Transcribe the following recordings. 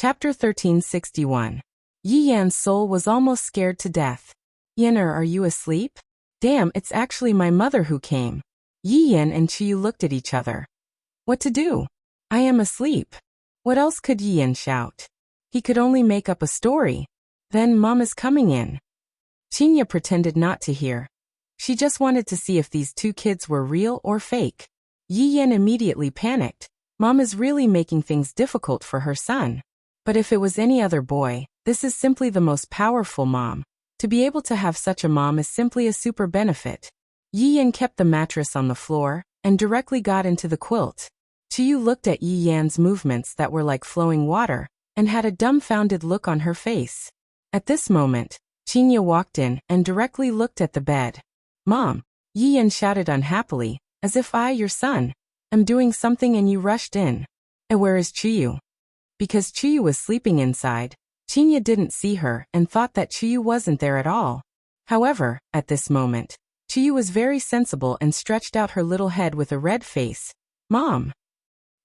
Chapter 1361. Yi Yan's soul was almost scared to death. Yener, are you asleep? Damn, it's actually my mother who came. Yi Yan and Chiyu looked at each other. What to do? I am asleep. What else could Yi Yan shout? He could only make up a story. Then Mom is coming in. Chinya pretended not to hear. She just wanted to see if these two kids were real or fake. Yi Yan immediately panicked. Mom is really making things difficult for her son. But if it was any other boy, this is simply the most powerful mom. To be able to have such a mom is simply a super benefit. Yi Yan kept the mattress on the floor and directly got into the quilt. Chiyu looked at Yi Yan's movements that were like flowing water and had a dumbfounded look on her face. At this moment, Chinya walked in and directly looked at the bed. Mom, Yi Yan shouted unhappily, as if I, your son, am doing something and you rushed in. And where is Chiyu? Because Chiyu was sleeping inside, Chinya didn't see her and thought that Chiyu wasn't there at all. However, at this moment, Chiyu was very sensible and stretched out her little head with a red face. Mom.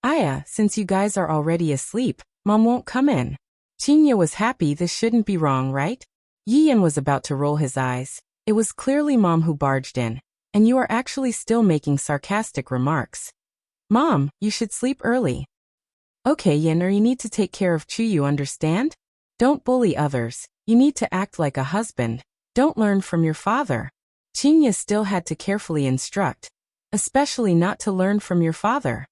Aya, since you guys are already asleep, Mom won't come in. Chinya was happy. This shouldn't be wrong, right? Yi Yan was about to roll his eyes. It was clearly Mom who barged in, and you are actually still making sarcastic remarks. Mom, you should sleep early. Okay, Yin, or you need to take care of Chiyu, understand? Don't bully others. You need to act like a husband. Don't learn from your father. Chinya still had to carefully instruct, especially not to learn from your father.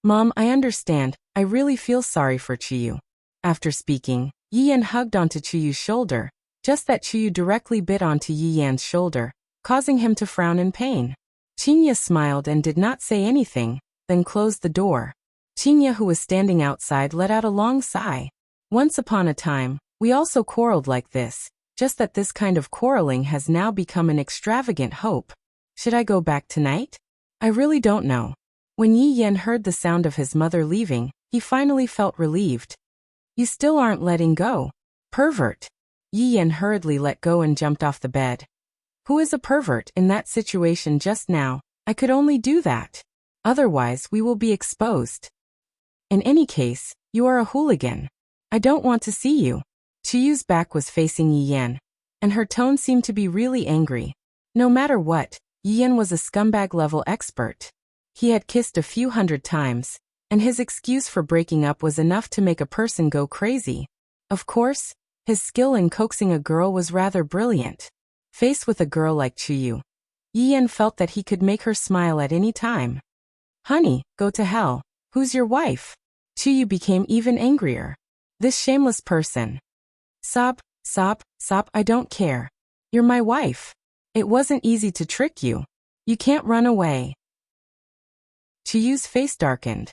Mom, I understand. I really feel sorry for Chiyu. After speaking, Yi Yan hugged onto Chiyu's shoulder, just that Chiyu directly bit onto Yi Yan's shoulder, causing him to frown in pain. Chinya smiled and did not say anything, then closed the door. Chinya, who was standing outside, let out a long sigh. Once upon a time, we also quarreled like this, just that this kind of quarreling has now become an extravagant hope. Should I go back tonight? I really don't know. When Yi Yan heard the sound of his mother leaving, he finally felt relieved. You still aren't letting go. Pervert. Yi Yan hurriedly let go and jumped off the bed. Who is a pervert in that situation just now? I could only do that. Otherwise, we will be exposed. In any case, you are a hooligan. I don't want to see you. Chiyu's back was facing Yi Yan, and her tone seemed to be really angry. No matter what, Yi Yan was a scumbag-level expert. He had kissed a few hundred times, and his excuse for breaking up was enough to make a person go crazy. Of course, his skill in coaxing a girl was rather brilliant. Faced with a girl like Chiyu, Yi Yan felt that he could make her smile at any time. Honey, go to hell. Who's your wife? Chiyu became even angrier. This shameless person. Sob, I don't care. You're my wife. It wasn't easy to trick you. You can't run away. Chiyu's face darkened.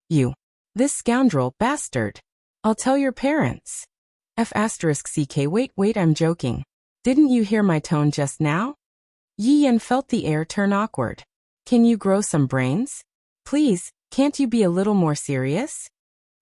You. This scoundrel, bastard. I'll tell your parents. F***ck, wait, I'm joking. Didn't you hear my tone just now? Yi Yan felt the air turn awkward. Can you grow some brains? Please, can't you be a little more serious?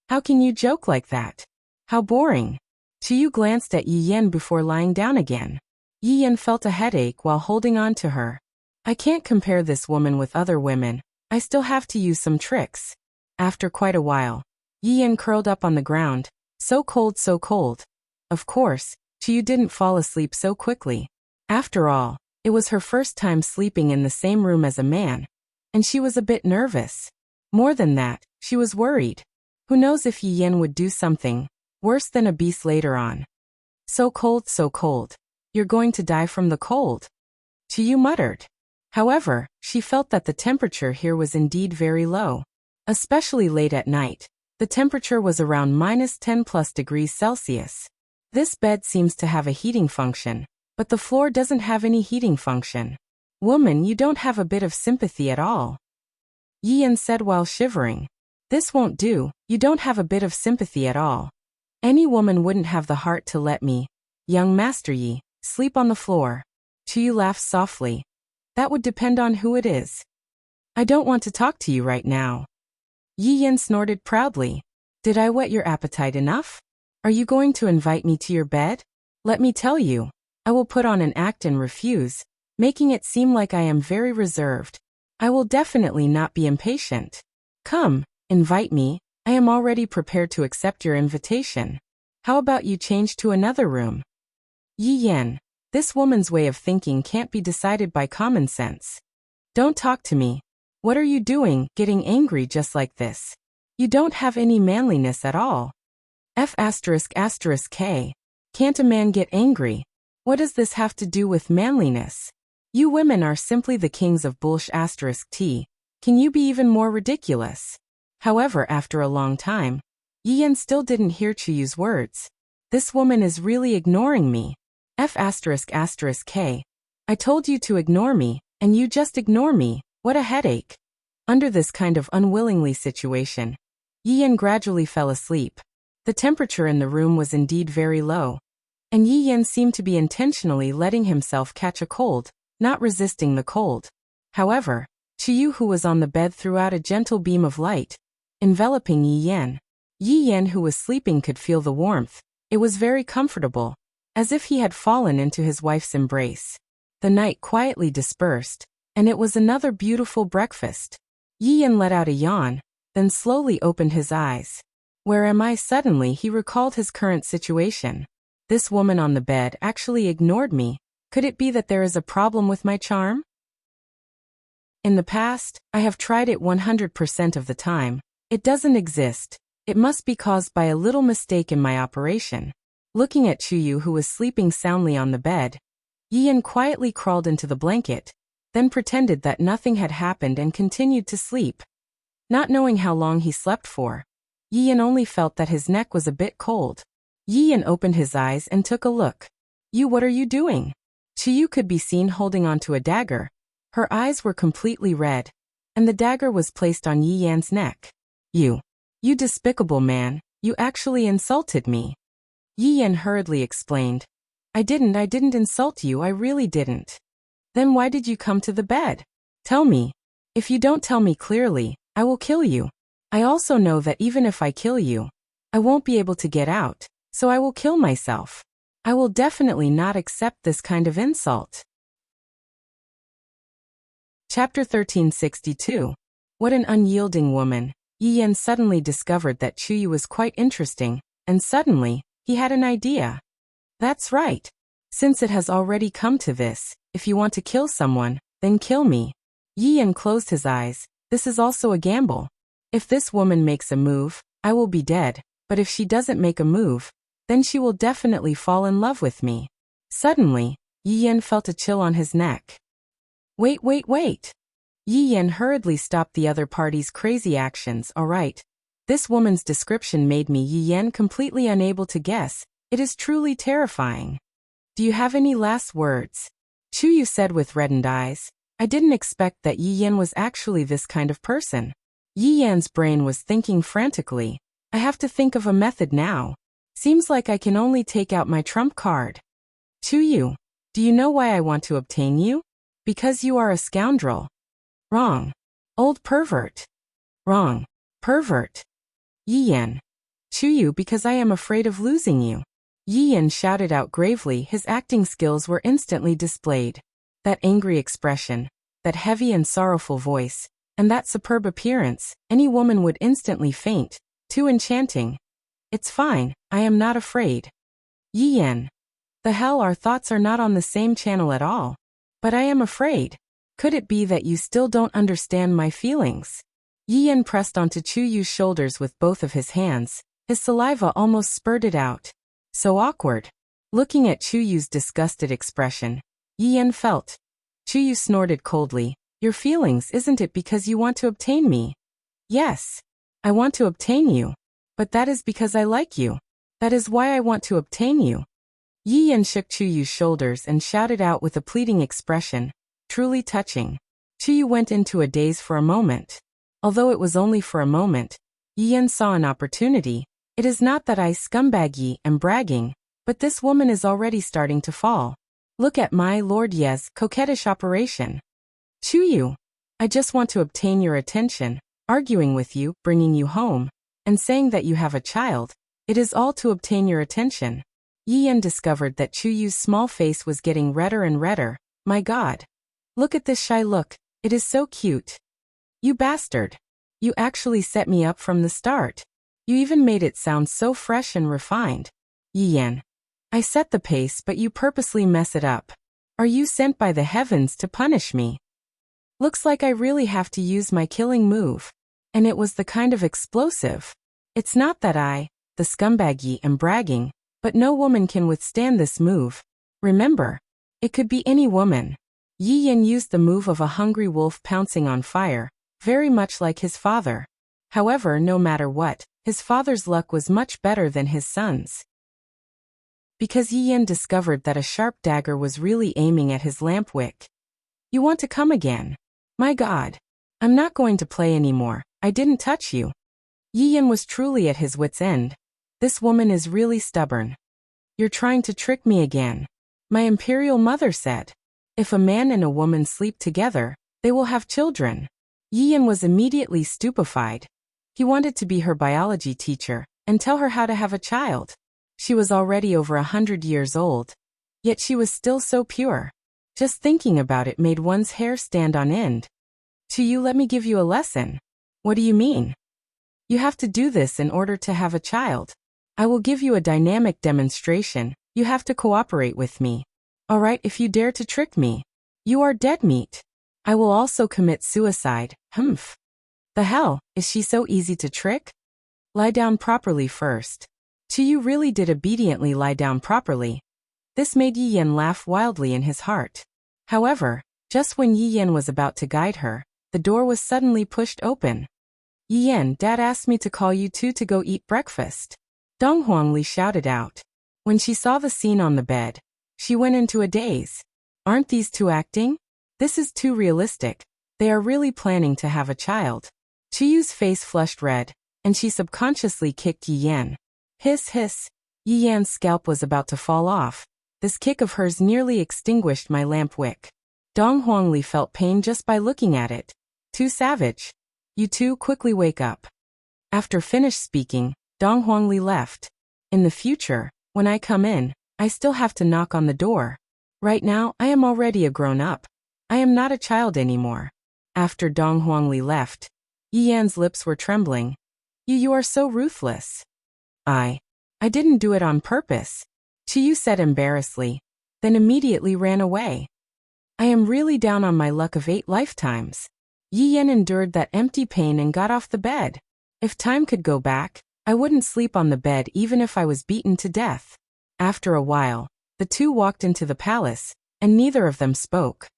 How can you joke like that? How boring. Chiyu glanced at Yi Yan before lying down again. Yi Yan felt a headache while holding on to her. I can't compare this woman with other women. I still have to use some tricks. After quite a while, Yi Yan curled up on the ground. So cold, so cold. Of course, Chiyu didn't fall asleep so quickly. After all, it was her first time sleeping in the same room as a man, and she was a bit nervous. More than that, she was worried. Who knows if Yi Yan would do something worse than a beast later on. So cold, so cold. You're going to die from the cold. Chiyu muttered. However, she felt that the temperature here was indeed very low. Especially late at night, the temperature was around -10+ degrees Celsius. This bed seems to have a heating function, but the floor doesn't have any heating function. Woman, you don't have a bit of sympathy at all. Yi Yan said while shivering. This won't do, you don't have a bit of sympathy at all. Any woman wouldn't have the heart to let me, young Master Yi, sleep on the floor. Chiyu laughed softly. That would depend on who it is. I don't want to talk to you right now. Yi Yan snorted proudly. Did I whet your appetite enough? Are you going to invite me to your bed? Let me tell you, I will put on an act and refuse, making it seem like I am very reserved. I will definitely not be impatient. Come, invite me. I am already prepared to accept your invitation. How about you change to another room? Yi Yan, this woman's way of thinking can't be decided by common sense. Don't talk to me. What are you doing, getting angry just like this? You don't have any manliness at all. F***K. Can't a man get angry? What does this have to do with manliness? You women are simply the kings of bullsh**T. Can you be even more ridiculous? However, after a long time, Yi Yan still didn't hear Chuyu's words. This woman is really ignoring me. F***K. I told you to ignore me, and you just ignore me. What a headache. Under this kind of unwillingly situation, Yi Yan gradually fell asleep. The temperature in the room was indeed very low, and Yi Yan seemed to be intentionally letting himself catch a cold, not resisting the cold. However, Chuyu, who was on the bed, threw out a gentle beam of light, enveloping Yi Yan. Yi Yan, who was sleeping, could feel the warmth. It was very comfortable, as if he had fallen into his wife's embrace. The night quietly dispersed, and it was another beautiful breakfast. Yi Yan let out a yawn, then slowly opened his eyes. Where am I? Suddenly he recalled his current situation. This woman on the bed actually ignored me. Could it be that there is a problem with my charm? In the past, I have tried it 100% of the time. It doesn't exist. It must be caused by a little mistake in my operation. Looking at Chuyu, who was sleeping soundly on the bed, Yi Yan quietly crawled into the blanket, then pretended that nothing had happened and continued to sleep. Not knowing how long he slept for, Yi Yan only felt that his neck was a bit cold. Yi Yan opened his eyes and took a look. What are you doing? Chuyu could be seen holding onto a dagger. Her eyes were completely red, and the dagger was placed on Yi Yan's neck. You despicable man, you actually insulted me. Yi Yan hurriedly explained. I didn't insult you, I really didn't. Then why did you come to the bed? Tell me. If you don't tell me clearly, I will kill you. I also know that even if I kill you, I won't be able to get out, so I will kill myself. I will definitely not accept this kind of insult. Chapter 1362. What an unyielding woman. Yi Yan suddenly discovered that Chuyu was quite interesting, and suddenly, he had an idea. That's right. Since it has already come to this, if you want to kill someone, then kill me. Yi Yan closed his eyes. This is also a gamble. If this woman makes a move, I will be dead, but if she doesn't make a move, then she will definitely fall in love with me. Suddenly, Yi Yan felt a chill on his neck. Wait. Yi Yan hurriedly stopped the other party's crazy actions. Alright. This woman's description made me Yi Yan completely unable to guess. It is truly terrifying. Do you have any last words? Chuyu said with reddened eyes. I didn't expect that Yi Yan was actually this kind of person. Yi Yan's brain was thinking frantically. I have to think of a method now. Seems like I can only take out my trump card. Chuyu, do you know why I want to obtain you? Because you are a scoundrel. Wrong. Old pervert. Wrong. Pervert. Yi Yan. Chuyu, because I am afraid of losing you. Yi Yan shouted out gravely. His acting skills were instantly displayed. That angry expression, that heavy and sorrowful voice, and that superb appearance, any woman would instantly faint. Too enchanting. It's fine, I am not afraid. Yi Yan. The hell, our thoughts are not on the same channel at all. But I am afraid. Could it be that you still don't understand my feelings? Yi Yan pressed onto Chuyu's shoulders with both of his hands. His saliva almost spurted out. So awkward. Looking at Chuyu's disgusted expression, Yi Yan felt. Chuyu snorted coldly. Your feelings, isn't it because you want to obtain me? Yes. I want to obtain you. But that is because I like you. That is why I want to obtain you. Yi Yan shook Chuyu's shoulders and shouted out with a pleading expression. Truly touching. Chuyu went into a daze for a moment. Although it was only for a moment, Yi Yan saw an opportunity. It is not that I scumbaggy am bragging, but this woman is already starting to fall. Look at my Lord Ye's coquettish operation. Chuyu, I just want to obtain your attention, arguing with you, bringing you home, and saying that you have a child. It is all to obtain your attention. Yi Yan discovered that Chuyu's small face was getting redder and redder. My God. Look at this shy look. It is so cute. You bastard. You actually set me up from the start. You even made it sound so fresh and refined. Yi Yan. I set the pace, but you purposely mess it up. Are you sent by the heavens to punish me? Looks like I really have to use my killing move. And it was the kind of explosive. It's not that the scumbag Yi, am bragging, but no woman can withstand this move. Remember, it could be any woman. Yi Yan used the move of a hungry wolf pouncing on fire, very much like his father. However, no matter what, his father's luck was much better than his son's. Because Yi Yan discovered that a sharp dagger was really aiming at his lamp wick. You want to come again? My God. I'm not going to play anymore. I didn't touch you. Yi Yan was truly at his wit's end. This woman is really stubborn. You're trying to trick me again. My imperial mother said, if a man and a woman sleep together, they will have children. Yi Yan was immediately stupefied. He wanted to be her biology teacher and tell her how to have a child. She was already over 100 years old. Yet she was still so pure. Just thinking about it made one's hair stand on end. Chiyu, let me give you a lesson. What do you mean? You have to do this in order to have a child. I will give you a dynamic demonstration. You have to cooperate with me. Alright, if you dare to trick me, you are dead meat. I will also commit suicide. Humph. The hell, is she so easy to trick? Lie down properly first. Chiyu really did obediently lie down properly. This made Yi Yan laugh wildly in his heart. However, just when Yi Yan was about to guide her, the door was suddenly pushed open. Yi Yan, Dad asked me to call you two to go eat breakfast. Dong Huangli shouted out. When she saw the scene on the bed, she went into a daze. Aren't these two acting? This is too realistic. They are really planning to have a child. Chiyu's face flushed red, and she subconsciously kicked Yi Yan. Hiss hiss. Yi Yan's scalp was about to fall off. This kick of hers nearly extinguished my lamp wick. Dong Huangli felt pain just by looking at it. Too savage. You two quickly wake up. After finished speaking, Dong Huangli left. In the future, when I come in, I still have to knock on the door. Right now, I am already a grown-up. I am not a child anymore. After Dong Huangli left, Yi Yan's lips were trembling. You are so ruthless. I didn't do it on purpose, Chiyu said embarrassedly, then immediately ran away. I am really down on my luck of 8 lifetimes. Yi Yan endured that empty pain and got off the bed. If time could go back, I wouldn't sleep on the bed even if I was beaten to death. After a while, the two walked into the palace, and neither of them spoke.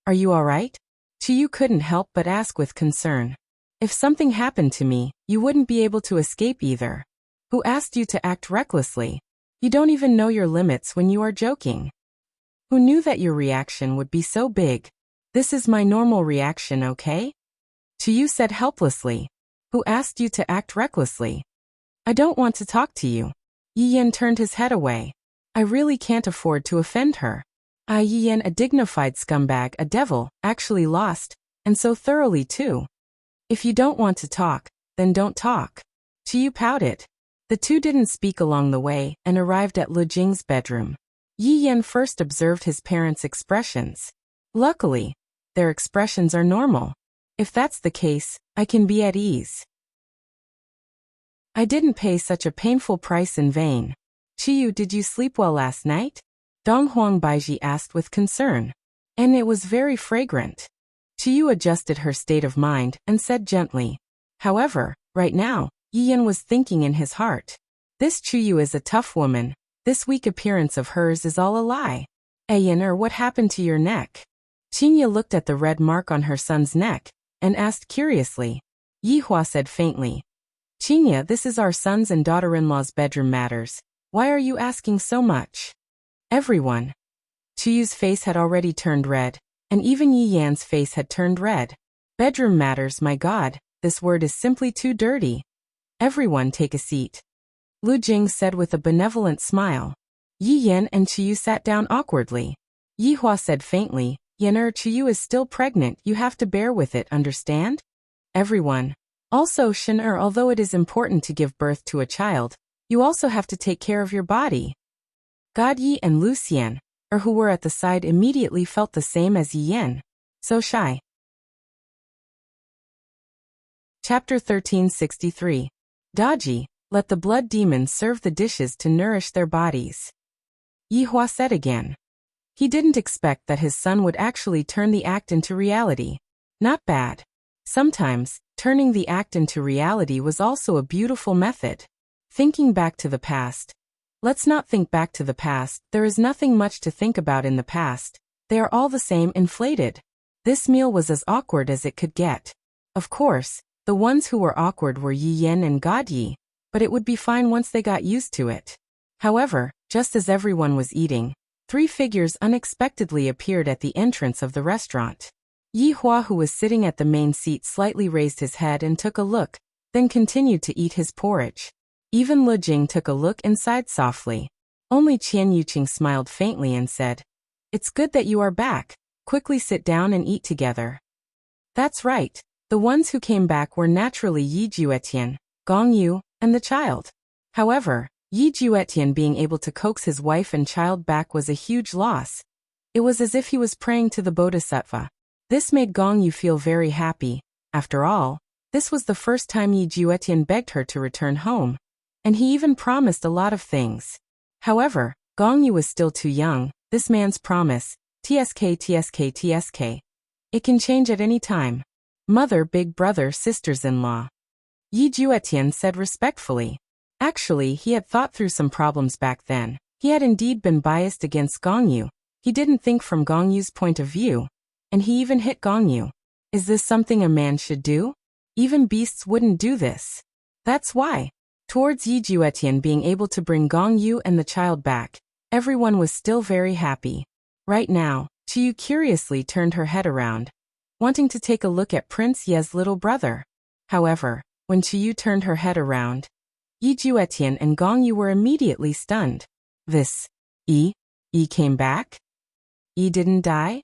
Are you alright? Chiyu couldn't help but ask with concern. If something happened to me, you wouldn't be able to escape either. Who asked you to act recklessly? You don't even know your limits when you are joking. Who knew that your reaction would be so big? This is my normal reaction, okay? Chiyu said helplessly. Who asked you to act recklessly? I don't want to talk to you. Yi Yan turned his head away. I really can't afford to offend her. Yi Yan, a dignified scumbag, a devil, actually lost, and so thoroughly too. If you don't want to talk, then don't talk. Chiyu pouted. The two didn't speak along the way and arrived at Lu Jing's bedroom. Yi Yan first observed his parents' expressions. Luckily, their expressions are normal. If that's the case, I can be at ease. I didn't pay such a painful price in vain. Chiyu, did you sleep well last night? Dong Huang Baiji asked with concern. And it was very fragrant. Chiyu adjusted her state of mind and said gently. However, right now, Yi Yan was thinking in his heart. This Chiyu is a tough woman. This weak appearance of hers is all a lie. Yan, what happened to your neck? Qinya looked at the red mark on her son's neck and asked curiously. Yi Hua said faintly. Qinya, this is our son's and daughter-in-law's bedroom matters. Why are you asking so much? Everyone. Chiyu's face had already turned red, and even Yi Yan's face had turned red. Bedroom matters, my God, this word is simply too dirty. Everyone take a seat. Lu Jing said with a benevolent smile. Yi Yan and Chiyu sat down awkwardly. Yi Hua said faintly, Yan, Chiyu is still pregnant, you have to bear with it, understand? Everyone. Also, Shen, although it is important to give birth to a child, you also have to take care of your body. God Yi and Lu Xian, who were at the side, immediately felt the same as Yi Yan. So shy. Chapter 1363. Daji, let the blood demons serve the dishes to nourish their bodies. Yi Hua said again. He didn't expect that his son would actually turn the act into reality. Not bad. Sometimes, turning the act into reality was also a beautiful method. Thinking back to the past. Let's not think back to the past, there is nothing much to think about in the past. They are all the same, inflated. This meal was as awkward as it could get. Of course, the ones who were awkward were Yi Yan and God Yi, but it would be fine once they got used to it. However, just as everyone was eating, 3 figures unexpectedly appeared at the entrance of the restaurant. Yi Hua, who was sitting at the main seat, slightly raised his head and took a look, then continued to eat his porridge. Even Lu Jing took a look and sighed softly. Only Qian Yuqing smiled faintly and said, "It's good that you are back. Quickly sit down and eat together." That's right. The ones who came back were naturally Yi Juetian, Gong Yu, and the child. However, Yi Juetian being able to coax his wife and child back was a huge loss. It was as if he was praying to the Bodhisattva. This made Gong Yu feel very happy. After all, this was the first time Yi Juetian begged her to return home. And he even promised a lot of things. However, Gong Yu was still too young. This man's promise, TSK. It can change at any time. Mother, big brother, sisters-in-law. Yi Juetian said respectfully. Actually, he had thought through some problems back then. He had indeed been biased against Gong Yu. He didn't think from Gong Yu's point of view. And he even hit Gong Yu. Is this something a man should do? Even beasts wouldn't do this. That's why. Towards Yi Juetian being able to bring Gong Yu and the child back, everyone was still very happy. Right now, Qiyu curiously turned her head around, wanting to take a look at Prince Ye's little brother. However, when Qiyu turned her head around, Yi Juetian and Gong Yu were immediately stunned. This, Yi came back? Yi didn't die?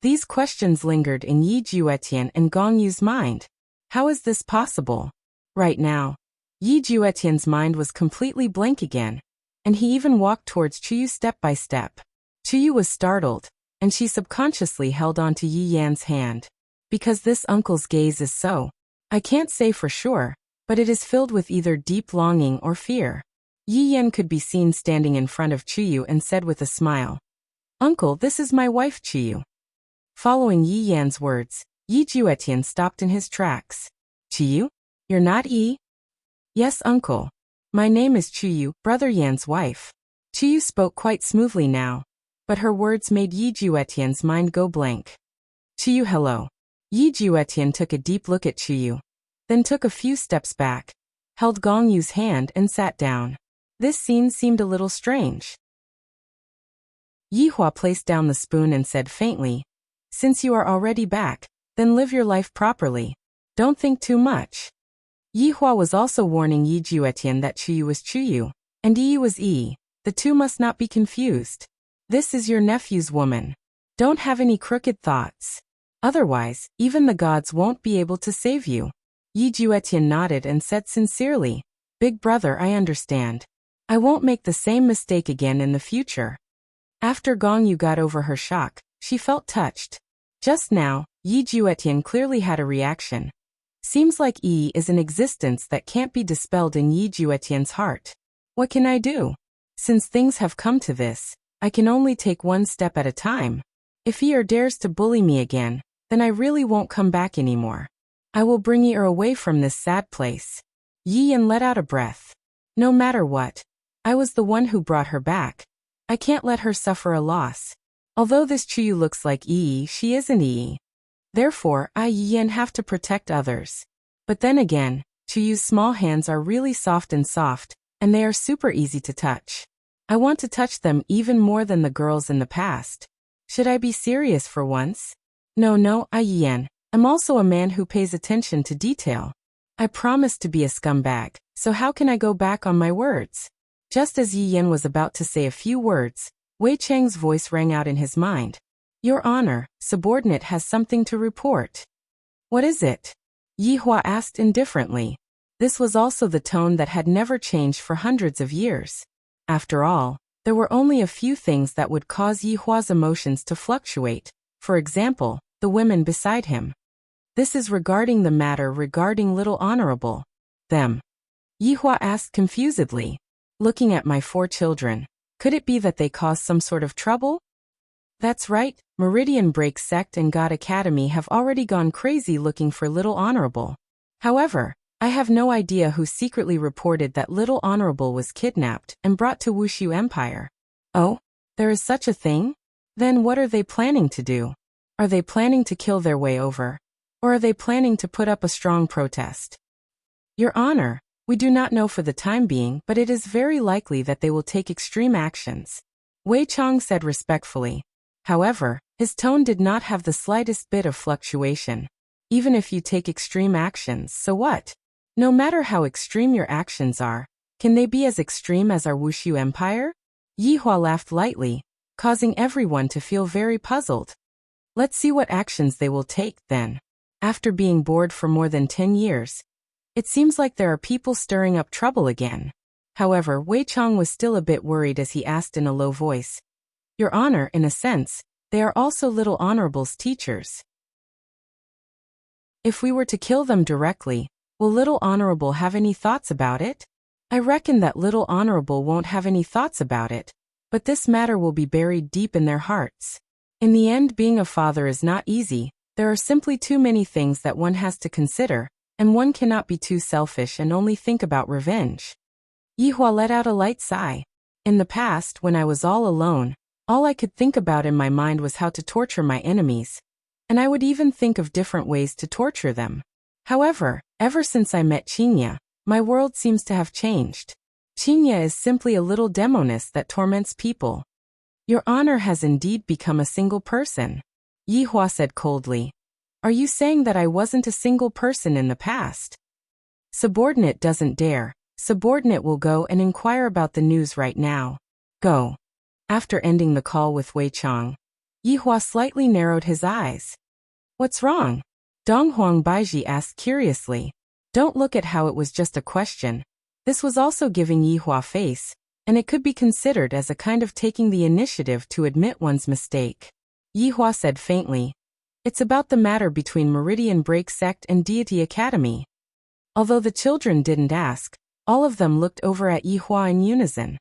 These questions lingered in Yi Juetian and Gong Yu's mind. How is this possible? Right now, Yi Juetian's mind was completely blank again, and he even walked towards Qiyu step by step. Qiyu was startled, and she subconsciously held on to Yi Yan's hand. Because this uncle's gaze is so, I can't say for sure, but it is filled with either deep longing or fear. Yi Yan could be seen standing in front of Qiyu and said with a smile, "Uncle, this is my wife Qiyu." Following Yi Yan's words, Yi Juetian stopped in his tracks. "Qiyu? You're not Yi?" "Yes, uncle. My name is Qiyu, brother Yan's wife." Qiyu spoke quite smoothly now, but her words made Yi Juetian's mind go blank. "Qiyu, hello." Yi Juetian took a deep look at Qiyu, then took a few steps back, held Gong Yu's hand and sat down. This scene seemed a little strange. Yi Hua placed down the spoon and said faintly, "Since you are already back, then live your life properly. Don't think too much." Yi Hua was also warning Yi Juetian that Qiyu was Qiyu, and Yi was Yi. The two must not be confused. This is your nephew's woman. Don't have any crooked thoughts. Otherwise, even the gods won't be able to save you. Yi Juetian nodded and said sincerely, "Big brother, I understand. I won't make the same mistake again in the future." After Gong Yu got over her shock, she felt touched. Just now, Yi Juetian clearly had a reaction. Seems like Yi is an existence that can't be dispelled in Yi Juetian's heart. What can I do? Since things have come to this, I can only take one step at a time. If Yi dares to bully me again, then I really won't come back anymore. I will bring Yi away from this sad place. Yi Yan let out a breath. No matter what, I was the one who brought her back. I can't let her suffer a loss. Although this Qiyu looks like Yi, she isn't Yi. Therefore, I Yi Yan have to protect others. But then again, Qiyu's small hands are really soft, and they are super easy to touch. I want to touch them even more than the girls in the past. Should I be serious for once? No, I Yi Yan. I'm also a man who pays attention to detail. I promised to be a scumbag, so how can I go back on my words? Just as Yi Yan was about to say a few words, Wei Chang's voice rang out in his mind. Your Honor, subordinate has something to report. What is it? Yi Hua asked indifferently. This was also the tone that had never changed for hundreds of years. After all, there were only a few things that would cause Yi Hua's emotions to fluctuate. For example, the women beside him. This is regarding the matter regarding Little Honorable. Them. Yihua asked confusedly. Looking at my 4 children, could it be that they caused some sort of trouble? That's right, Meridian Break Sect and God Academy have already gone crazy looking for Little Honorable. However, I have no idea who secretly reported that Little Honorable was kidnapped and brought to Wushu Empire. Oh, there is such a thing? Then what are they planning to do? Are they planning to kill their way over? Or are they planning to put up a strong protest? Your Honor, we do not know for the time being, but it is very likely that they will take extreme actions, Wei Chong said respectfully. However, his tone did not have the slightest bit of fluctuation. Even if you take extreme actions, so what? No matter how extreme your actions are, can they be as extreme as our Wushu Empire? Yihua laughed lightly, causing everyone to feel very puzzled. Let's see what actions they will take, then. After being bored for more than 10 years, it seems like there are people stirring up trouble again. However, Wei Chong was still a bit worried as he asked in a low voice. Your Honor, in a sense, they are also Little Honorable's teachers. If we were to kill them directly, will Little Honorable have any thoughts about it? I reckon that Little Honorable won't have any thoughts about it, but this matter will be buried deep in their hearts. In the end, being a father is not easy. There are simply too many things that one has to consider, and one cannot be too selfish and only think about revenge. Yihua let out a light sigh. In the past, when I was all alone, all I could think about in my mind was how to torture my enemies, and I would even think of different ways to torture them. However, ever since I met Qinya, my world seems to have changed. Qinya is simply a little demoness that torments people. Your Honor has indeed become a single person, Yihua said coldly. Are you saying that I wasn't a single person in the past? Subordinate doesn't dare. Subordinate will go and inquire about the news right now. Go. After ending the call with Wei Chong, Yihua slightly narrowed his eyes. What's wrong? Donghuang Baiji asked curiously. Don't look at how it was just a question. This was also giving Yihua face, and it could be considered as a kind of taking the initiative to admit one's mistake. Yihua said faintly. It's about the matter between Meridian Break Sect and Deity Academy. Although the children didn't ask, all of them looked over at Yihua in unison.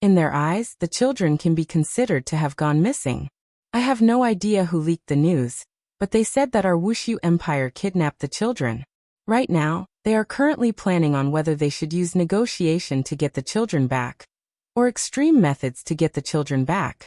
In their eyes, the children can be considered to have gone missing. I have no idea who leaked the news, but they said that our Wushu Empire kidnapped the children. Right now, they are currently planning on whether they should use negotiation to get the children back, or extreme methods to get the children back.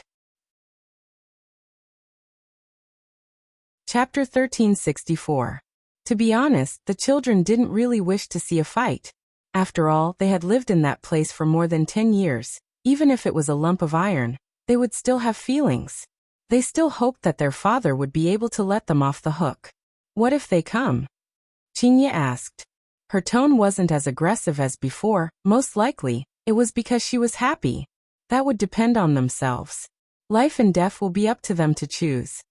Chapter 1364. To be honest, the children didn't really wish to see a fight. After all, they had lived in that place for more than 10 years. Even if it was a lump of iron, they would still have feelings. They still hoped that their father would be able to let them off the hook. What if they come? Qinya asked. Her tone wasn't as aggressive as before. Most likely, it was because she was happy. That would depend on themselves. Life and death will be up to them to choose.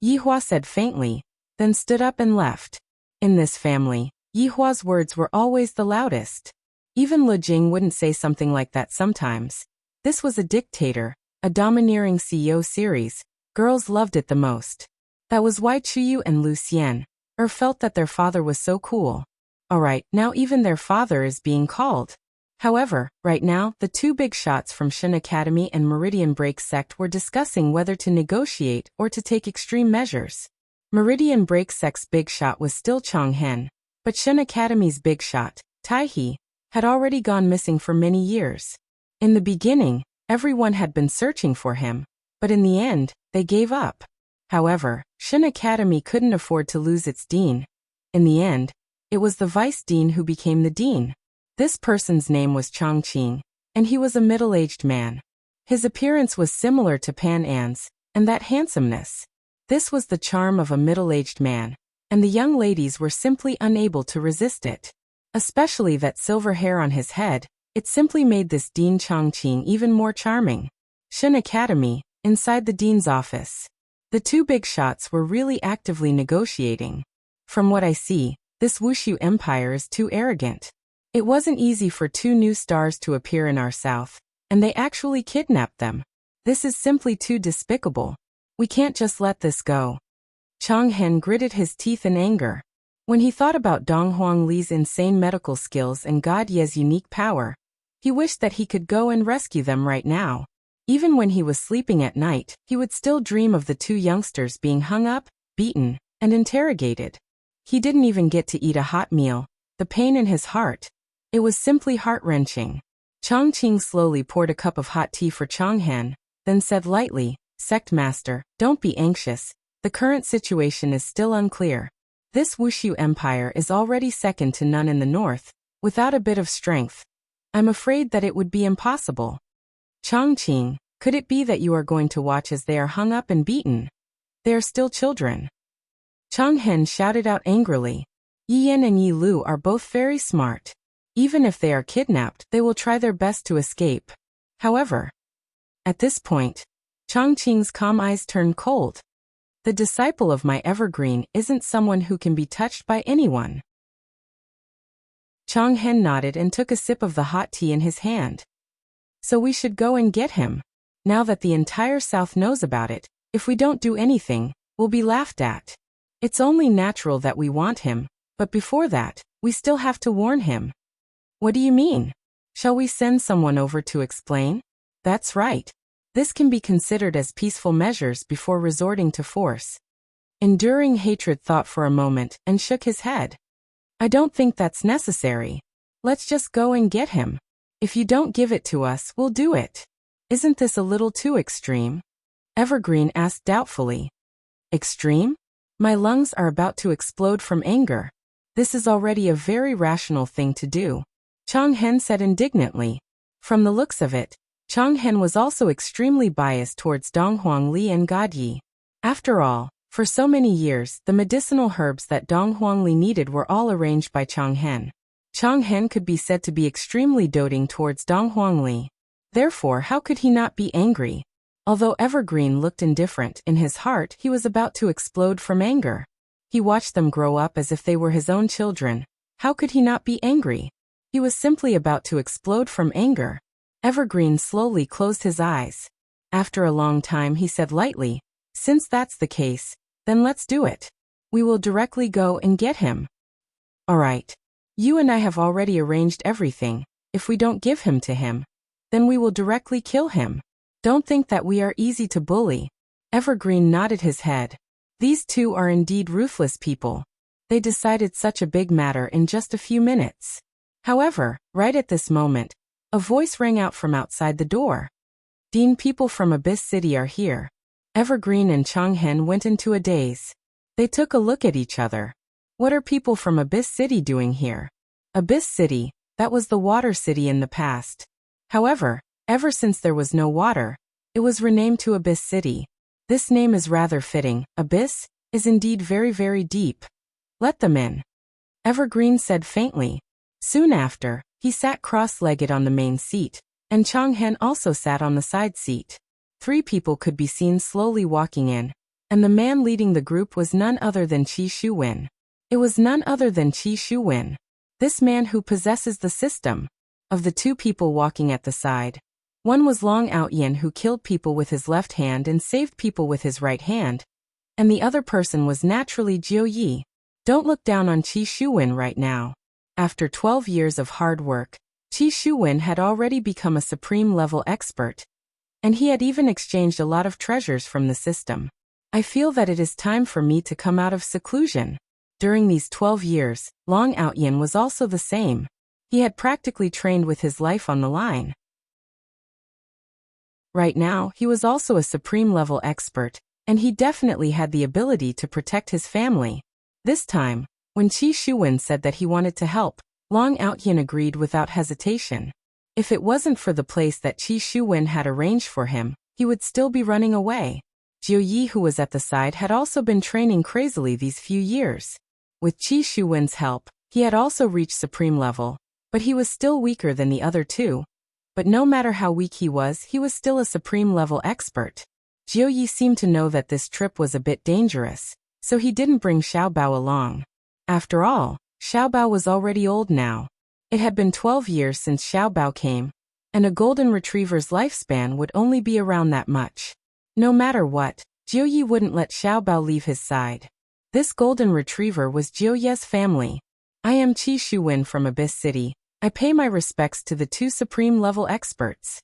Yihua said faintly, then stood up and left. In this family, Yihua's words were always the loudest. Even Le Jing wouldn't say something like that sometimes. This was a dictator, a domineering CEO series. Girls loved it the most. That was why Chuyu and Lu Xian felt that their father was so cool. Alright, now even their father is being called. However, right now, the two big shots from Shen Academy and Meridian Break Sect were discussing whether to negotiate or to take extreme measures. Meridian Break Sect's big shot was still Chonghen, but Shen Academy's big shot, Taihe, had already gone missing for many years. In the beginning, everyone had been searching for him, but in the end, they gave up. However, Shen Academy couldn't afford to lose its dean. In the end, it was the vice dean who became the dean. This person's name was Chongqing, and he was a middle-aged man. His appearance was similar to Pan An's, and that handsomeness. This was the charm of a middle-aged man, and the young ladies were simply unable to resist it. Especially that silver hair on his head, it simply made this Dean Chongqing even more charming. Shen Academy, inside the dean's office. The two big shots were really actively negotiating. From what I see, this Wushu Empire is too arrogant. It wasn't easy for two new stars to appear in our south, and they actually kidnapped them. This is simply too despicable. We can't just let this go. Chonghen gritted his teeth in anger. When he thought about Dong Huang Li's insane medical skills and God Ye's unique power, he wished that he could go and rescue them right now. Even when he was sleeping at night, he would still dream of the two youngsters being hung up, beaten, and interrogated. He didn't even get to eat a hot meal. The pain in his heart. It was simply heart-wrenching. Chongqing slowly poured a cup of hot tea for Chonghen, then said lightly, "Sect Master, don't be anxious. The current situation is still unclear. This Wushu Empire is already second to none in the north. Without a bit of strength, I'm afraid that it would be impossible." Chongqing, could it be that you are going to watch as they are hung up and beaten? They are still children. Chonghen shouted out angrily. Yi Yan and Yi Lu are both very smart. Even if they are kidnapped, they will try their best to escape. However, at this point, Chongqing's calm eyes turned cold. The disciple of my evergreen isn't someone who can be touched by anyone. Chonghen nodded and took a sip of the hot tea in his hand. So we should go and get him. Now that the entire South knows about it, if we don't do anything, we'll be laughed at. It's only natural that we want him, but before that, we still have to warn him. What do you mean? Shall we send someone over to explain? That's right. This can be considered as peaceful measures before resorting to force. Enduring hatred thought for a moment and shook his head. I don't think that's necessary. Let's just go and get him. If you don't give it to us, we'll do it. Isn't this a little too extreme? Evergreen asked doubtfully. Extreme? My lungs are about to explode from anger. This is already a very rational thing to do. Chonghen said indignantly. From the looks of it, Chonghen was also extremely biased towards Dong Huang Li and God Yi. After all, for so many years, the medicinal herbs that Dong Huang Li needed were all arranged by Chonghen. Chonghen could be said to be extremely doting towards Dong Huang Li. Therefore, how could he not be angry? Although Evergreen looked indifferent, in his heart he was about to explode from anger. He watched them grow up as if they were his own children. How could he not be angry? He was simply about to explode from anger. Evergreen slowly closed his eyes. After a long time he said lightly, "Since that's the case, then let's do it. We will directly go and get him." All right. You and I have already arranged everything. If we don't give him to him, then we will directly kill him. Don't think that we are easy to bully. Evergreen nodded his head. These two are indeed ruthless people. They decided such a big matter in just a few minutes. However, right at this moment, a voice rang out from outside the door. "Dean, people from Abyss City are here." Evergreen and Chonghen went into a daze. They took a look at each other. What are people from Abyss City doing here? Abyss City, that was the water city in the past. However, ever since there was no water, it was renamed to Abyss City. This name is rather fitting. Abyss is indeed very, very deep. Let them in. Evergreen said faintly. Soon after, he sat cross-legged on the main seat, and Chonghen also sat on the side seat. 3 people could be seen slowly walking in, and the man leading the group was none other than Qi Shuwen. It was none other than Qi Shuwen, this man who possesses the system. Of the 2 people walking at the side, one was Long Outyen, who killed people with his left hand and saved people with his right hand, and the other person was naturally Jiu Yi. Don't look down on Qi Shuwen right now. After 12 years of hard work, Qi Shuwen had already become a supreme-level expert, and he had even exchanged a lot of treasures from the system. I feel that it is time for me to come out of seclusion. During these 12 years, Long Outyen was also the same. He had practically trained with his life on the line. Right now, he was also a supreme-level expert, and he definitely had the ability to protect his family. This time, when Qi Shuwen said that he wanted to help, Long Outyen agreed without hesitation. If it wasn't for the place that Qi Shuwen had arranged for him, he would still be running away. Jiu Yi, who was at the side, had also been training crazily these few years. With Qi Shuwen's help, he had also reached supreme level, but he was still weaker than the other 2. But no matter how weak he was still a supreme level expert. Jiu Yi seemed to know that this trip was a bit dangerous, so he didn't bring Xiaobao along. After all, Xiaobao was already old now. It had been 12 years since Xiaobao came, and a golden retriever's lifespan would only be around that much. No matter what, Jiu Yi wouldn't let Xiaobao leave his side. This golden retriever was Jiuye's family. I am Qi Shuwen from Abyss City. I pay my respects to the two supreme-level experts.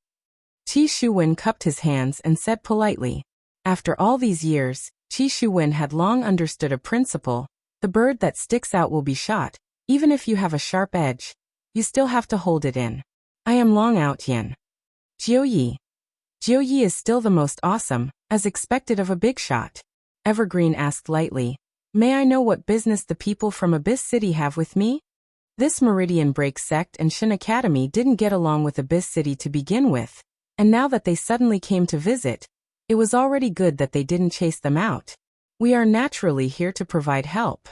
Qi Shuwen cupped his hands and said politely. After all these years, Qi Shuwen had long understood a principle: the bird that sticks out will be shot. Even if you have a sharp edge, you still have to hold it in. I am Long Out Yin. Jiuyi. Jiuyi is still the most awesome, as expected of a big shot. Evergreen asked lightly. May I know what business the people from Abyss City have with me? This Meridian Break sect and Shin Academy didn't get along with Abyss City to begin with, and now that they suddenly came to visit, it was already good that they didn't chase them out. We are naturally here to provide help.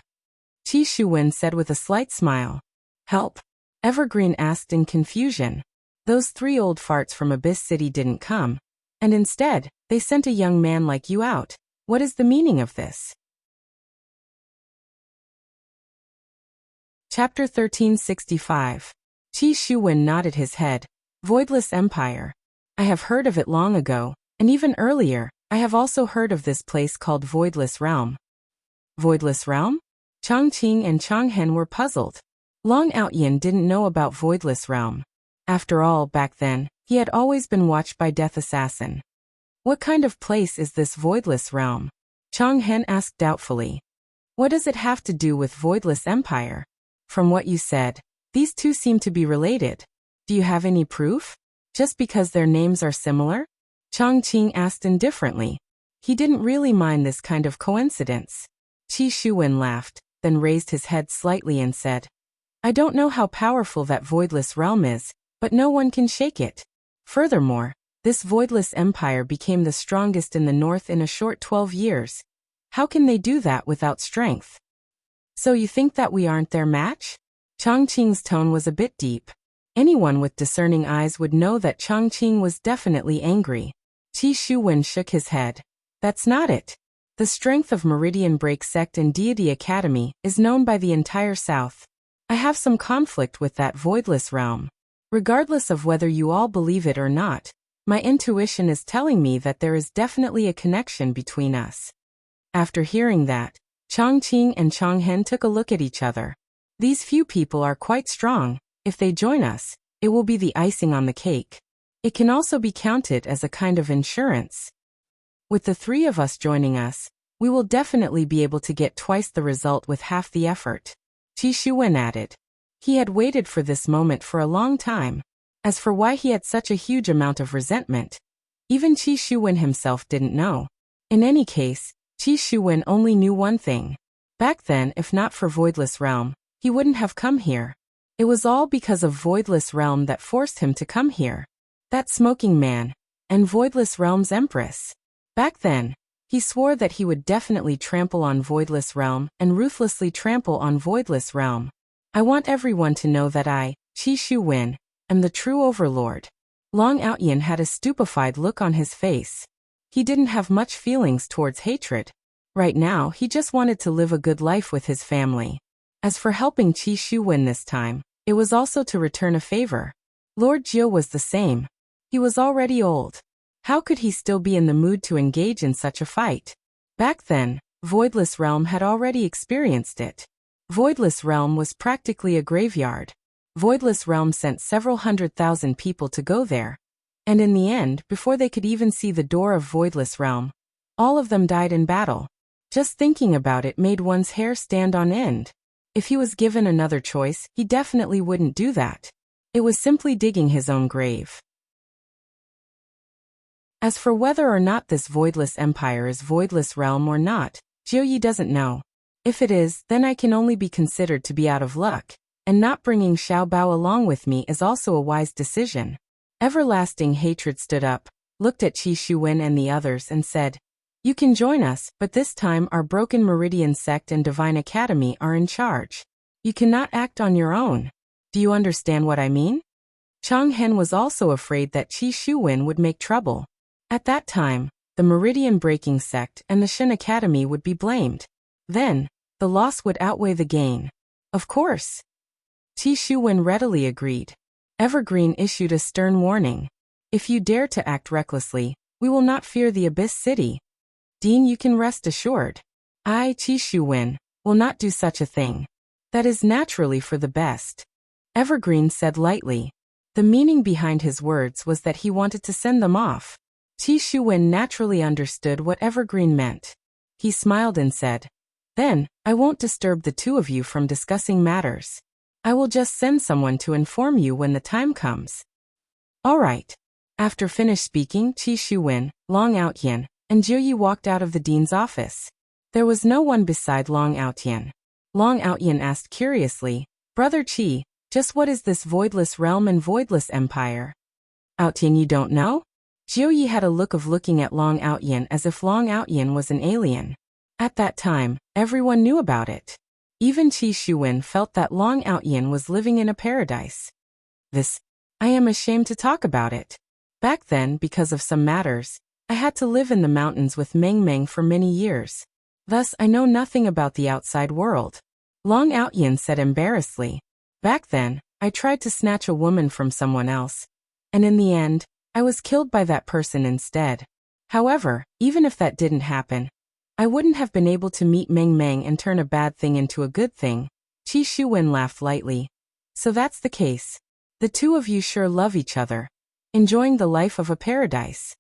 Qi Shuwen said with a slight smile. Help? Evergreen asked in confusion. Those three old farts from Abyss City didn't come, and instead, they sent a young man like you out. What is the meaning of this? Chapter 1365. Qi Shuwen nodded his head. Voidless Empire. I have heard of it long ago, and even earlier, I have also heard of this place called Voidless Realm. Voidless Realm? Chongqing and Chonghen were puzzled. Long Outyin didn't know about Voidless Realm. After all, back then, he had always been watched by Death Assassin. What kind of place is this Voidless Realm? Chonghen asked doubtfully. What does it have to do with Voidless Empire? From what you said, these two seem to be related. Do you have any proof? Just because their names are similar? Chongqing asked indifferently. He didn't really mind this kind of coincidence. Qi Shuwen laughed, then raised his head slightly and said, I don't know how powerful that Voidless Realm is, but no one can shake it. Furthermore, this Voidless Empire became the strongest in the north in a short 12 years. How can they do that without strength? So you think that we aren't their match? Chongqing's tone was a bit deep. Anyone with discerning eyes would know that Chongqing was definitely angry. Qi Shuwen shook his head. That's not it. The strength of Meridian Break Sect and Deity Academy is known by the entire South. I have some conflict with that Voidless Realm. Regardless of whether you all believe it or not, my intuition is telling me that there is definitely a connection between us. After hearing that, Chongqing and Chonghen took a look at each other. These few people are quite strong. If they join us, it will be the icing on the cake. It can also be counted as a kind of insurance. With the three of us joining us, we will definitely be able to get twice the result with half the effort. Qi Shuwen added. He had waited for this moment for a long time. As for why he had such a huge amount of resentment, even Qi Shuwen himself didn't know. In any case, Qi Shuwen only knew one thing. Back then, if not for Voidless Realm, he wouldn't have come here. It was all because of Voidless Realm that forced him to come here. That smoking man, and Voidless Realm's Empress. Back then, he swore that he would definitely trample on Voidless Realm and ruthlessly trample on Voidless Realm. I want everyone to know that I, Qi Shuwen, am the true overlord. Long Outyin had a stupefied look on his face. He didn't have much feelings towards hatred. Right now, he just wanted to live a good life with his family. As for helping Qi Shuwen this time, it was also to return a favor. Lord Jiu was the same. He was already old. How could he still be in the mood to engage in such a fight? Back then, Voidless Realm had already experienced it. Voidless Realm was practically a graveyard. Voidless Realm sent several 100,000 people to go there. And in the end, before they could even see the door of Voidless Realm, all of them died in battle. Just thinking about it made one's hair stand on end. If he was given another choice, he definitely wouldn't do that. It was simply digging his own grave. As for whether or not this Voidless Empire is Voidless Realm or not, Jiuyi doesn't know. If it is, then I can only be considered to be out of luck, and not bringing Xiao Bao along with me is also a wise decision. Everlasting Hatred stood up, looked at Qi Shuwen and the others and said, You can join us, but this time our Broken Meridian Sect and Divine Academy are in charge. You cannot act on your own. Do you understand what I mean? Chonghen was also afraid that Qi Shuwen would make trouble. At that time, the Meridian Breaking Sect and the Shin Academy would be blamed. Then, the loss would outweigh the gain. Of course. Qi Shuwen readily agreed. Evergreen issued a stern warning. If you dare to act recklessly, we will not fear the Abyss City. Dean, you can rest assured. I, Qi Shuwen, will not do such a thing. That is naturally for the best. Evergreen said lightly. The meaning behind his words was that he wanted to send them off. Qi Shuwen naturally understood what Evergreen meant. He smiled and said, "Then, I won't disturb the two of you from discussing matters. I will just send someone to inform you when the time comes." All right. After finished speaking, Qi Shuwen, Long Outyan, and Jiuyi walked out of the dean's office. There was no one beside Long Outyan. Long Outyan asked curiously, "Brother Qi, just what is this voidless realm and voidless empire?" "Outyan, you don't know?" Jiuyi had a look of looking at Long Outyan as if Long Outyan was an alien. At that time, everyone knew about it. Even Qi Shuwen felt that Long Outyan was living in a paradise. I am ashamed to talk about it. Back then, because of some matters, I had to live in the mountains with Meng Meng for many years. Thus, I know nothing about the outside world. Long Outyan said embarrassedly. Back then, I tried to snatch a woman from someone else. And in the end, I was killed by that person instead. However, even if that didn't happen, I wouldn't have been able to meet Meng Meng and turn a bad thing into a good thing. Qi Shuwen laughed lightly. So that's the case. The two of you sure love each other, enjoying the life of a paradise.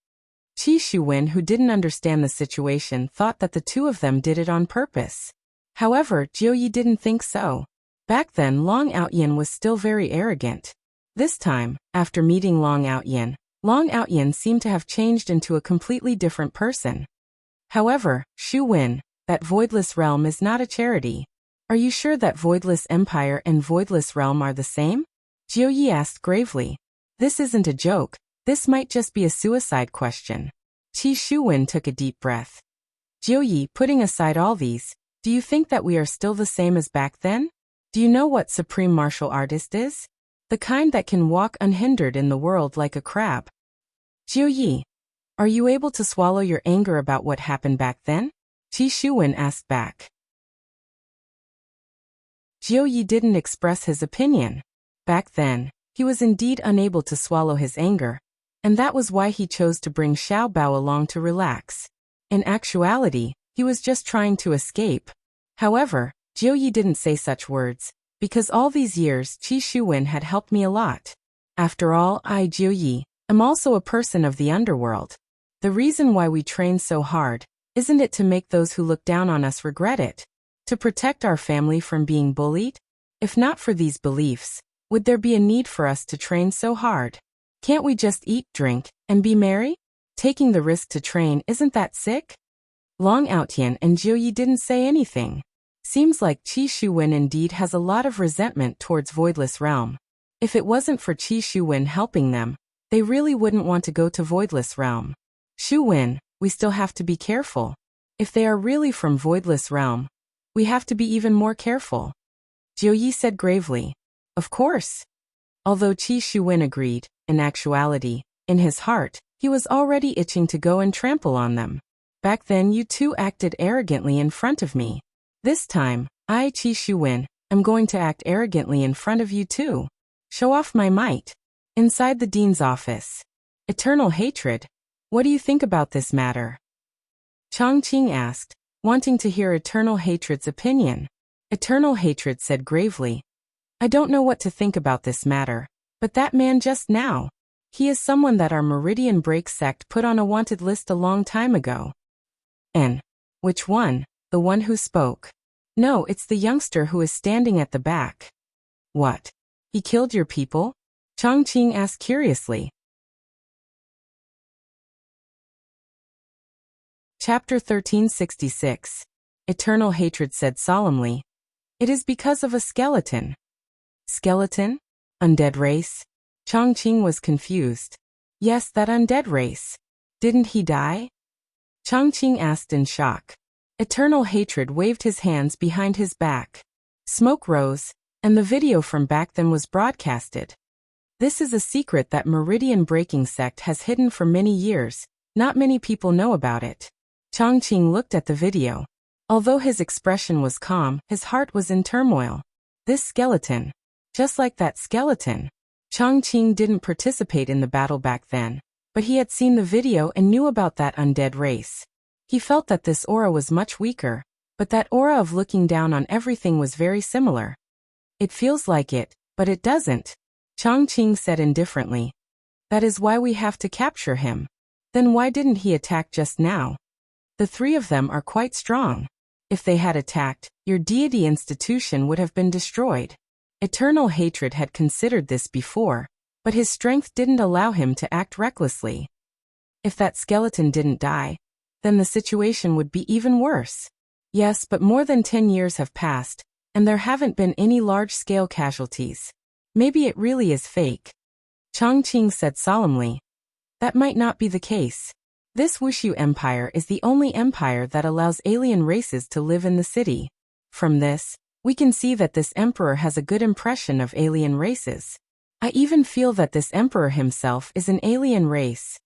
Qi Shuwen, who didn't understand the situation, thought that the two of them did it on purpose. However, Jiuyi didn't think so. Back then, Long Outyan was still very arrogant. This time, after meeting Long Outyan seemed to have changed into a completely different person. However, Shu Wen, that voidless realm is not a charity. Are you sure that voidless empire and voidless realm are the same? Jiuyi asked gravely. This isn't a joke. This might just be a suicide question. Qi Shuwen took a deep breath. Jiuyi, putting aside all these, do you think that we are still the same as back then? Do you know what supreme martial artist is? The kind that can walk unhindered in the world like a crab. Jiuyi, are you able to swallow your anger about what happened back then? Qi Shuwen asked back. Jiuyi didn't express his opinion. Back then, he was indeed unable to swallow his anger, and that was why he chose to bring Xiao Bao along to relax. In actuality, he was just trying to escape. However, Jiuyi didn't say such words, because all these years Qi Shuwen had helped me a lot. After all, I, Jiuyi, am also a person of the underworld. The reason why we train so hard, isn't it to make those who look down on us regret it? To protect our family from being bullied? If not for these beliefs, would there be a need for us to train so hard? Can't we just eat, drink, and be merry? Taking the risk to train, isn't that sick? Long Outyan and Jiuyi didn't say anything. Seems like Qi Shuwen indeed has a lot of resentment towards Voidless Realm. If it wasn't for Qi Shuwen helping them, they really wouldn't want to go to Voidless Realm. Shuwen, we still have to be careful. If they are really from Voidless Realm, we have to be even more careful. Jiuyi said gravely. Of course. Although Qi Shuwen agreed, in actuality, in his heart, he was already itching to go and trample on them. Back then you two acted arrogantly in front of me. This time, I, Qi Shuwen, am going to act arrogantly in front of you too. Show off my might. Inside the dean's office. Eternal hatred. What do you think about this matter? Chongqing asked, wanting to hear Eternal Hatred's opinion. Eternal Hatred said gravely, I don't know what to think about this matter, but that man just now, he is someone that our Meridian Break sect put on a wanted list a long time ago. And which one? The one who spoke? No, it's the youngster who is standing at the back. What? He killed your people? Chongqing asked curiously. Chapter 1366. Eternal Hatred said solemnly. It is because of a skeleton. Skeleton? Undead race? Chongqing was confused. Yes, that undead race. Didn't he die? Chongqing asked in shock. Eternal Hatred waved his hands behind his back. Smoke rose, and the video from back then was broadcasted. This is a secret that Meridian Breaking Sect has hidden for many years. Not many people know about it. Chongqing looked at the video. Although his expression was calm, his heart was in turmoil. This skeleton. Just like that skeleton. Chongqing didn't participate in the battle back then, but he had seen the video and knew about that undead race. He felt that this aura was much weaker, But that aura of looking down on everything was very similar. It feels like it, but it doesn't, Chongqing said indifferently. That is why we have to capture him. Then why didn't he attack just now? The three of them are quite strong. If they had attacked, your deity institution would have been destroyed. Eternal Hatred had considered this before, but his strength didn't allow him to act recklessly. If that skeleton didn't die, then the situation would be even worse. Yes, but more than 10 years have passed, and there haven't been any large-scale casualties. Maybe it really is fake. Chongqing said solemnly. That might not be the case. This Wushu Empire is the only empire that allows alien races to live in the city. From this, we can see that this emperor has a good impression of alien races. I even feel that this emperor himself is an alien race.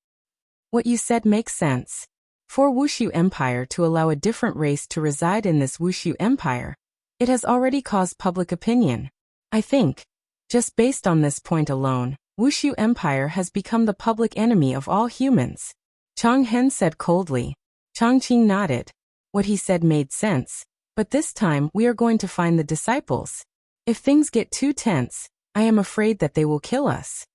What you said makes sense. For Wushu Empire to allow a different race to reside in this Wushu Empire, it has already caused public opinion. I think, just based on this point alone, Wushu Empire has become the public enemy of all humans. Chang Hen said coldly. Chongqing nodded. What he said made sense, but this time we are going to find the disciples. If things get too tense, I am afraid that they will kill us.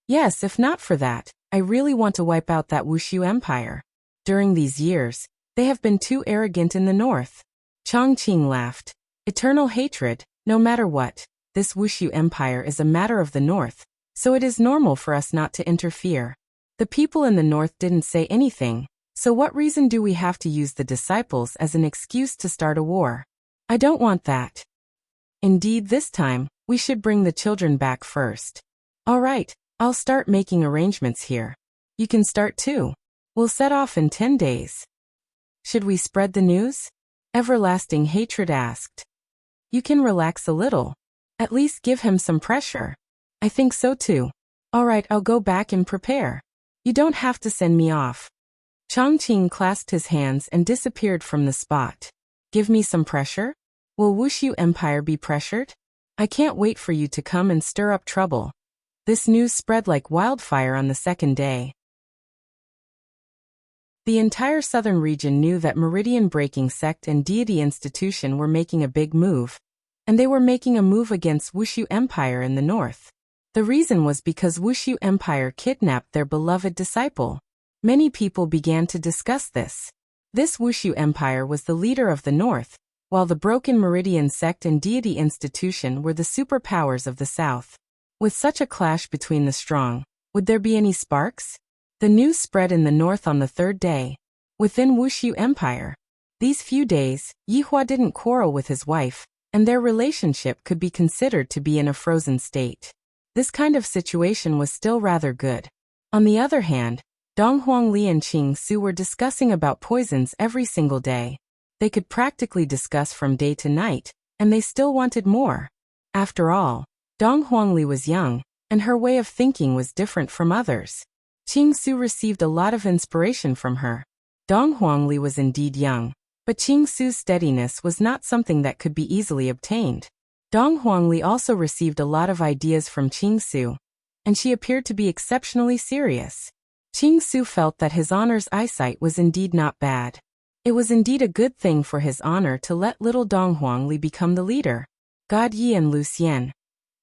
Yes, if not for that, I really want to wipe out that Wushu Empire. During these years, they have been too arrogant in the north. Chongqing laughed. Eternal Hatred, no matter what, this Wushu Empire is a matter of the north, so it is normal for us not to interfere. The people in the north didn't say anything, so what reason do we have to use the disciples as an excuse to start a war? I don't want that. Indeed, this time, we should bring the children back first. All right, I'll start making arrangements here. You can start too. We'll set off in 10 days. Should we spread the news? Everlasting Hatred asked. You can relax a little. At least give him some pressure. I think so too. All right, I'll go back and prepare. You don't have to send me off. Chongqing clasped his hands and disappeared from the spot. Give me some pressure? Will Wushu Empire be pressured? I can't wait for you to come and stir up trouble. This news spread like wildfire on the second day. The entire southern region knew that meridian-breaking sect and deity institution were making a big move, and they were making a move against Wushu Empire in the north. The reason was because Wushu Empire kidnapped their beloved disciple. Many people began to discuss this. This Wushu Empire was the leader of the north, while the broken meridian sect and deity institution were the superpowers of the south. With such a clash between the strong, would there be any sparks? The news spread in the north on the third day. Within Wushu Empire, these few days, Yihua didn't quarrel with his wife, and their relationship could be considered to be in a frozen state. This kind of situation was still rather good. On the other hand, Donghuang Li and Qing Su were discussing about poisons every single day. They could practically discuss from day to night, and they still wanted more. After all, Donghuang Li was young, and her way of thinking was different from others. Qing Su received a lot of inspiration from her. Donghuang Li was indeed young, but Qing Su's steadiness was not something that could be easily obtained. Donghuang Li also received a lot of ideas from Qing Su, and she appeared to be exceptionally serious. Qing Su felt that his honor's eyesight was indeed not bad. It was indeed a good thing for his honor to let little Donghuang Li become the leader. God Yi and Lu Xian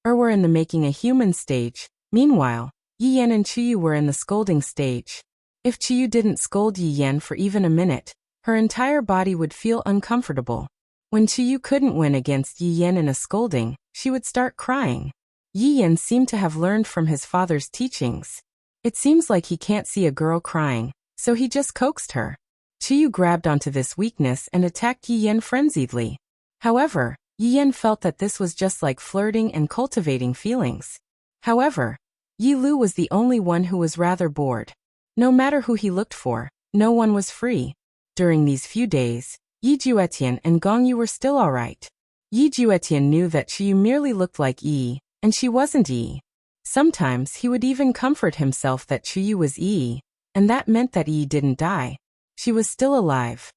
were in the making a human stage. Meanwhile, Yi Yan and Qiyu were in the scolding stage. If Qiyu didn't scold Yi Yan for even a minute, her entire body would feel uncomfortable. When Qiyu couldn't win against Yi Yan in a scolding, she would start crying. Yi Yan seemed to have learned from his father's teachings. It seems like he can't see a girl crying, so he just coaxed her. Qiyu grabbed onto this weakness and attacked Yi Yan frenziedly. However, Yi Yan felt that this was just like flirting and cultivating feelings. However, Yi Lu was the only one who was rather bored. No matter who he looked for, no one was free. During these few days, Yi Juetian and Gong Yu were still alright. Yi Juetian knew that Qiyu merely looked like Yi, and she wasn't Yi. Sometimes he would even comfort himself that Qiyu was Yi, and that meant that Yi didn't die. She was still alive.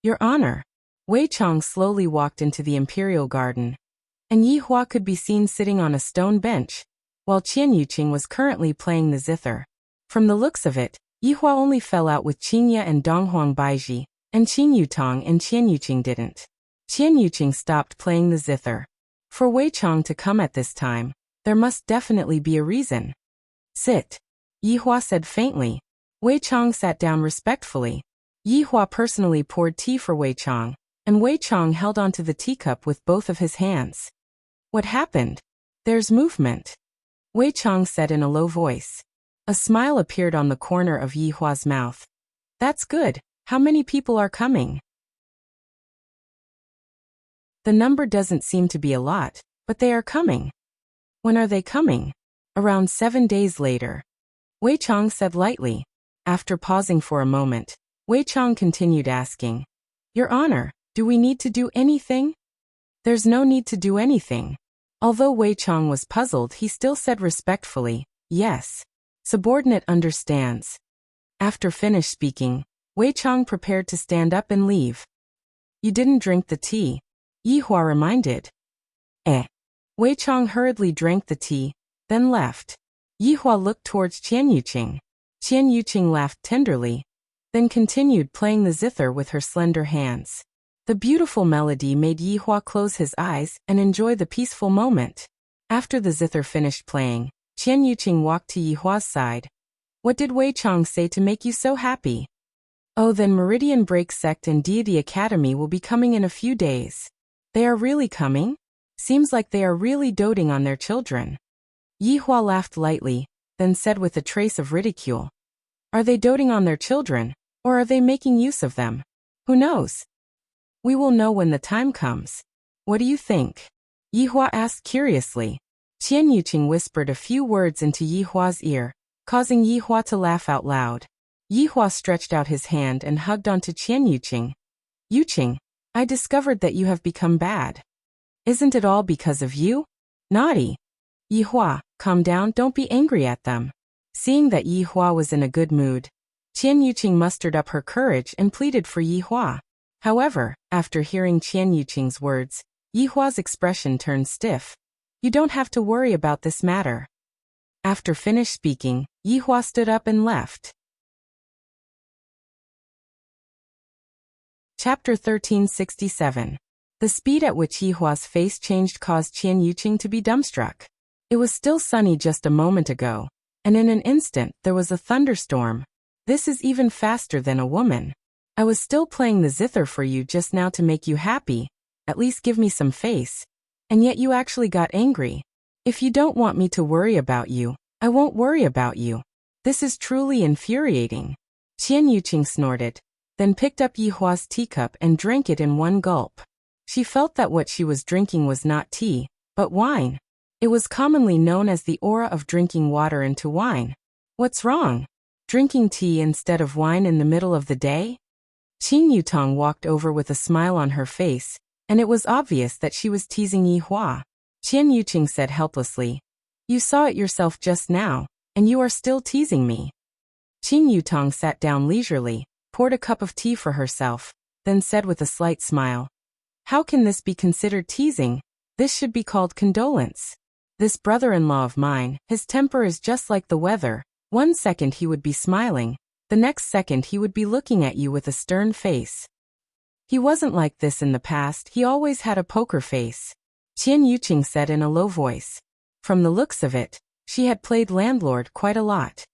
Your Honor. Wei Chong slowly walked into the imperial garden, and Yi Hua could be seen sitting on a stone bench, while Qian Yuqing was currently playing the zither. From the looks of it, Yi Hua only fell out with Qingya and Donghuang Baiji, and Qin Yutong and Qian Yuqing didn't. Qian Yuqing stopped playing the zither. For Wei Chong to come at this time, there must definitely be a reason. Sit. Yi Hua said faintly. Wei Chong sat down respectfully. Yi Hua personally poured tea for Wei Chong, and Wei Chong held onto the teacup with both of his hands. What happened? There's movement. Wei Chong said in a low voice. A smile appeared on the corner of Yi Hua's mouth. That's good. How many people are coming? The number doesn't seem to be a lot, but they are coming. When are they coming? Around 7 days later. Wei Chong said lightly. After pausing for a moment, Wei Chong continued asking, Your Honor, do we need to do anything? There's no need to do anything. Although Wei Chong was puzzled, he still said respectfully, Yes. Subordinate understands. After finished speaking, Wei Chong prepared to stand up and leave. You didn't drink the tea, Yi Hua reminded. Wei Chong hurriedly drank the tea, then left. Yi Hua looked towards Qian Yuqing. Qian Yuqing laughed tenderly, then continued playing the zither with her slender hands. The beautiful melody made Yi Hua close his eyes and enjoy the peaceful moment. After the zither finished playing, Qian Yuqing walked to Yi Hua's side. What did Wei Chong say to make you so happy? Oh, then Meridian Break Sect and Deity Academy will be coming in a few days. They are really coming? Seems like they are really doting on their children. Yi Hua laughed lightly, then said with a trace of ridicule. Are they doting on their children, or are they making use of them? Who knows? We will know when the time comes. What do you think? Yi Hua asked curiously. Qian Yuqing whispered a few words into Yi Hua's ear, causing Yi Hua to laugh out loud. Yi Hua stretched out his hand and hugged onto Qian Yuqing. Yuqing, I discovered that you have become bad. Isn't it all because of you? Naughty. Yi Hua, calm down, don't be angry at them. Seeing that Yi Hua was in a good mood, Qian Yuqing mustered up her courage and pleaded for Yi Hua. However, after hearing Qian Yuqing's words, Yi Hua's expression turned stiff. You don't have to worry about this matter. After finished speaking, Yi Hua stood up and left. Chapter 1367. The speed at which Yi Hua's face changed caused Qian Yuqing to be dumbstruck. It was still sunny just a moment ago, and in an instant there was a thunderstorm. This is even faster than a woman. I was still playing the zither for you just now to make you happy, at least give me some face. And yet you actually got angry. If you don't want me to worry about you, I won't worry about you. This is truly infuriating. Qian Yuqing snorted, then picked up Yi Hua's teacup and drank it in one gulp. She felt that what she was drinking was not tea, but wine. It was commonly known as the aura of drinking water into wine. What's wrong? Drinking tea instead of wine in the middle of the day? Qin Yutong walked over with a smile on her face, and it was obvious that she was teasing Yi Hua. Qian Yuqing said helplessly, You saw it yourself just now, and you are still teasing me. Qin Yutong sat down leisurely, poured a cup of tea for herself, then said with a slight smile, How can this be considered teasing? This should be called condolence. This brother-in-law of mine, his temper is just like the weather. One second he would be smiling, the next second he would be looking at you with a stern face. He wasn't like this in the past, he always had a poker face. Qian Yuqing said in a low voice. From the looks of it, she had played landlord quite a lot.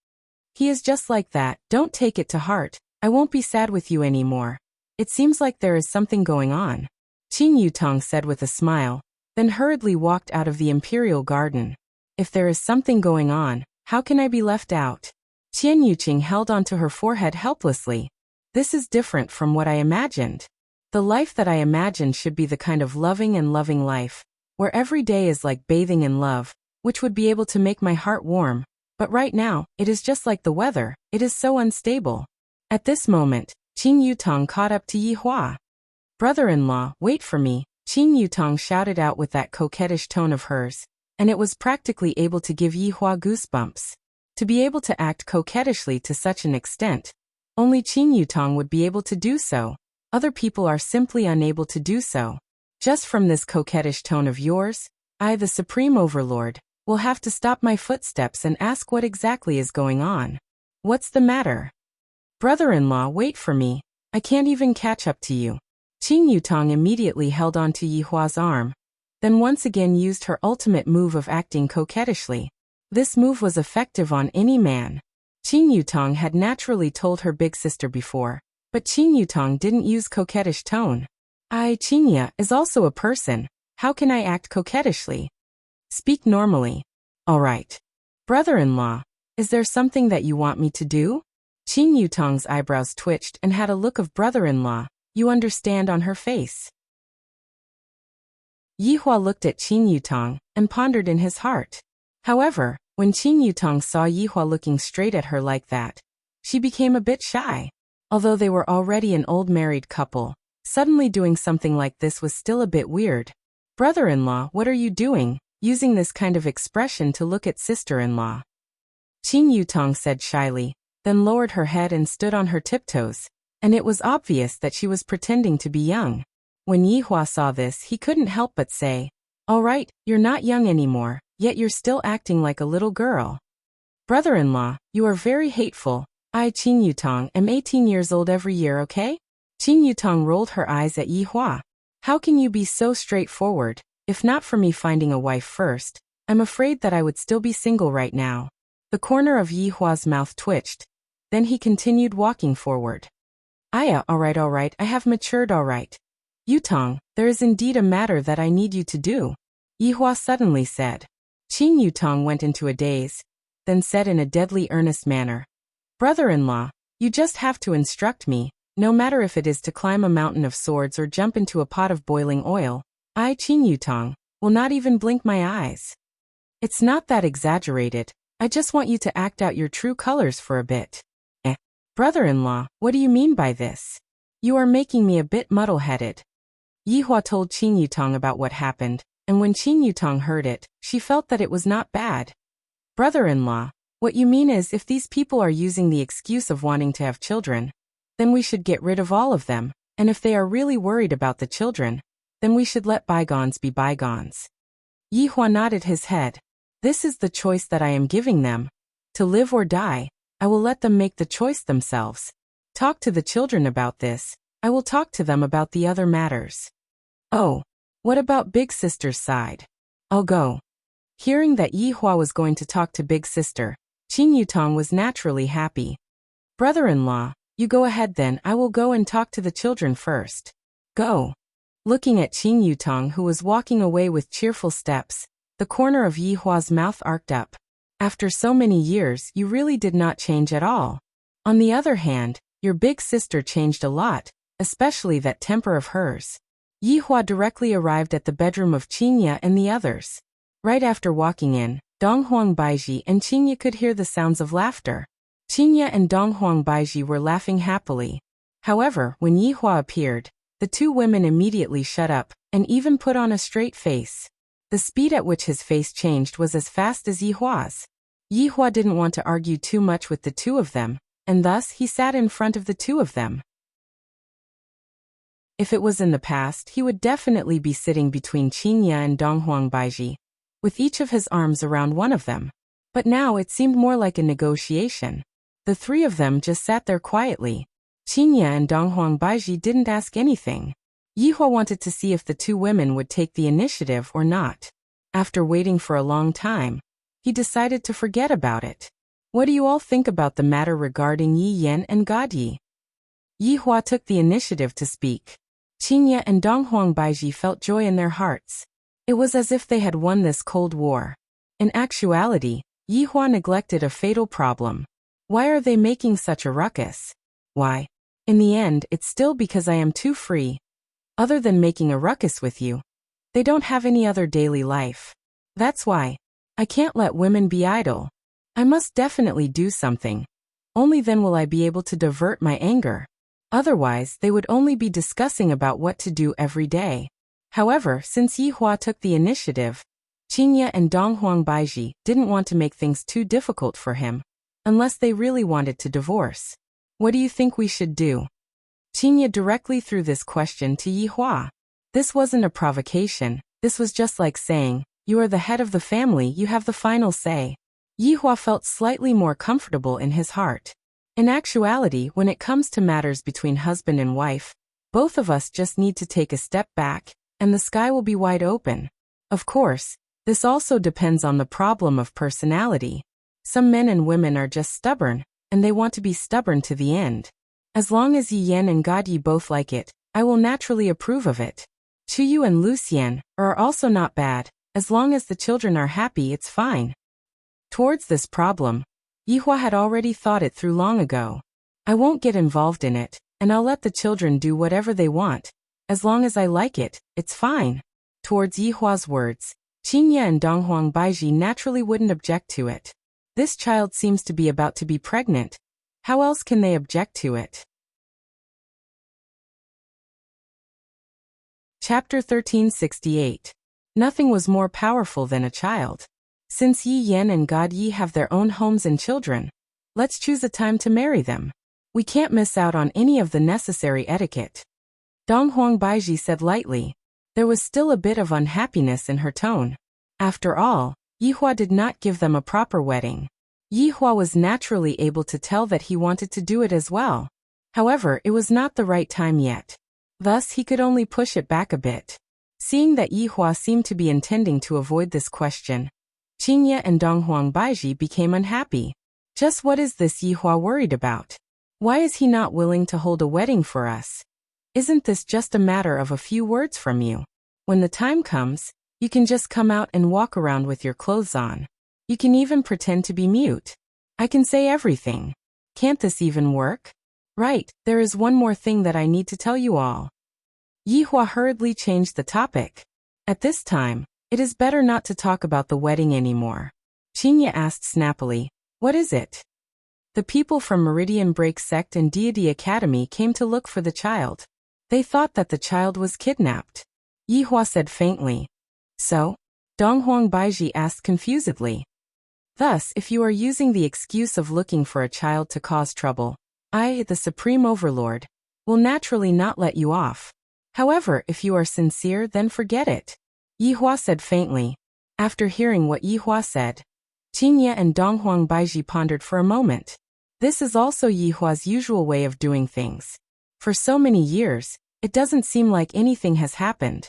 He is just like that, don't take it to heart, I won't be sad with you anymore. It seems like there is something going on. Qin Yutong said with a smile, then hurriedly walked out of the imperial garden. If there is something going on, how can I be left out? Qian Yuqing held onto her forehead helplessly. This is different from what I imagined. The life that I imagined should be the kind of loving and loving life, where every day is like bathing in love, which would be able to make my heart warm. But right now, it is just like the weather, it is so unstable. At this moment, Qin Yutong caught up to Yi Hua. Brother-in-law, wait for me, Qin Yutong shouted out with that coquettish tone of hers, and it was practically able to give Yi Hua goosebumps. To be able to act coquettishly to such an extent, only Qin Yutong would be able to do so. Other people are simply unable to do so. Just from this coquettish tone of yours, I, the Supreme Overlord, will have to stop my footsteps and ask what exactly is going on. What's the matter? Brother-in-law, wait for me, I can't even catch up to you. Qing Yutong immediately held onto Yihua's arm, then once again used her ultimate move of acting coquettishly. This move was effective on any man. Qing Yutong had naturally told her big sister before, but Qing Yutong didn't use coquettish tone. Qingya is also a person. How can I act coquettishly? Speak normally. All right. Brother-in-law, is there something that you want me to do? Qing Yutong's eyebrows twitched and had a look of brother-in-law, you understand, on her face. Yihua looked at Qing Yutong and pondered in his heart. However, when Qing Yutong saw Yihua looking straight at her like that, she became a bit shy. Although they were already an old married couple, suddenly doing something like this was still a bit weird. Brother-in-law, what are you doing, using this kind of expression to look at sister-in-law? Qing Yutong said shyly, then lowered her head and stood on her tiptoes, and it was obvious that she was pretending to be young. When Yihua saw this, he couldn't help but say, all right, you're not young anymore, yet you're still acting like a little girl. Brother-in-law, you are very hateful. I, Qing Yutong, am 18 years old every year, okay? Qing Yutong rolled her eyes at Yihua. How can you be so straightforward? If not for me finding a wife first, I'm afraid that I would still be single right now. The corner of Yihua's mouth twitched. Then he continued walking forward. Aya, all right, I have matured, all right. Yutong, there is indeed a matter that I need you to do, Yihua suddenly said. Qing Yutong went into a daze, then said in a deadly earnest manner, Brother-in-law, you just have to instruct me, no matter if it is to climb a mountain of swords or jump into a pot of boiling oil. I, Qing Yutong, will not even blink my eyes. It's not that exaggerated, I just want you to act out your true colors for a bit. Brother-in-law, what do you mean by this? You are making me a bit muddle-headed. Yihua told Qing Yutong about what happened, and when Qing Yutong heard it, she felt that it was not bad. Brother-in-law, what you mean is if these people are using the excuse of wanting to have children, then we should get rid of all of them, and if they are really worried about the children, then we should let bygones be bygones. Yihua nodded his head. This is the choice that I am giving them. To live or die, I will let them make the choice themselves. Talk to the children about this, I will talk to them about the other matters. Oh, what about Big Sister's side? I'll go. Hearing that Yihua was going to talk to Big Sister, Qing Yutong was naturally happy. Brother-in-law, you go ahead then, I will go and talk to the children first. Go. Looking at Qing Yutong, who was walking away with cheerful steps, the corner of Yihua's mouth arced up. After so many years, you really did not change at all. On the other hand, your big sister changed a lot, especially that temper of hers. Yihua directly arrived at the bedroom of Qingya and the others. Right after walking in, Donghuang Baiji and Qingya could hear the sounds of laughter. Qingya and Donghuang Baiji were laughing happily. However, when Yihua appeared, the two women immediately shut up, and even put on a straight face. The speed at which his face changed was as fast as Yihua's. Yihua didn't want to argue too much with the two of them, and thus he sat in front of the two of them. If it was in the past, he would definitely be sitting between Qingya and Donghuang Baiji, with each of his arms around one of them. But now it seemed more like a negotiation. The three of them just sat there quietly. Qingya and Donghuang Baiji didn't ask anything. Yihua wanted to see if the two women would take the initiative or not. After waiting for a long time, he decided to forget about it. What do you all think about the matter regarding Yi Yan and God Yi? Yihua took the initiative to speak. Qingya and Donghuang Baiji felt joy in their hearts. It was as if they had won this cold war. In actuality, Yihua neglected a fatal problem. Why are they making such a ruckus? Why? In the end, it's still because I am too free. Other than making a ruckus with you, they don't have any other daily life. That's why. I can't let women be idle. I must definitely do something. Only then will I be able to divert my anger. Otherwise, they would only be discussing about what to do every day. However, since Yihua took the initiative, Qingya and Donghuang Baiji didn't want to make things too difficult for him, unless they really wanted to divorce. What do you think we should do? Qingya directly threw this question to Yihua. This wasn't a provocation, this was just like saying, you are the head of the family, you have the final say. Yihua felt slightly more comfortable in his heart. In actuality, when it comes to matters between husband and wife, both of us just need to take a step back, and the sky will be wide open. Of course, this also depends on the problem of personality. Some men and women are just stubborn, and they want to be stubborn to the end. As long as Yi Yan and God Yi both like it, I will naturally approve of it. Chu Yu and Lucien are also not bad. As long as the children are happy, it's fine. Towards this problem, Yihua had already thought it through long ago. I won't get involved in it, and I'll let the children do whatever they want. As long as I like it, it's fine. Towards Yihua's words, Qingye and Donghuang Baiji naturally wouldn't object to it. This child seems to be about to be pregnant. How else can they object to it? Chapter 1368. Nothing was more powerful than a child. Since Yi Yan and God Yi have their own homes and children, let's choose a time to marry them. We can't miss out on any of the necessary etiquette. Donghuang Baiji said lightly. There was still a bit of unhappiness in her tone. After all, Yihua did not give them a proper wedding. Yihua was naturally able to tell that he wanted to do it as well. However, it was not the right time yet. Thus, he could only push it back a bit. Seeing that Yihua seemed to be intending to avoid this question, Qingye and Donghuang Baiji became unhappy. Just what is this Yihua worried about? Why is he not willing to hold a wedding for us? Isn't this just a matter of a few words from you? When the time comes, you can just come out and walk around with your clothes on. You can even pretend to be mute. I can say everything. Can't this even work? Right, there is one more thing that I need to tell you all. Yihua hurriedly changed the topic. At this time, it is better not to talk about the wedding anymore. Qingye asked snappily, what is it? The people from Meridian Break Sect and Deity Academy came to look for the child. They thought that the child was kidnapped. Yihua said faintly. So? Donghuang Baiji asked confusedly. Thus, if you are using the excuse of looking for a child to cause trouble, I, the Supreme Overlord, will naturally not let you off. However, if you are sincere, then forget it. Yihua said faintly. After hearing what Yihua said, Qingye and Donghuang Baiji pondered for a moment. This is also Yihua's usual way of doing things. For so many years, it doesn't seem like anything has happened.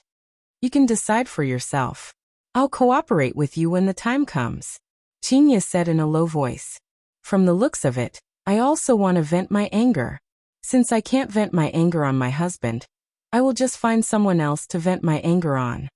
You can decide for yourself. I'll cooperate with you when the time comes. Qingye said in a low voice. From the looks of it, I also want to vent my anger. Since I can't vent my anger on my husband, I will just find someone else to vent my anger on.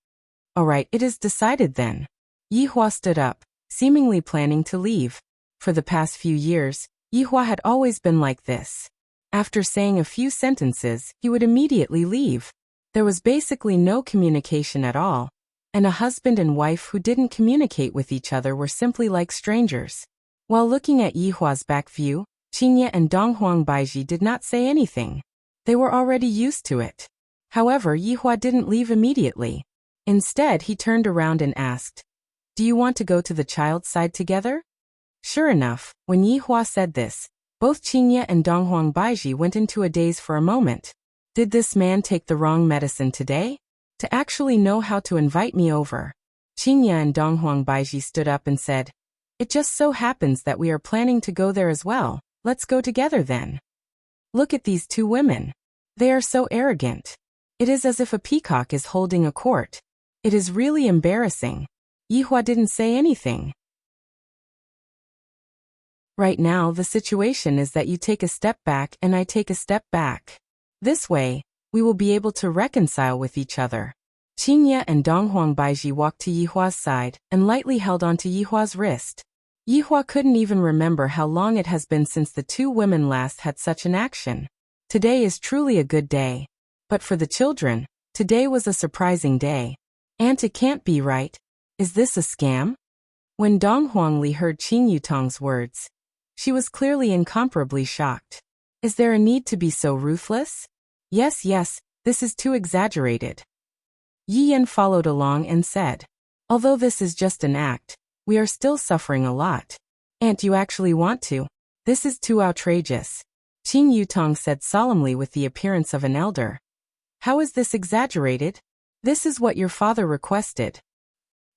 Alright, it is decided then. Yihua stood up, seemingly planning to leave. For the past few years, Yihua had always been like this. After saying a few sentences, he would immediately leave. There was basically no communication at all, and a husband and wife who didn't communicate with each other were simply like strangers. While looking at Yihua's back view, Qingye and Donghuang Baiji did not say anything. They were already used to it. However, Yihua didn't leave immediately. Instead, he turned around and asked, do you want to go to the child's side together? Sure enough, when Yihua said this, both Qingye and Donghuang Baiji went into a daze for a moment. Did this man take the wrong medicine today? To actually know how to invite me over. Qingye and Donghuang Baiji stood up and said, it just so happens that we are planning to go there as well. Let's go together then. Look at these two women. They are so arrogant. It is as if a peacock is holding a court. It is really embarrassing. Yihua didn't say anything. Right now, the situation is that you take a step back and I take a step back. This way, we will be able to reconcile with each other. Qingye and Donghuang Baiji walked to Yihua's side and lightly held onto Yihua's wrist. Yihua couldn't even remember how long it has been since the two women last had such an action. Today is truly a good day. But for the children, today was a surprising day. And it can't be right. Is this a scam? When Donghuang Li heard Qing Yutong's words, she was clearly incomparably shocked. Is there a need to be so ruthless? Yes, this is too exaggerated. Yi Yan followed along and said, although this is just an act, we are still suffering a lot. Aunt, you actually want to? This is too outrageous. Qing Yutong said solemnly with the appearance of an elder. How is this exaggerated? This is what your father requested.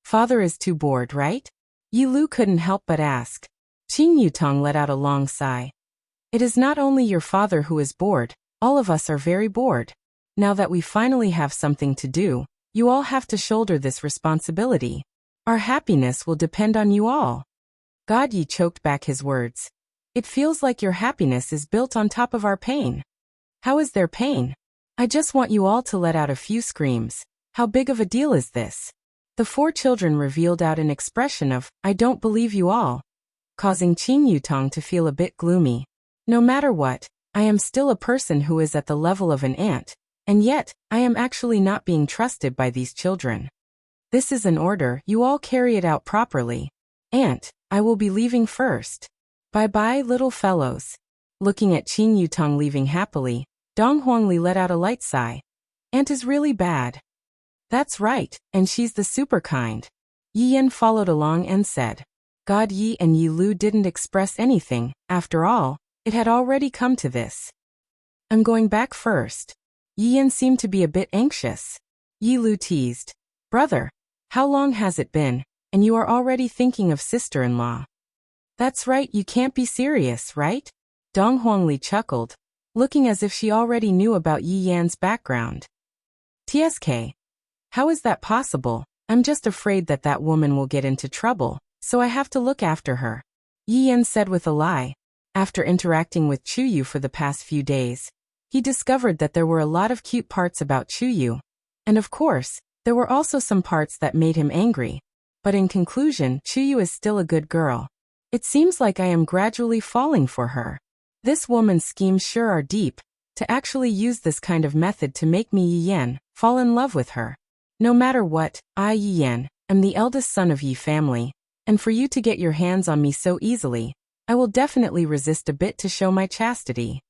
Father is too bored, right? Yi Lu couldn't help but ask. Qing Yutong let out a long sigh. It is not only your father who is bored, all of us are very bored. Now that we finally have something to do, you all have to shoulder this responsibility. Our happiness will depend on you all. God Yi choked back his words. It feels like your happiness is built on top of our pain. How is there pain? I just want you all to let out a few screams. How big of a deal is this? The 4 children revealed out an expression of, I don't believe you all, causing Qin Yutong to feel a bit gloomy. No matter what, I am still a person who is at the level of an ant, and yet, I am actually not being trusted by these children. This is an order, you all carry it out properly. Aunt, I will be leaving first. Bye-bye, little fellows. Looking at Qin Yutong leaving happily, Dong Huangli let out a light sigh. Aunt is really bad. That's right, and she's the super kind. Yi Yan followed along and said. God Yi and Yi Lu didn't express anything, after all, it had already come to this. I'm going back first. Yi Yan seemed to be a bit anxious. Yi Lu teased. Brother, how long has it been, and you are already thinking of sister-in-law? That's right, you can't be serious, right? Dong Huangli chuckled, looking as if she already knew about Yi Yan's background. TSK. How is that possible? I'm just afraid that that woman will get into trouble, so I have to look after her. Yi Yan said with a lie. After interacting with Chuyu for the past few days, he discovered that there were a lot of cute parts about Chuyu. And of course, there were also some parts that made him angry. But in conclusion, Chuyu is still a good girl. It seems like I am gradually falling for her. This woman's schemes sure are deep, to actually use this kind of method to make me Yi Yan fall in love with her. No matter what, I Yi Yan am the eldest son of Yi family, and for you to get your hands on me so easily, I will definitely resist a bit to show my chastity.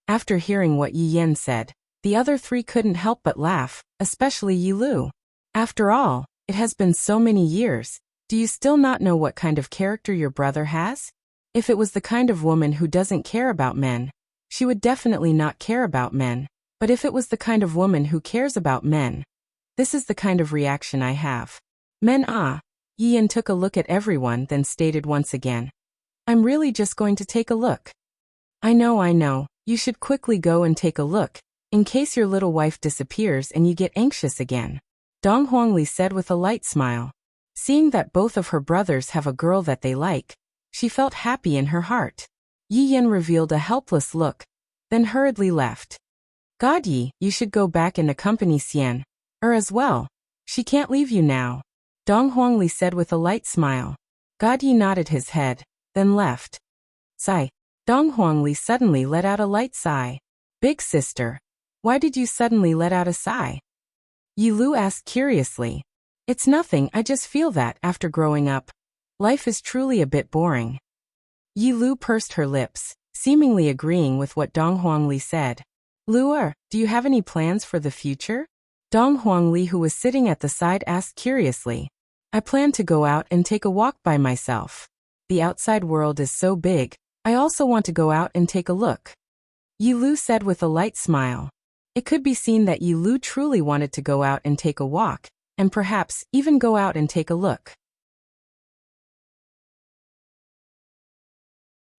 After hearing what Yi Yan said, the other 3 couldn't help but laugh, especially Yi Lu. After all, it has been so many years, do you still not know what kind of character your brother has? If it was the kind of woman who doesn't care about men, she would definitely not care about men. But if it was the kind of woman who cares about men, this is the kind of reaction I have. Men Yi Yan took a look at everyone then stated once again. I'm really just going to take a look. I know, you should quickly go and take a look, in case your little wife disappears and you get anxious again. Dong Huangli said with a light smile. Seeing that both of her brothers have a girl that they like, she felt happy in her heart. Yi Yan revealed a helpless look, then hurriedly left. God Yi, you should go back and accompany Xian, as well. She can't leave you now. Dong Huangli said with a light smile. God Yi nodded his head, then left. Sigh. Dong Huangli suddenly let out a light sigh. Big sister, why did you suddenly let out a sigh? Yi Lu asked curiously. It's nothing, I just feel that after growing up, life is truly a bit boring. Yi Lu pursed her lips, seemingly agreeing with what Dong Huangli said. Lu, do you have any plans for the future? Dong Huangli, who was sitting at the side, asked curiously. I plan to go out and take a walk by myself. The outside world is so big, I also want to go out and take a look. Yi Lu said with a light smile. It could be seen that Yi Lu truly wanted to go out and take a walk, and perhaps even go out and take a look.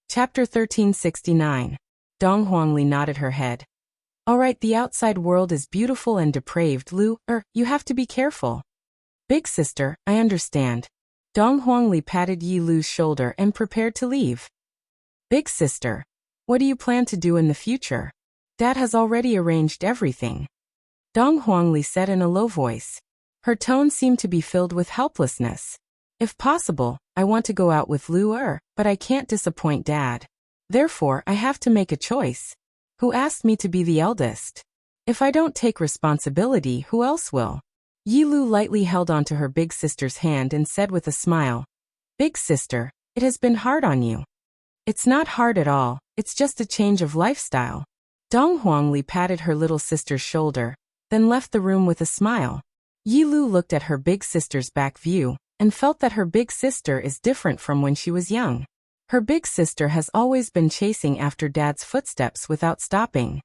Chapter 1369. Dong Huangli nodded her head. Alright, the outside world is beautiful and depraved, Lu, you have to be careful. Big sister, I understand. Dong Huangli patted Yi Lu's shoulder and prepared to leave. Big sister, what do you plan to do in the future? Dad has already arranged everything. Dong Huangli said in a low voice. Her tone seemed to be filled with helplessness. If possible, I want to go out with Lu, but I can't disappoint Dad. Therefore, I have to make a choice. Who asked me to be the eldest? If I don't take responsibility, who else will? Yi Lu lightly held onto her big sister's hand and said with a smile. Big sister, it has been hard on you. It's not hard at all, it's just a change of lifestyle. Dong Huangli patted her little sister's shoulder, then left the room with a smile. Yi Lu looked at her big sister's back view, and felt that her big sister is different from when she was young. Her big sister has always been chasing after Dad's footsteps without stopping.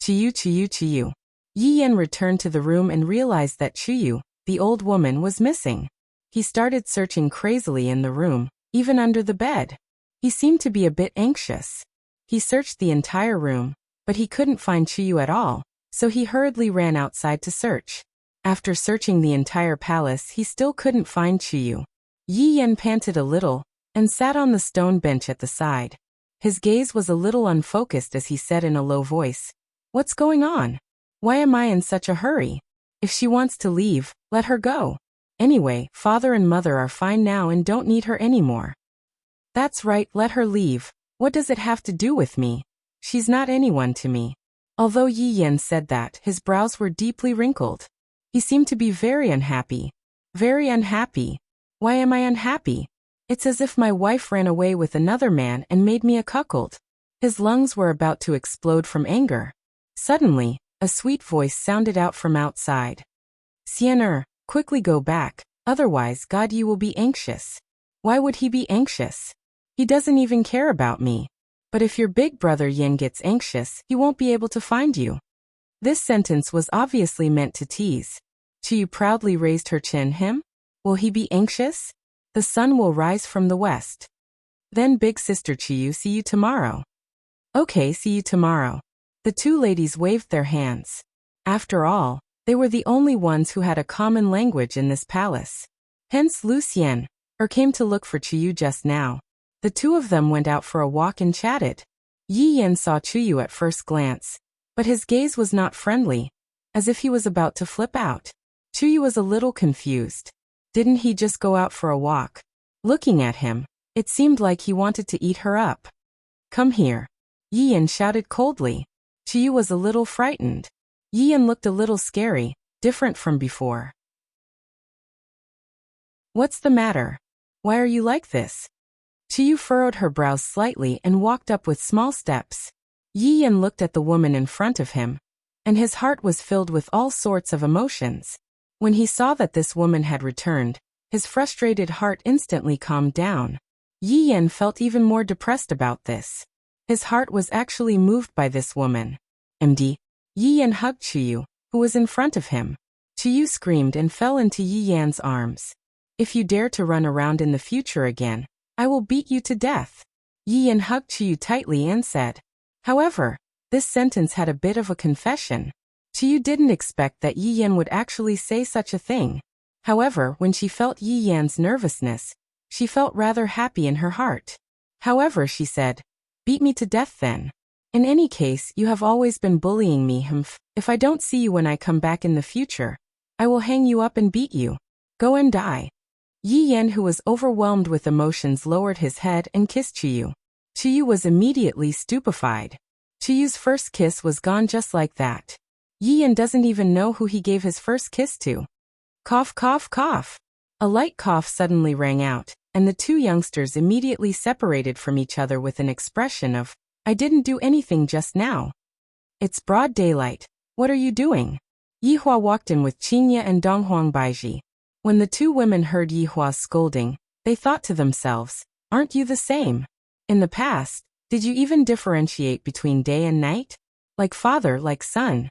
Chuyu. Yi Yan returned to the room and realized that Chuyu, the old woman, was missing. He started searching crazily in the room, even under the bed. He seemed to be a bit anxious. He searched the entire room, but he couldn't find Chuyu at all, so he hurriedly ran outside to search. After searching the entire palace, he still couldn't find Chuyu. Yi Yan panted a little and sat on the stone bench at the side. His gaze was a little unfocused as he said in a low voice, "What's going on? Why am I in such a hurry? If she wants to leave, let her go. Anyway, father and mother are fine now and don't need her anymore." "That's right, let her leave. What does it have to do with me? She's not anyone to me." Although Yi Yan said that, his brows were deeply wrinkled. He seemed to be very unhappy. Very unhappy. Why am I unhappy? It's as if my wife ran away with another man and made me a cuckold. His lungs were about to explode from anger. Suddenly, a sweet voice sounded out from outside. "Xian'er, quickly go back, otherwise God you will be anxious." Why would he be anxious? He doesn't even care about me. But if your big brother Yin gets anxious, he won't be able to find you. This sentence was obviously meant to tease. Chuyu proudly raised her chin. Him? Will he be anxious? The sun will rise from the west. Then big sister Chuyu, see you tomorrow. Okay, see you tomorrow. The two ladies waved their hands. After all, they were the only ones who had a common language in this palace. Hence Lucien, came to look for Chuyu just now. The two of them went out for a walk and chatted. Yi Yan saw Chuyu at first glance, but his gaze was not friendly, as if he was about to flip out. Chuyu was a little confused. Didn't he just go out for a walk? Looking at him, it seemed like he wanted to eat her up. "Come here." Yi Yan shouted coldly. Chuyu was a little frightened. Yi Yan looked a little scary, different from before. "What's the matter? Why are you like this?" Chuyu furrowed her brows slightly and walked up with small steps. Yi Yan looked at the woman in front of him, and his heart was filled with all sorts of emotions. When he saw that this woman had returned, his frustrated heart instantly calmed down. Yi Yan felt even more depressed about this. His heart was actually moved by this woman. "MD." Yi Yan hugged Chuyu, who was in front of him. Chuyu screamed and fell into Yi Yan's arms. "If you dare to run around in the future again, I will beat you to death." Yi Yan hugged Chuyu tightly and said. However, this sentence had a bit of a confession. Chuyu didn't expect that Yi Yan would actually say such a thing. However, when she felt Yi Yan's nervousness, she felt rather happy in her heart. However, she said, "Beat me to death then. In any case, you have always been bullying me. If I don't see you when I come back in the future, I will hang you up and beat you. Go and die." Yi Yan, who was overwhelmed with emotions, lowered his head and kissed Chuyu. Chuyu was immediately stupefied. Chuyu's first kiss was gone just like that. Yi Yan doesn't even know who he gave his first kiss to. Cough, cough, cough. A light cough suddenly rang out, and the two youngsters immediately separated from each other with an expression of, "I didn't do anything just now." "It's broad daylight. What are you doing?" Yi Hua walked in with Qingye and Donghuang Baiji. When the two women heard Yi Hua's scolding, they thought to themselves, "Aren't you the same? In the past, did you even differentiate between day and night? Like father, like son?"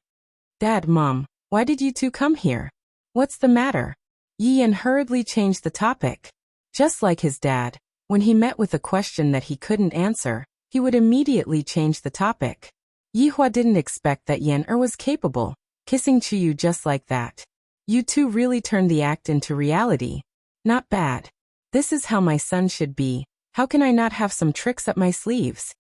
"Dad, Mom, why did you two come here? What's the matter?" Yi Yan hurriedly changed the topic. Just like his dad, when he met with a question that he couldn't answer, he would immediately change the topic. Yi Hua didn't expect that Yan was capable, kissing Chuyu just like that. "You two really turned the act into reality. Not bad. This is how my son should be. How can I not have some tricks up my sleeves?"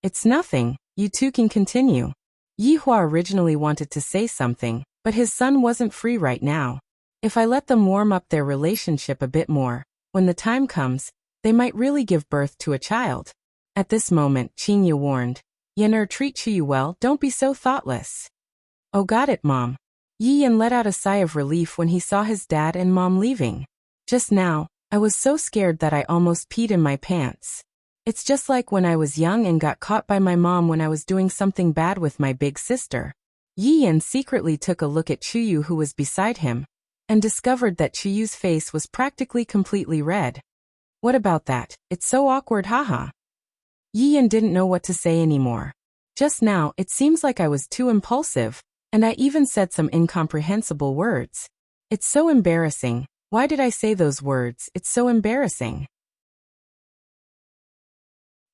"It's nothing, you two can continue." Yi Hua originally wanted to say something, but his son wasn't free right now. If I let them warm up their relationship a bit more, when the time comes, they might really give birth to a child. At this moment, Qingye warned, "Yan treat Chuyu well, don't be so thoughtless." "Oh, got it, Mom." Yi Yan let out a sigh of relief when he saw his dad and mom leaving. "Just now, I was so scared that I almost peed in my pants. It's just like when I was young and got caught by my mom when I was doing something bad with my big sister." Yi Yan secretly took a look at Chuyu, who was beside him, and discovered that Chuyu's face was practically completely red. "What about that? It's so awkward, haha." Yi Yan didn't know what to say anymore. "Just now, it seems like I was too impulsive, and I even said some incomprehensible words. It's so embarrassing. Why did I say those words? It's so embarrassing."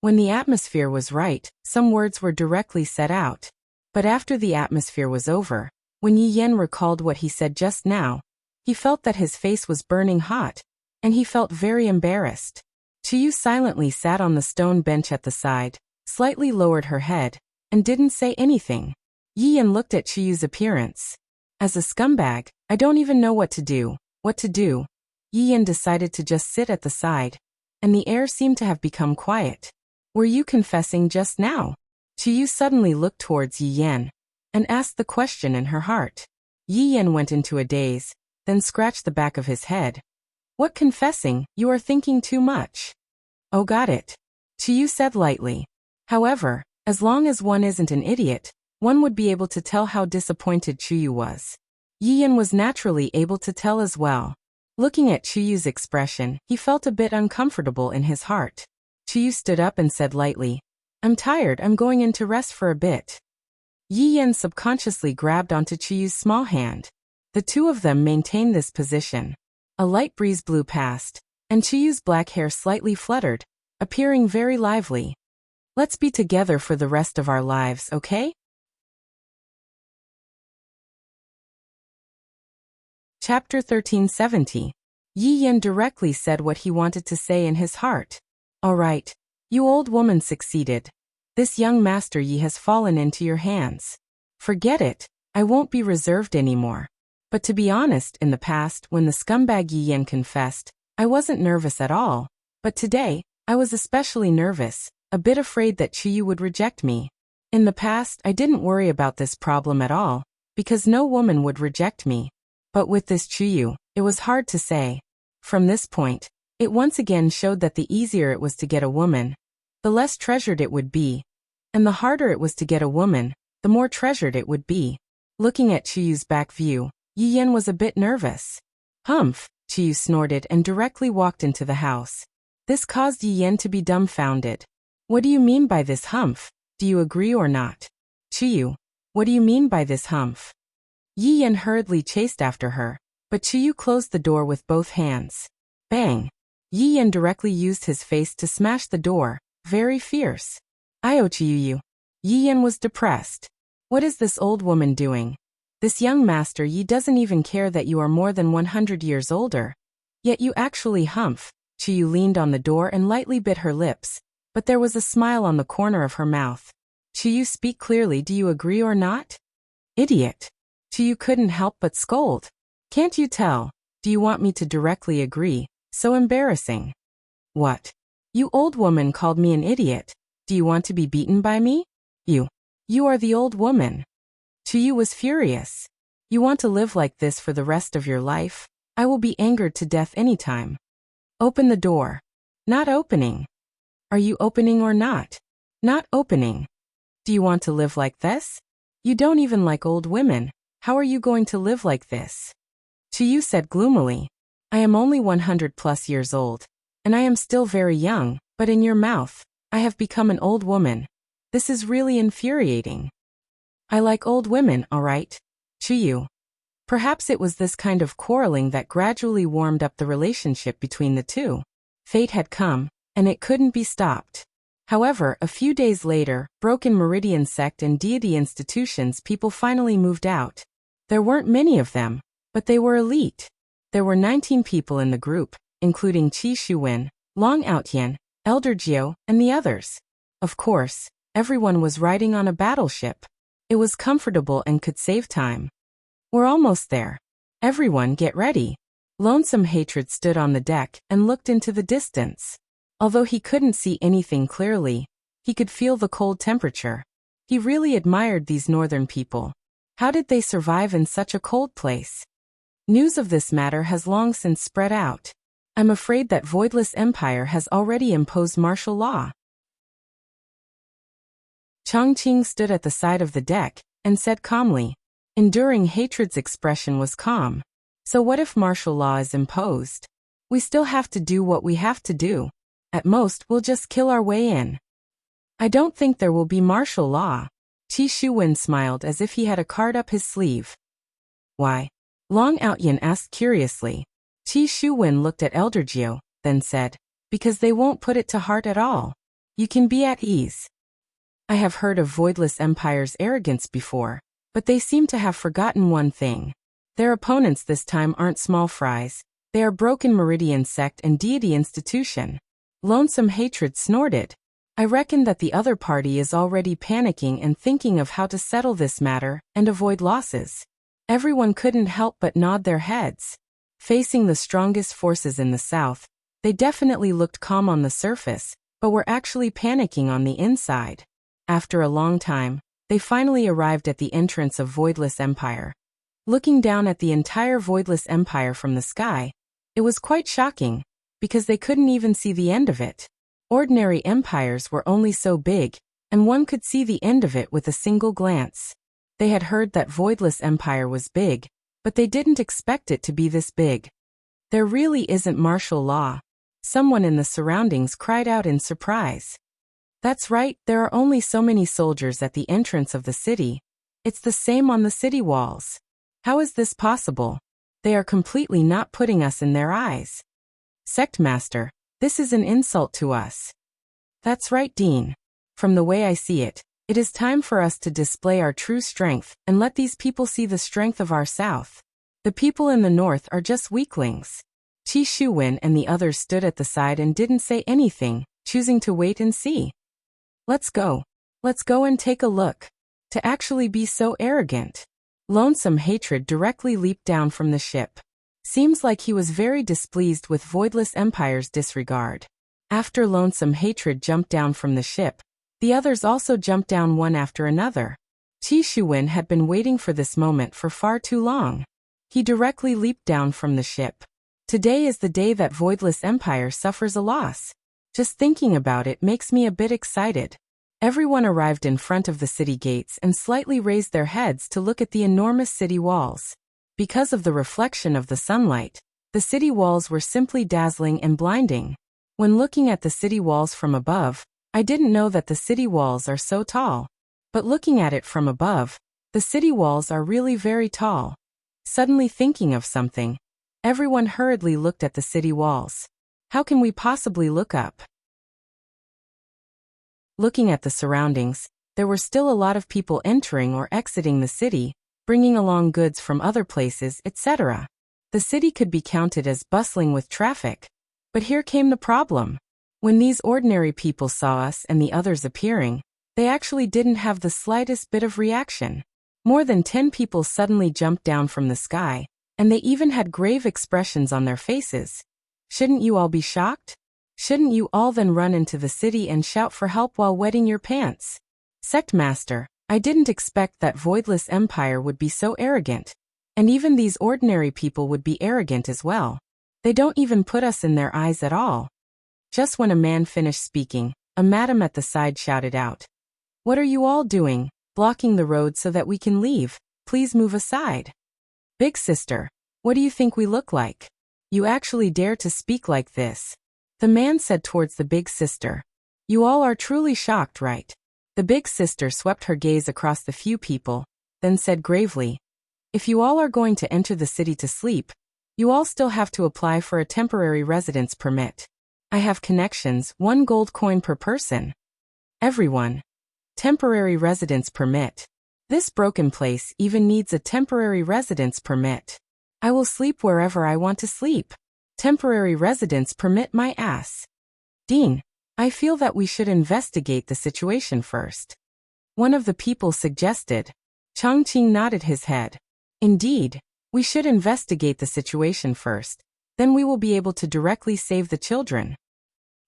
When the atmosphere was right, some words were directly said out. But after the atmosphere was over, when Yi Yan recalled what he said just now, he felt that his face was burning hot, and he felt very embarrassed. Chiyu silently sat on the stone bench at the side, slightly lowered her head, and didn't say anything. Yi Yan looked at Chiyu's appearance. As a scumbag, I don't even know what to do. Yi Yan decided to just sit at the side, and the air seemed to have become quiet. Were you confessing just now? Chiyu suddenly looked towards Yi Yan, and asked the question in her heart. Yi Yan went into a daze, then scratched the back of his head. What confessing? You are thinking too much. Oh, got it. Chiyu said lightly. However, as long as one isn't an idiot, one would be able to tell how disappointed Chiyu was. Yi Yan was naturally able to tell as well. Looking at Chiyu's expression, he felt a bit uncomfortable in his heart. Chiyu stood up and said lightly, I'm tired, I'm going in to rest for a bit. Yi Yan subconsciously grabbed onto Chiyu's small hand. The two of them maintained this position. A light breeze blew past, and Chiyu's black hair slightly fluttered, appearing very lively. Let's be together for the rest of our lives, okay? Chapter 1370. Yi Yan directly said what he wanted to say in his heart. All right. You old woman succeeded. This young master Yi has fallen into your hands. Forget it, I won't be reserved anymore. But to be honest, in the past, when the scumbag Yi Yan confessed, I wasn't nervous at all. But today, I was especially nervous, a bit afraid that Chiyu would reject me. In the past, I didn't worry about this problem at all, because no woman would reject me. But with this Chiyu, it was hard to say. From this point, it once again showed that the easier it was to get a woman, the less treasured it would be, and the harder it was to get a woman, the more treasured it would be. Looking at Chiyu's back view, Yi Yan was a bit nervous. Humph, Chiyu snorted and directly walked into the house. This caused Yi Yan to be dumbfounded. What do you mean by this, humph? Do you agree or not? Chiyu, what do you mean by this, humph? Yi Yan hurriedly chased after her, but Chiyu closed the door with both hands. Bang! Yi Yan directly used his face to smash the door, very fierce. Io Chiyu. Yi Yan was depressed. What is this old woman doing? This young master Yi doesn't even care that you are more than 100 years older. Yet you actually humph. Chiyu leaned on the door and lightly bit her lips, but there was a smile on the corner of her mouth. Chiyu, speak clearly, do you agree or not? Idiot. Chiyu couldn't help but scold. Can't you tell? Do you want me to directly agree? So embarrassing. What? You old woman called me an idiot. Do you want to be beaten by me? You are the old woman. Chiyu was furious. You want to live like this for the rest of your life? I will be angered to death anytime. Open the door. Not opening. Are you opening or not? Not opening. Do you want to live like this? You don't even like old women. How are you going to live like this? Chiyu said gloomily. I am only 100 plus years old, and I am still very young, but in your mouth, I have become an old woman. This is really infuriating. I like old women, all right? Chiyu. Perhaps it was this kind of quarreling that gradually warmed up the relationship between the two. Fate had come, and it couldn't be stopped. However, a few days later, broken Meridian sect and deity institutions people finally moved out. There weren't many of them, but they were elite. There were 19 people in the group, including Qi Shuwen, Long Outyan, Elder Jiao, and the others. Of course, everyone was riding on a battleship. It was comfortable and could save time. We're almost there. Everyone get ready. Lonesome Hatred stood on the deck and looked into the distance. Although he couldn't see anything clearly, he could feel the cold temperature. He really admired these northern people. How did they survive in such a cold place? News of this matter has long since spread out. I'm afraid that Voidless Empire has already imposed martial law. Chongqing stood at the side of the deck and said calmly. Enduring Hatred's expression was calm. So what if martial law is imposed? We still have to do what we have to do. At most, we'll just kill our way in. I don't think there will be martial law. Qi Shuwen smiled as if he had a card up his sleeve. Why? Long Outyan asked curiously. Qi Shuwen looked at Elder Jiao, then said, because they won't put it to heart at all. You can be at ease. I have heard of Voidless Empire's arrogance before, but they seem to have forgotten one thing. Their opponents this time aren't small fries. They are Broken Meridian Sect and Deity Institution. Lonesome Hatred snorted. I reckon that the other party is already panicking and thinking of how to settle this matter and avoid losses. Everyone couldn't help but nod their heads. Facing the strongest forces in the south, they definitely looked calm on the surface, but were actually panicking on the inside. After a long time, they finally arrived at the entrance of Voidless Empire. Looking down at the entire Voidless Empire from the sky, it was quite shocking, because they couldn't even see the end of it. Ordinary empires were only so big, and one could see the end of it with a single glance. They had heard that Voidless Empire was big, but they didn't expect it to be this big. There really isn't martial law. Someone in the surroundings cried out in surprise. That's right, there are only so many soldiers at the entrance of the city. It's the same on the city walls. How is this possible? They are completely not putting us in their eyes. Sectmaster, this is an insult to us. That's right, Dean. From the way I see it, it is time for us to display our true strength and let these people see the strength of our south. The people in the north are just weaklings. Qi Shuwen and the others stood at the side and didn't say anything, choosing to wait and see. Let's go. Let's go and take a look. To actually be so arrogant. Lonesome Hatred directly leaped down from the ship. Seems like he was very displeased with Voidless Empire's disregard. After Lonesome Hatred jumped down from the ship, the others also jumped down one after another. Qi Shuwen had been waiting for this moment for far too long. He directly leaped down from the ship. Today is the day that Voidless Empire suffers a loss. Just thinking about it makes me a bit excited. Everyone arrived in front of the city gates and slightly raised their heads to look at the enormous city walls. Because of the reflection of the sunlight, the city walls were simply dazzling and blinding. When looking at the city walls from above, I didn't know that the city walls are so tall. But looking at it from above, the city walls are really very tall. Suddenly thinking of something, everyone hurriedly looked at the city walls. How can we possibly look up? Looking at the surroundings, there were still a lot of people entering or exiting the city, bringing along goods from other places, etc. The city could be counted as bustling with traffic. But here came the problem. When these ordinary people saw us and the others appearing, they actually didn't have the slightest bit of reaction. More than 10 people suddenly jumped down from the sky, and they even had grave expressions on their faces. Shouldn't you all be shocked? Shouldn't you all then run into the city and shout for help while wetting your pants? Sectmaster, I didn't expect that Voidless Empire would be so arrogant. And even these ordinary people would be arrogant as well. They don't even put us in their eyes at all. Just when a man finished speaking, a madam at the side shouted out, "What are you all doing, blocking the road so that we can leave? Please move aside." Big sister, what do you think we look like? You actually dare to speak like this? The man said towards the big sister. You all are truly shocked, right? The big sister swept her gaze across the few people, then said gravely, if you all are going to enter the city to sleep, you all still have to apply for a temporary residence permit. I have connections, 1 gold coin per person. Everyone. Temporary residence permit. This broken place even needs a temporary residence permit. I will sleep wherever I want to sleep. Temporary residence permit my ass. Dean, I feel that we should investigate the situation first. One of the people suggested. Chongqing nodded his head. Indeed, we should investigate the situation first. Then we will be able to directly save the children.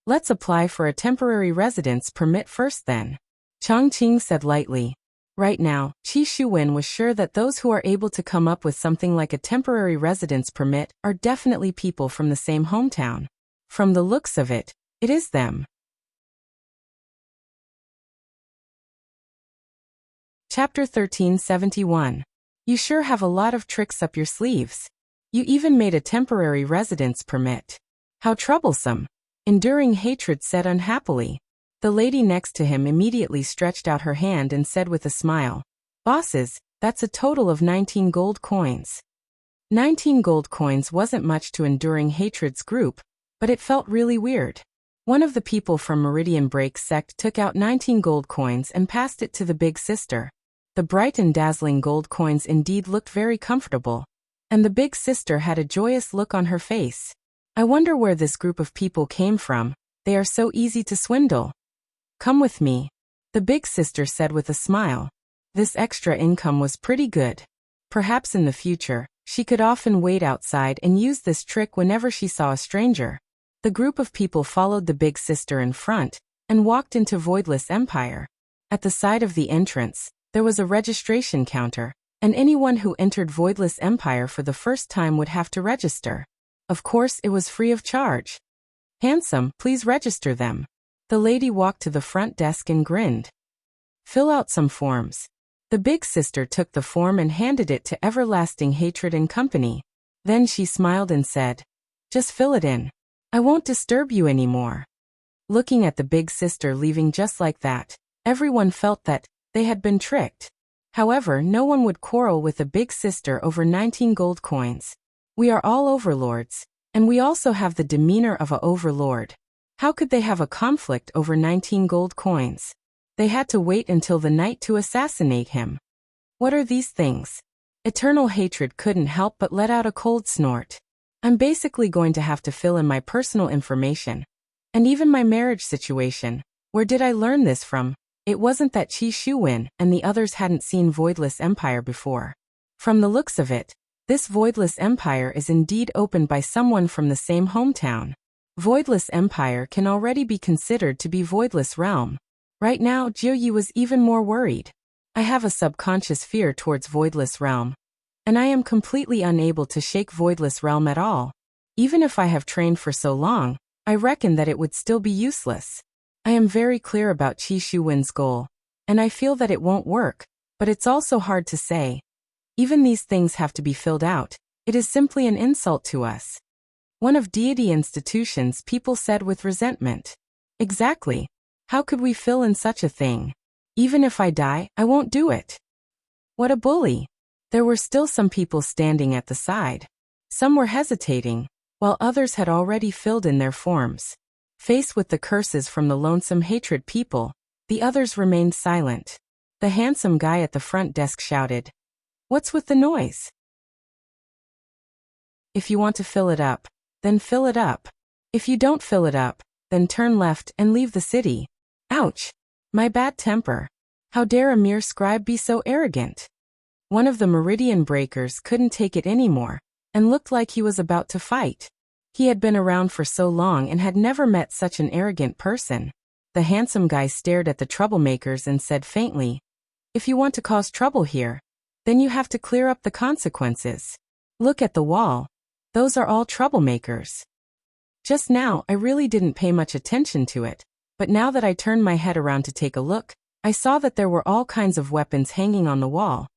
Let's apply for a temporary residence permit first then. Chongqing said lightly. Right now, Qi Shuwen was sure that those who are able to come up with something like a temporary residence permit are definitely people from the same hometown. From the looks of it, it is them. Chapter 1371. You sure have a lot of tricks up your sleeves. You even made a temporary residence permit. How troublesome. Enduring Hatred said unhappily. The lady next to him immediately stretched out her hand and said with a smile, Bosses, that's a total of 19 gold coins. 19 gold coins wasn't much to Enduring Hatred's group, but it felt really weird. One of the people from Meridian Break sect took out 19 gold coins and passed it to the big sister. The bright and dazzling gold coins indeed looked very comfortable, and the big sister had a joyous look on her face. I wonder where this group of people came from. They are so easy to swindle. Come with me, the big sister said with a smile. This extra income was pretty good. Perhaps in the future, she could often wait outside and use this trick whenever she saw a stranger. The group of people followed the big sister in front and walked into Voidless Empire. At the side of the entrance, there was a registration counter, and anyone who entered Voidless Empire for the first time would have to register. Of course, it was free of charge. Handsome, please register them. The lady walked to the front desk and grinned. Fill out some forms. The big sister took the form and handed it to Everlasting Hatred and Company. Then she smiled and said, "Just fill it in. I won't disturb you anymore." Looking at the big sister leaving just like that, everyone felt that they had been tricked. However, no one would quarrel with the big sister over 19 gold coins. We are all overlords, and we also have the demeanor of a overlord. How could they have a conflict over 19 gold coins? They had to wait until the night to assassinate him. What are these things? Eternal Hatred couldn't help but let out a cold snort. I'm basically going to have to fill in my personal information. And even my marriage situation. Where did I learn this from? It wasn't that Qi Shuwen and the others hadn't seen Voidless Empire before. From the looks of it, this Voidless Empire is indeed opened by someone from the same hometown. Voidless Empire can already be considered to be Voidless Realm. Right now, Jiuyi was even more worried. I have a subconscious fear towards Voidless Realm, and I am completely unable to shake Voidless Realm at all. Even if I have trained for so long, I reckon that it would still be useless. I am very clear about Qi Shuwen's goal, and I feel that it won't work, but it's also hard to say. Even these things have to be filled out. It is simply an insult to us. One of deity institutions, people said with resentment. Exactly. How could we fill in such a thing? Even if I die, I won't do it. What a bully. There were still some people standing at the side. Some were hesitating, while others had already filled in their forms. Faced with the curses from the lonesome hatred people, the others remained silent. The handsome guy at the front desk shouted, "What's with the noise? If you want to fill it up, then fill it up. If you don't fill it up, then turn left and leave the city." Ouch! My bad temper. How dare a mere scribe be so arrogant? One of the Meridian Breakers couldn't take it anymore, and looked like he was about to fight. He had been around for so long and had never met such an arrogant person. The handsome guy stared at the troublemakers and said faintly, "If you want to cause trouble here, then you have to clear up the consequences. Look at the wall. Those are all troublemakers." Just now, I really didn't pay much attention to it, but now that I turned my head around to take a look, I saw that there were all kinds of weapons hanging on the wall.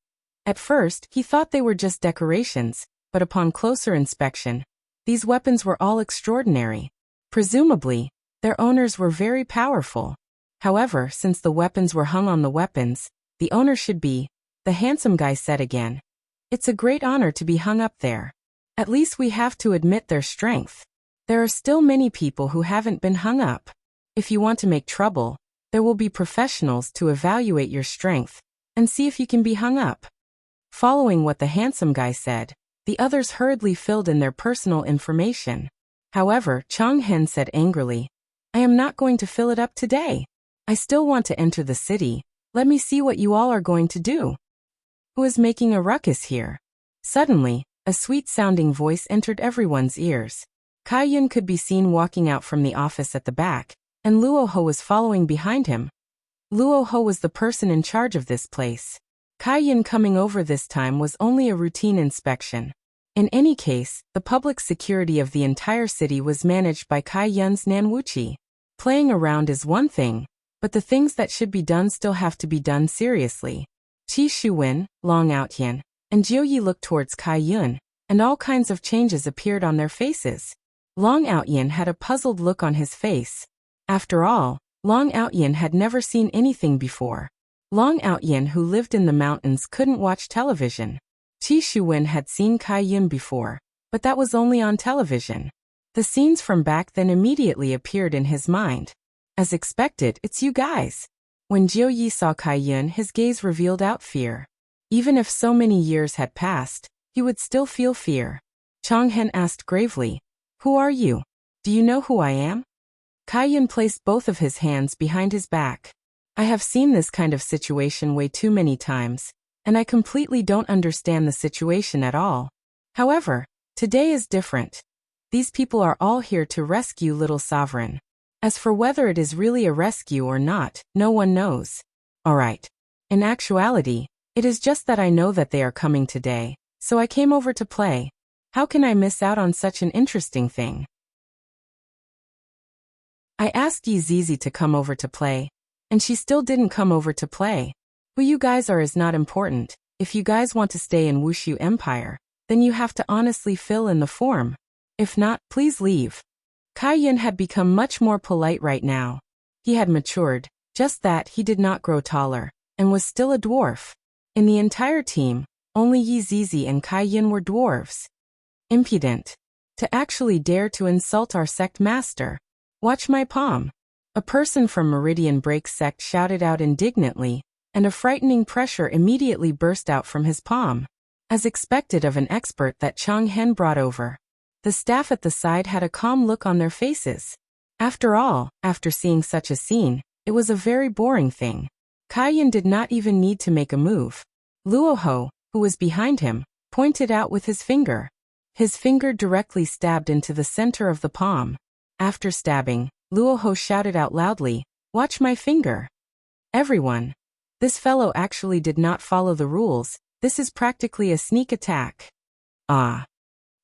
At first, he thought they were just decorations, but upon closer inspection, these weapons were all extraordinary. Presumably, their owners were very powerful. However, since the weapons were hung on the weapons, the owner should be, the handsome guy said again. It's a great honor to be hung up there. At least we have to admit their strength. There are still many people who haven't been hung up. If you want to make trouble, there will be professionals to evaluate your strength and see if you can be hung up. Following what the handsome guy said, the others hurriedly filled in their personal information. However, Changhen said angrily, "I am not going to fill it up today. I still want to enter the city. Let me see what you all are going to do. Who is making a ruckus here?" Suddenly, a sweet-sounding voice entered everyone's ears. Kai Yun could be seen walking out from the office at the back, and Luo Ho was following behind him. Luo Ho was the person in charge of this place. Kai Yun coming over this time was only a routine inspection. In any case, the public security of the entire city was managed by Kai Yun's Nanwuchi. Playing around is one thing, but the things that should be done still have to be done seriously. Qi Shuwen, Long Outyan, and Jiuyi looked towards Kai Yun, and all kinds of changes appeared on their faces. Long Outyan had a puzzled look on his face. After all, Long Outyan had never seen anything before. Long Outyan, who lived in the mountains, couldn't watch television. Qi Shuwen had seen Kai Yun before, but that was only on television. The scenes from back then immediately appeared in his mind. As expected, it's you guys. When Jiu Yi saw Kai Yun, his gaze revealed out fear. Even if so many years had passed, he would still feel fear. Chang Hen asked gravely, "Who are you? Do you know who I am?" Kai Yun placed both of his hands behind his back. "I have seen this kind of situation way too many times, and I completely don't understand the situation at all. However, today is different. These people are all here to rescue Little Sovereign. As for whether it is really a rescue or not, no one knows. Alright. In actuality, it is just that I know that they are coming today, so I came over to play. How can I miss out on such an interesting thing? I asked Yi Zizi to come over to play, and she still didn't come over to play. Who you guys are is not important. If you guys want to stay in Wushu Empire, then you have to honestly fill in the form. If not, please leave." Kai Yun had become much more polite right now. He had matured, just that he did not grow taller, and was still a dwarf. In the entire team, only Yi Zizi and Kai Yun were dwarves. Impudent. To actually dare to insult our sect master. Watch my palm. A person from Meridian Break sect shouted out indignantly, and a frightening pressure immediately burst out from his palm. As expected of an expert that Chang Hen brought over. The staff at the side had a calm look on their faces. After all, after seeing such a scene, it was a very boring thing. Kai Yun did not even need to make a move. Luo Ho, who was behind him, pointed out with his finger. His finger directly stabbed into the center of the palm. After stabbing, Luo Ho shouted out loudly, "Watch my finger." Everyone. This fellow actually did not follow the rules. This is practically a sneak attack. Ah.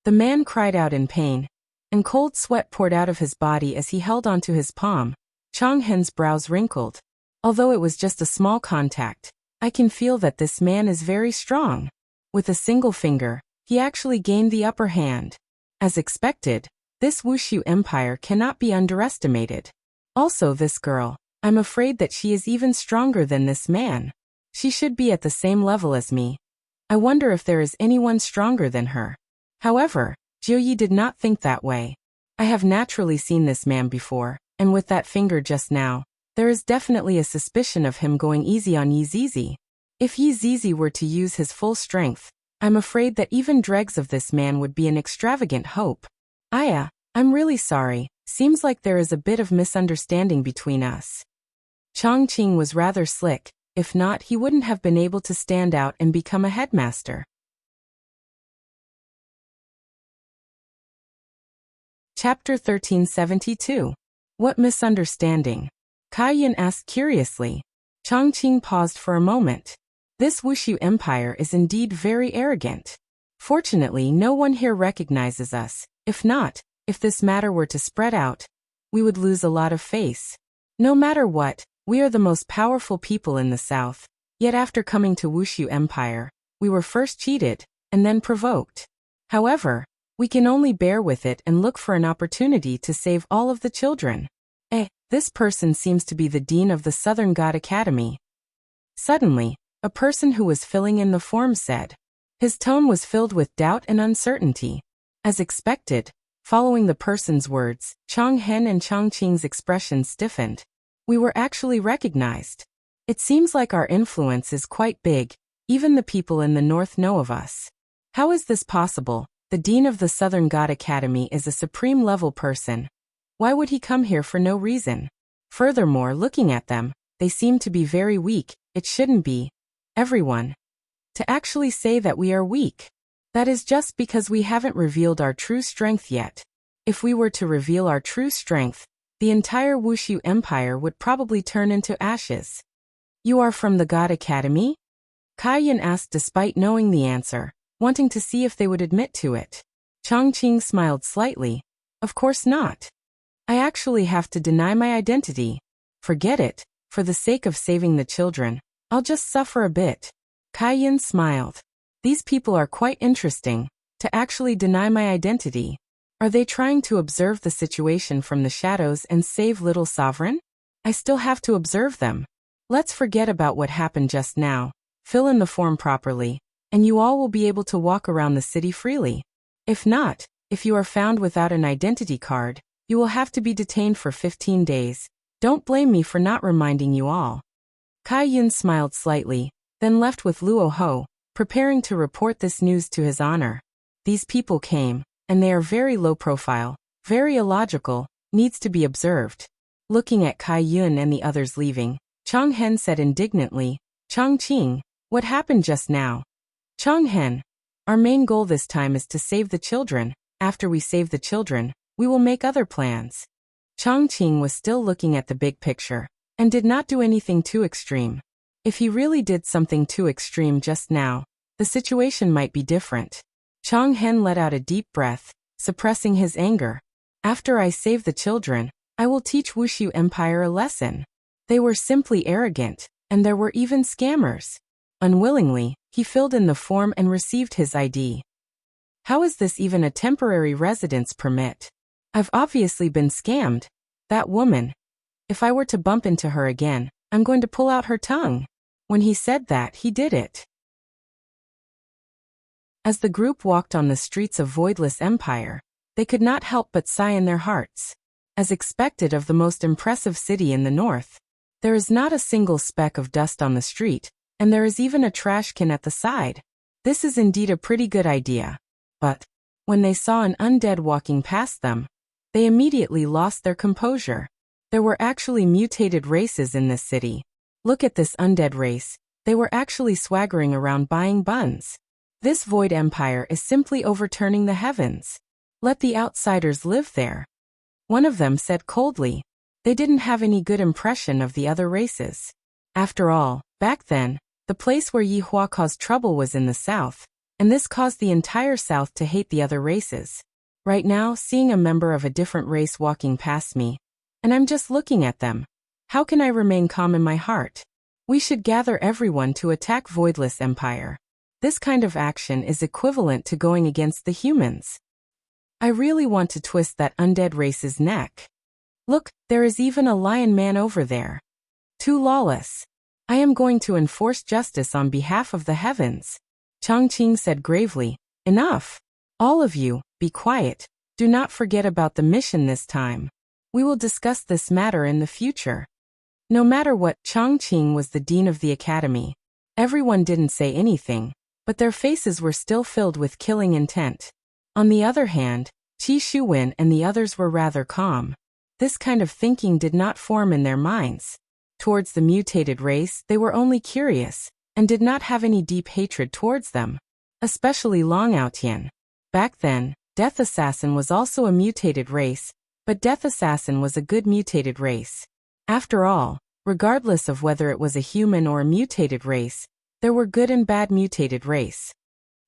The man cried out in pain, and cold sweat poured out of his body as he held onto his palm. Chang Hen's brows wrinkled. Although it was just a small contact, I can feel that this man is very strong. With a single finger, he actually gained the upper hand. As expected, this Wushu Empire cannot be underestimated. Also this girl, I'm afraid that she is even stronger than this man. She should be at the same level as me. I wonder if there is anyone stronger than her. However, Jiu Yi did not think that way. I have naturally seen this man before, and with that finger just now, there is definitely a suspicion of him going easy on Yi Zizi. If Yi Zizi were to use his full strength, I'm afraid that even dregs of this man would be an extravagant hope. Aya, I'm really sorry, seems like there is a bit of misunderstanding between us. Chang Qing was rather slick, if not he wouldn't have been able to stand out and become a headmaster. Chapter 1372. What misunderstanding? Kai Yun asked curiously. Chang Qing paused for a moment. This Wushu Empire is indeed very arrogant. Fortunately, no one here recognizes us. If not, if this matter were to spread out, we would lose a lot of face. No matter what, we are the most powerful people in the South. Yet after coming to Wushu Empire, we were first cheated, and then provoked. However, we can only bear with it and look for an opportunity to save all of the children. This person seems to be the dean of the Southern God Academy. Suddenly, a person who was filling in the form said. His tone was filled with doubt and uncertainty. As expected, following the person's words, Chang Hen and Chang Qing's expressions stiffened. We were actually recognized. It seems like our influence is quite big. Even the people in the north know of us. How is this possible? The dean of the Southern God Academy is a supreme level person. Why would he come here for no reason? Furthermore, looking at them, they seem to be very weak. It shouldn't be. Everyone. To actually say that we are weak. That is just because we haven't revealed our true strength yet. If we were to reveal our true strength, the entire Wushu Empire would probably turn into ashes. You are from the God Academy? Kai Yun asked despite knowing the answer, wanting to see if they would admit to it. Chang Qing smiled slightly. Of course not. I actually have to deny my identity. Forget it, for the sake of saving the children, I'll just suffer a bit. Kai Yun smiled. These people are quite interesting. To actually deny my identity. Are they trying to observe the situation from the shadows and save Little Sovereign? I still have to observe them. Let's forget about what happened just now. Fill in the form properly, and you all will be able to walk around the city freely. If not, If you are found without an identity card, you will have to be detained for 15 days. Don't blame me for not reminding you all. Kai Yun smiled slightly, then left with Luo Ho, preparing to report this news to his honor. These people came, and they are very low profile, very illogical, needs to be observed. Looking at Kai Yun and the others leaving, Chang Hen said indignantly, Chang Qing, what happened just now? Chang Hen, our main goal this time is to save the children. After we save the children, we will make other plans. Chang Qing was still looking at the big picture, and did not do anything too extreme. If he really did something too extreme just now, the situation might be different. Chang Hen let out a deep breath, suppressing his anger. After I save the children, I will teach Wushu Empire a lesson. They were simply arrogant, and there were even scammers. Unwillingly, he filled in the form and received his ID. How is this even a temporary residence permit? I've obviously been scammed. That woman. If I were to bump into her again, I'm going to pull out her tongue. When he said that, he did it. As the group walked on the streets of Voidless Empire, they could not help but sigh in their hearts. As expected of the most impressive city in the north, there is not a single speck of dust on the street, and there is even a trash can at the side. This is indeed a pretty good idea. But when they saw an undead walking past them, they immediately lost their composure. There were actually mutated races in this city. Look at this undead race, they were actually swaggering around buying buns. This Void Empire is simply overturning the heavens. Let the outsiders live there. One of them said coldly. They didn't have any good impression of the other races. After all, back then, the place where Yi Hua caused trouble was in the south, and this caused the entire south to hate the other races. Right now, seeing a member of a different race walking past me, and I'm just looking at them, how can I remain calm in my heart? We should gather everyone to attack Voidless Empire. This kind of action is equivalent to going against the humans. I really want to twist that undead race's neck. Look, there is even a lion man over there. Too lawless. I am going to enforce justice on behalf of the heavens. Chang Qing said gravely, enough. All of you, be quiet. Do not forget about the mission this time. We will discuss this matter in the future. No matter what, Chang Qing was the dean of the academy. Everyone didn't say anything, but their faces were still filled with killing intent. On the other hand, Qi Shuwen and the others were rather calm. This kind of thinking did not form in their minds. Towards the mutated race, they were only curious, and did not have any deep hatred towards them. Especially Long Aotian. Back then, Death Assassin was also a mutated race, but Death Assassin was a good mutated race. After all, regardless of whether it was a human or a mutated race, there were good and bad mutated race.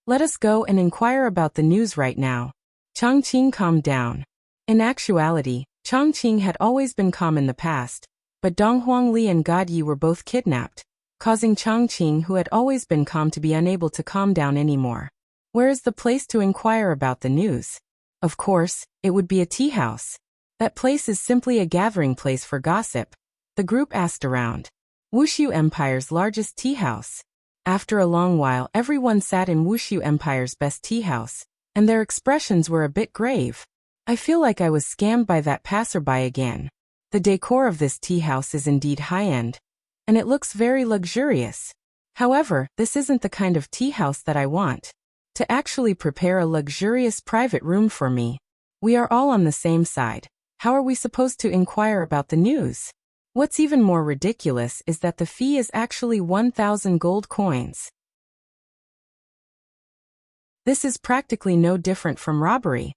Let us go and inquire about the news right now. Chang Qing calmed down. In actuality, Chang Qing had always been calm in the past, but Dong Huangli and God Yi were both kidnapped, causing Chang Qing, who had always been calm, to be unable to calm down anymore. Where is the place to inquire about the news? Of course, it would be a tea house. That place is simply a gathering place for gossip. The group asked around. Wushu Empire's largest tea house. After a long while, everyone sat in Wushu Empire's best tea house, and their expressions were a bit grave. I feel like I was scammed by that passerby again. The decor of this tea house is indeed high-end, and it looks very luxurious. However, this isn't the kind of tea house that I want. To actually prepare a luxurious private room for me. We are all on the same side. How are we supposed to inquire about the news? What's even more ridiculous is that the fee is actually 1,000 gold coins. This is practically no different from robbery.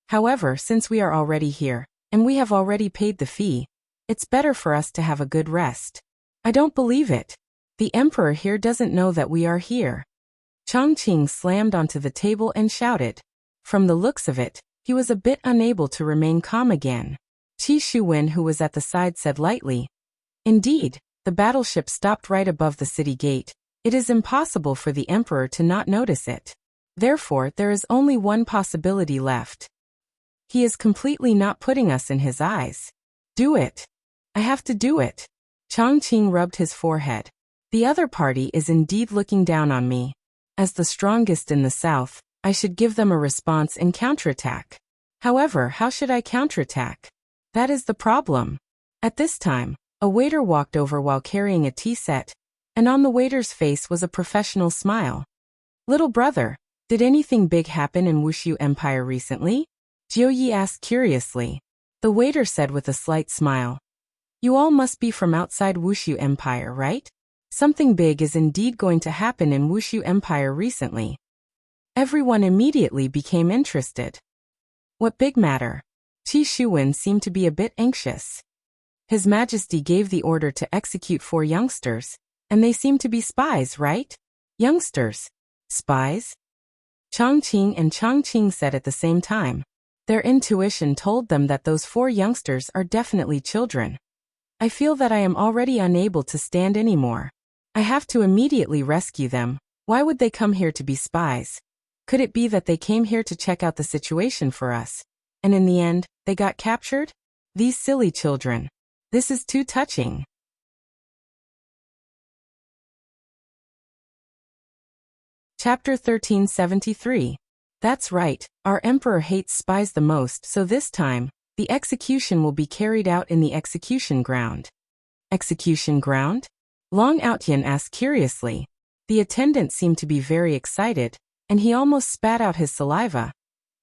However, since we are already here, and we have already paid the fee, it's better for us to have a good rest. I don't believe it. The emperor here doesn't know that we are here. Chang Qing slammed onto the table and shouted. From the looks of it, he was a bit unable to remain calm again. Qi Shuwen, who was at the side, said lightly, indeed, the battleship stopped right above the city gate. It is impossible for the emperor to not notice it. Therefore, there is only one possibility left. He is completely not putting us in his eyes. Do it. I have to do it. Chang Qing rubbed his forehead. The other party is indeed looking down on me. As the strongest in the south, I should give them a response and counterattack. However, how should I counterattack? That is the problem. At this time, a waiter walked over while carrying a tea set, and on the waiter's face was a professional smile. Little brother, did anything big happen in Wushu Empire recently? Jiuyi asked curiously. The waiter said with a slight smile. You all must be from outside Wushu Empire, right? Something big is indeed going to happen in Wushu Empire recently. Everyone immediately became interested. What big matter? Qi Shuwen seemed to be a bit anxious. His Majesty gave the order to execute 4 youngsters, and they seem to be spies, right? Youngsters? Spies? Chongqing and Chongqing said at the same time. Their intuition told them that those 4 youngsters are definitely children. I feel that I am already unable to stand anymore. I have to immediately rescue them. Why would they come here to be spies? Could it be that they came here to check out the situation for us, and in the end, they got captured? These silly children. This is too touching. Chapter 1373. That's right, our emperor hates spies the most, so this time, the execution will be carried out in the execution ground. Execution ground? Long Outyan asked curiously. The attendant seemed to be very excited, and he almost spat out his saliva.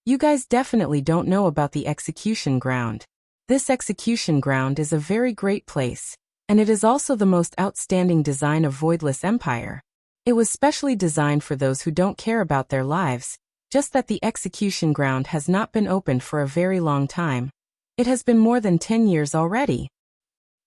You guys definitely don't know about the execution ground. This execution ground is a very great place, and it is also the most outstanding design of Voidless Empire. It was specially designed for those who don't care about their lives, just that the execution ground has not been opened for a very long time. It has been more than 10 years already.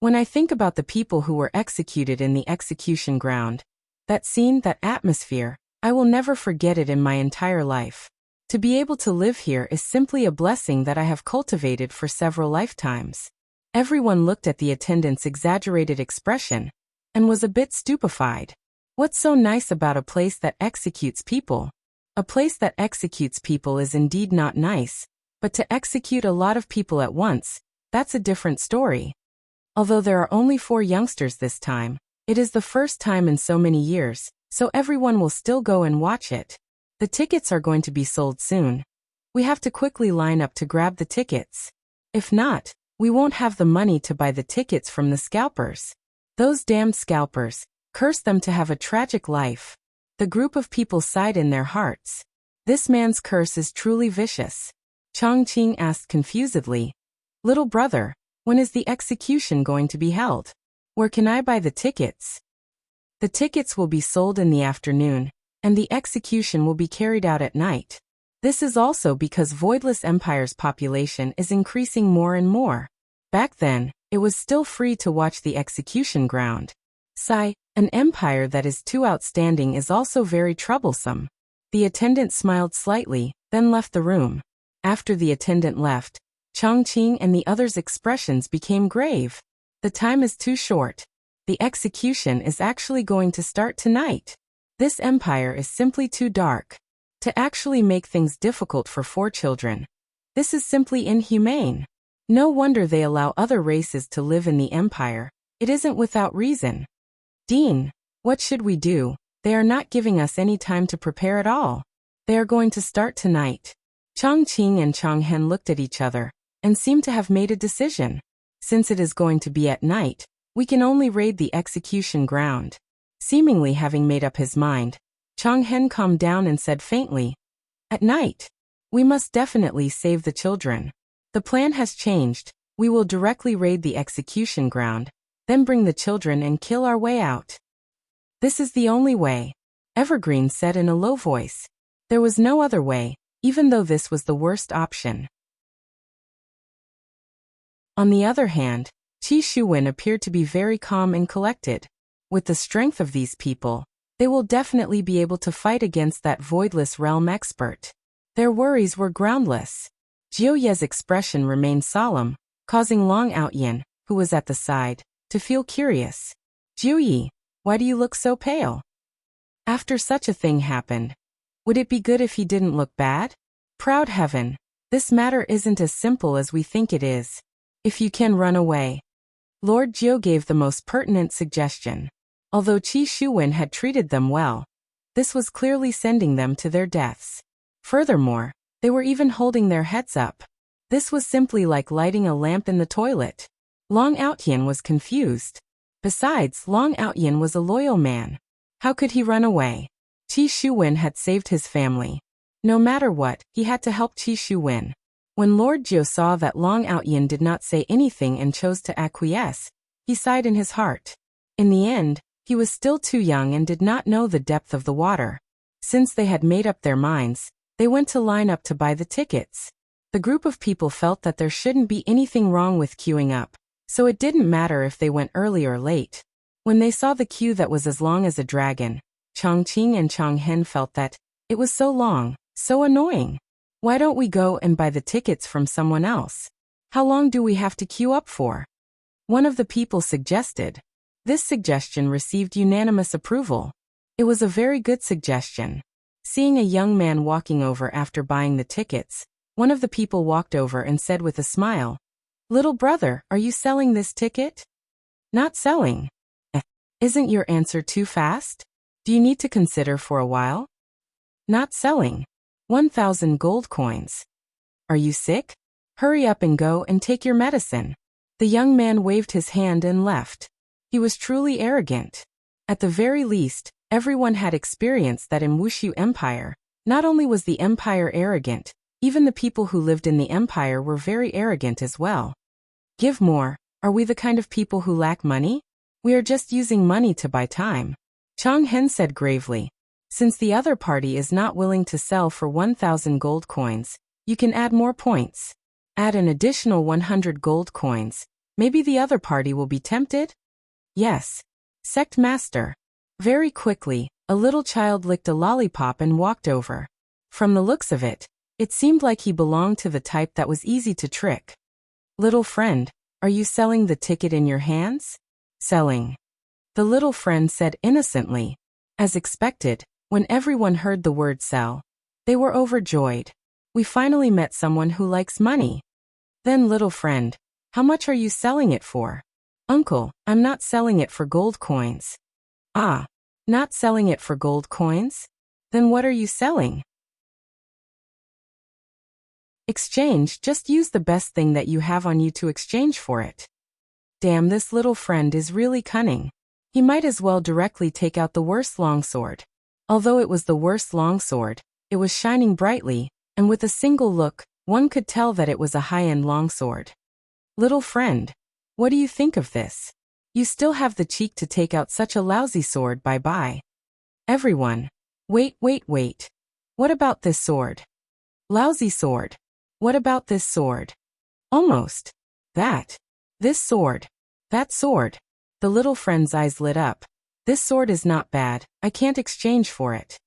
When I think about the people who were executed in the execution ground, that scene, that atmosphere, I will never forget it in my entire life. To be able to live here is simply a blessing that I have cultivated for several lifetimes. Everyone looked at the attendant's exaggerated expression and was a bit stupefied. What's so nice about a place that executes people? A place that executes people is indeed not nice, but to execute a lot of people at once, that's a different story. Although there are only 4 youngsters this time, it is the first time in so many years, so everyone will still go and watch it. The tickets are going to be sold soon. We have to quickly line up to grab the tickets. If not, we won't have the money to buy the tickets from the scalpers. Those damned scalpers, curse them to have a tragic life. The group of people sighed in their hearts. This man's curse is truly vicious. Chongqing asked confusedly. Little brother, when is the execution going to be held? Where can I buy the tickets? The tickets will be sold in the afternoon, and the execution will be carried out at night. This is also because Voidless Empire's population is increasing more and more. Back then, it was still free to watch the execution ground. Sigh, an empire that is too outstanding is also very troublesome. The attendant smiled slightly, then left the room. After the attendant left, Chongqing and the others' expressions became grave. The time is too short. The execution is actually going to start tonight. This empire is simply too dark. To actually make things difficult for 4 children. This is simply inhumane. No wonder they allow other races to live in the empire. It isn't without reason. Dean, what should we do? They are not giving us any time to prepare at all. They are going to start tonight. Chongqing and Chonghen looked at each other and seemed to have made a decision. Since it is going to be at night, we can only raid the execution ground. Seemingly having made up his mind, Chonghen calmed down and said faintly, At night. We must definitely save the children. The plan has changed. We will directly raid the execution ground, then bring the children and kill our way out. This is the only way, Evergreen said in a low voice. There was no other way, even though this was the worst option. On the other hand, Qi Shuwen appeared to be very calm and collected. With the strength of these people, they will definitely be able to fight against that Voidless Realm expert. Their worries were groundless. Jiuye's expression remained solemn, causing Long Outyan, who was at the side, to feel curious. Jiuye, why do you look so pale? After such a thing happened, would it be good if he didn't look bad? Proud heaven, this matter isn't as simple as we think it is. If you can run away. Lord Jiu gave the most pertinent suggestion. Although Qi Shuwen had treated them well, this was clearly sending them to their deaths. Furthermore, they were even holding their heads up. This was simply like lighting a lamp in the toilet. Long Outyen was confused. Besides, Long Outyen was a loyal man. How could he run away? Qi Shuwen had saved his family. No matter what, he had to help Qi Shuwen. When Lord Jiu saw that Long Outyen did not say anything and chose to acquiesce, he sighed in his heart. In the end, he was still too young and did not know the depth of the water. Since they had made up their minds, they went to line up to buy the tickets. The group of people felt that there shouldn't be anything wrong with queuing up, so it didn't matter if they went early or late. When they saw the queue that was as long as a dragon, Chongqing and Chonghen felt that it was so long, so annoying. Why don't we go and buy the tickets from someone else? How long do we have to queue up for? One of the people suggested. This suggestion received unanimous approval. It was a very good suggestion. Seeing a young man walking over after buying the tickets, one of the people walked over and said with a smile, "Little brother, are you selling this ticket?" "Not selling." Isn't your answer too fast? Do you need to consider for a while?" "Not selling." 1,000 gold coins. "Are you sick? Hurry up and go and take your medicine." The young man waved his hand and left. He was truly arrogant. At the very least, everyone had experienced that in Wushu Empire. Not only was the empire arrogant, even the people who lived in the empire were very arrogant as well. "Give more. Are we the kind of people who lack money? We are just using money to buy time," Chang Hen said gravely. "Since the other party is not willing to sell for 1,000 gold coins, you can add more points. Add an additional 100 gold coins. Maybe the other party will be tempted?" "Yes. Sect Master." Very quickly, a little child licked a lollipop and walked over. From the looks of it, it seemed like he belonged to the type that was easy to trick. "Little friend, are you selling the ticket in your hands?" "Selling," the little friend said innocently. As expected, when everyone heard the word sell, they were overjoyed. "We finally met someone who likes money." Then little friend, "How much are you selling it for?" "Uncle, I'm not selling it for gold coins." "Ah, not selling it for gold coins? Then what are you selling?" "Exchange, just use the best thing that you have on you to exchange for it." Damn, this little friend is really cunning. He might as well directly take out the worst longsword. Although it was the worst longsword, it was shining brightly, and with a single look, one could tell that it was a high-end longsword. "Little friend, what do you think of this? You still have the cheek to take out such a lousy sword, bye-bye." Everyone. Wait. What about this sword?" "Lousy sword. What about this sword?" "Almost. That. This sword. That sword." The little friend's eyes lit up. "This sword is not bad, I can't exchange for it."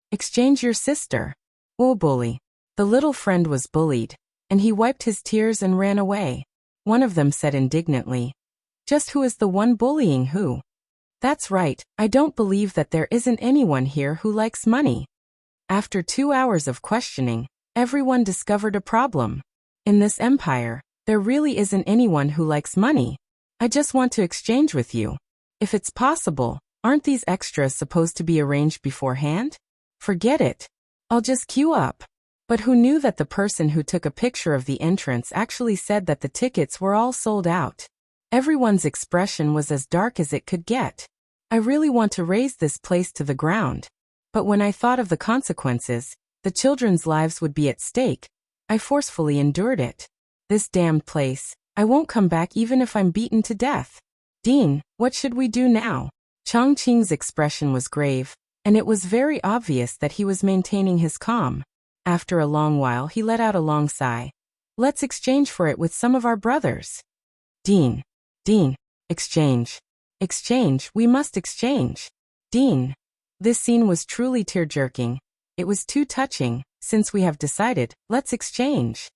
"Exchange your sister." "Oh bully." The little friend was bullied, and he wiped his tears and ran away. One of them said indignantly, "Just who is the one bullying who?" "That's right, I don't believe that there isn't anyone here who likes money." After 2 hours of questioning, everyone discovered a problem. In this empire, there really isn't anyone who likes money. I just want to exchange with you. If it's possible, aren't these extras supposed to be arranged beforehand? Forget it. I'll just queue up. But who knew that the person who took a picture of the entrance actually said that the tickets were all sold out? Everyone's expression was as dark as it could get. I really want to raze this place to the ground. But when I thought of the consequences, the children's lives would be at stake, I forcefully endured it. This damned place, I won't come back even if I'm beaten to death. Dean, what should we do now? Chongqing's expression was grave, and it was very obvious that he was maintaining his calm. After a long while he let out a long sigh. Let's exchange for it with some of our brothers. Dean, exchange. Exchange, we must exchange. Dean. This scene was truly tear-jerking. It was too touching. Since we have decided, let's exchange.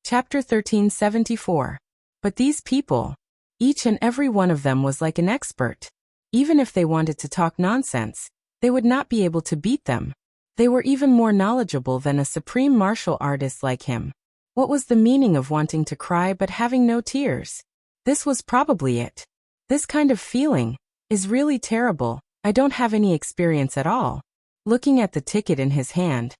Chapter 1374. But these people, each and every one of them was like an expert. Even if they wanted to talk nonsense, they would not be able to beat them. They were even more knowledgeable than a supreme martial artist like him. What was the meaning of wanting to cry but having no tears? This was probably it. This kind of feeling is really terrible. I don't have any experience at all. Looking at the ticket in his hand,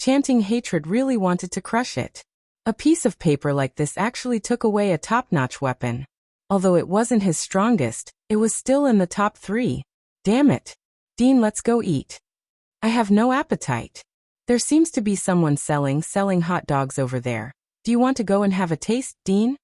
chanting hatred really wanted to crush it. A piece of paper like this actually took away a top-notch weapon. Although it wasn't his strongest, it was still in the top 3. Damn it. Dean, let's go eat. I have no appetite. There seems to be someone selling hot dogs over there. Do you want to go and have a taste, Dean?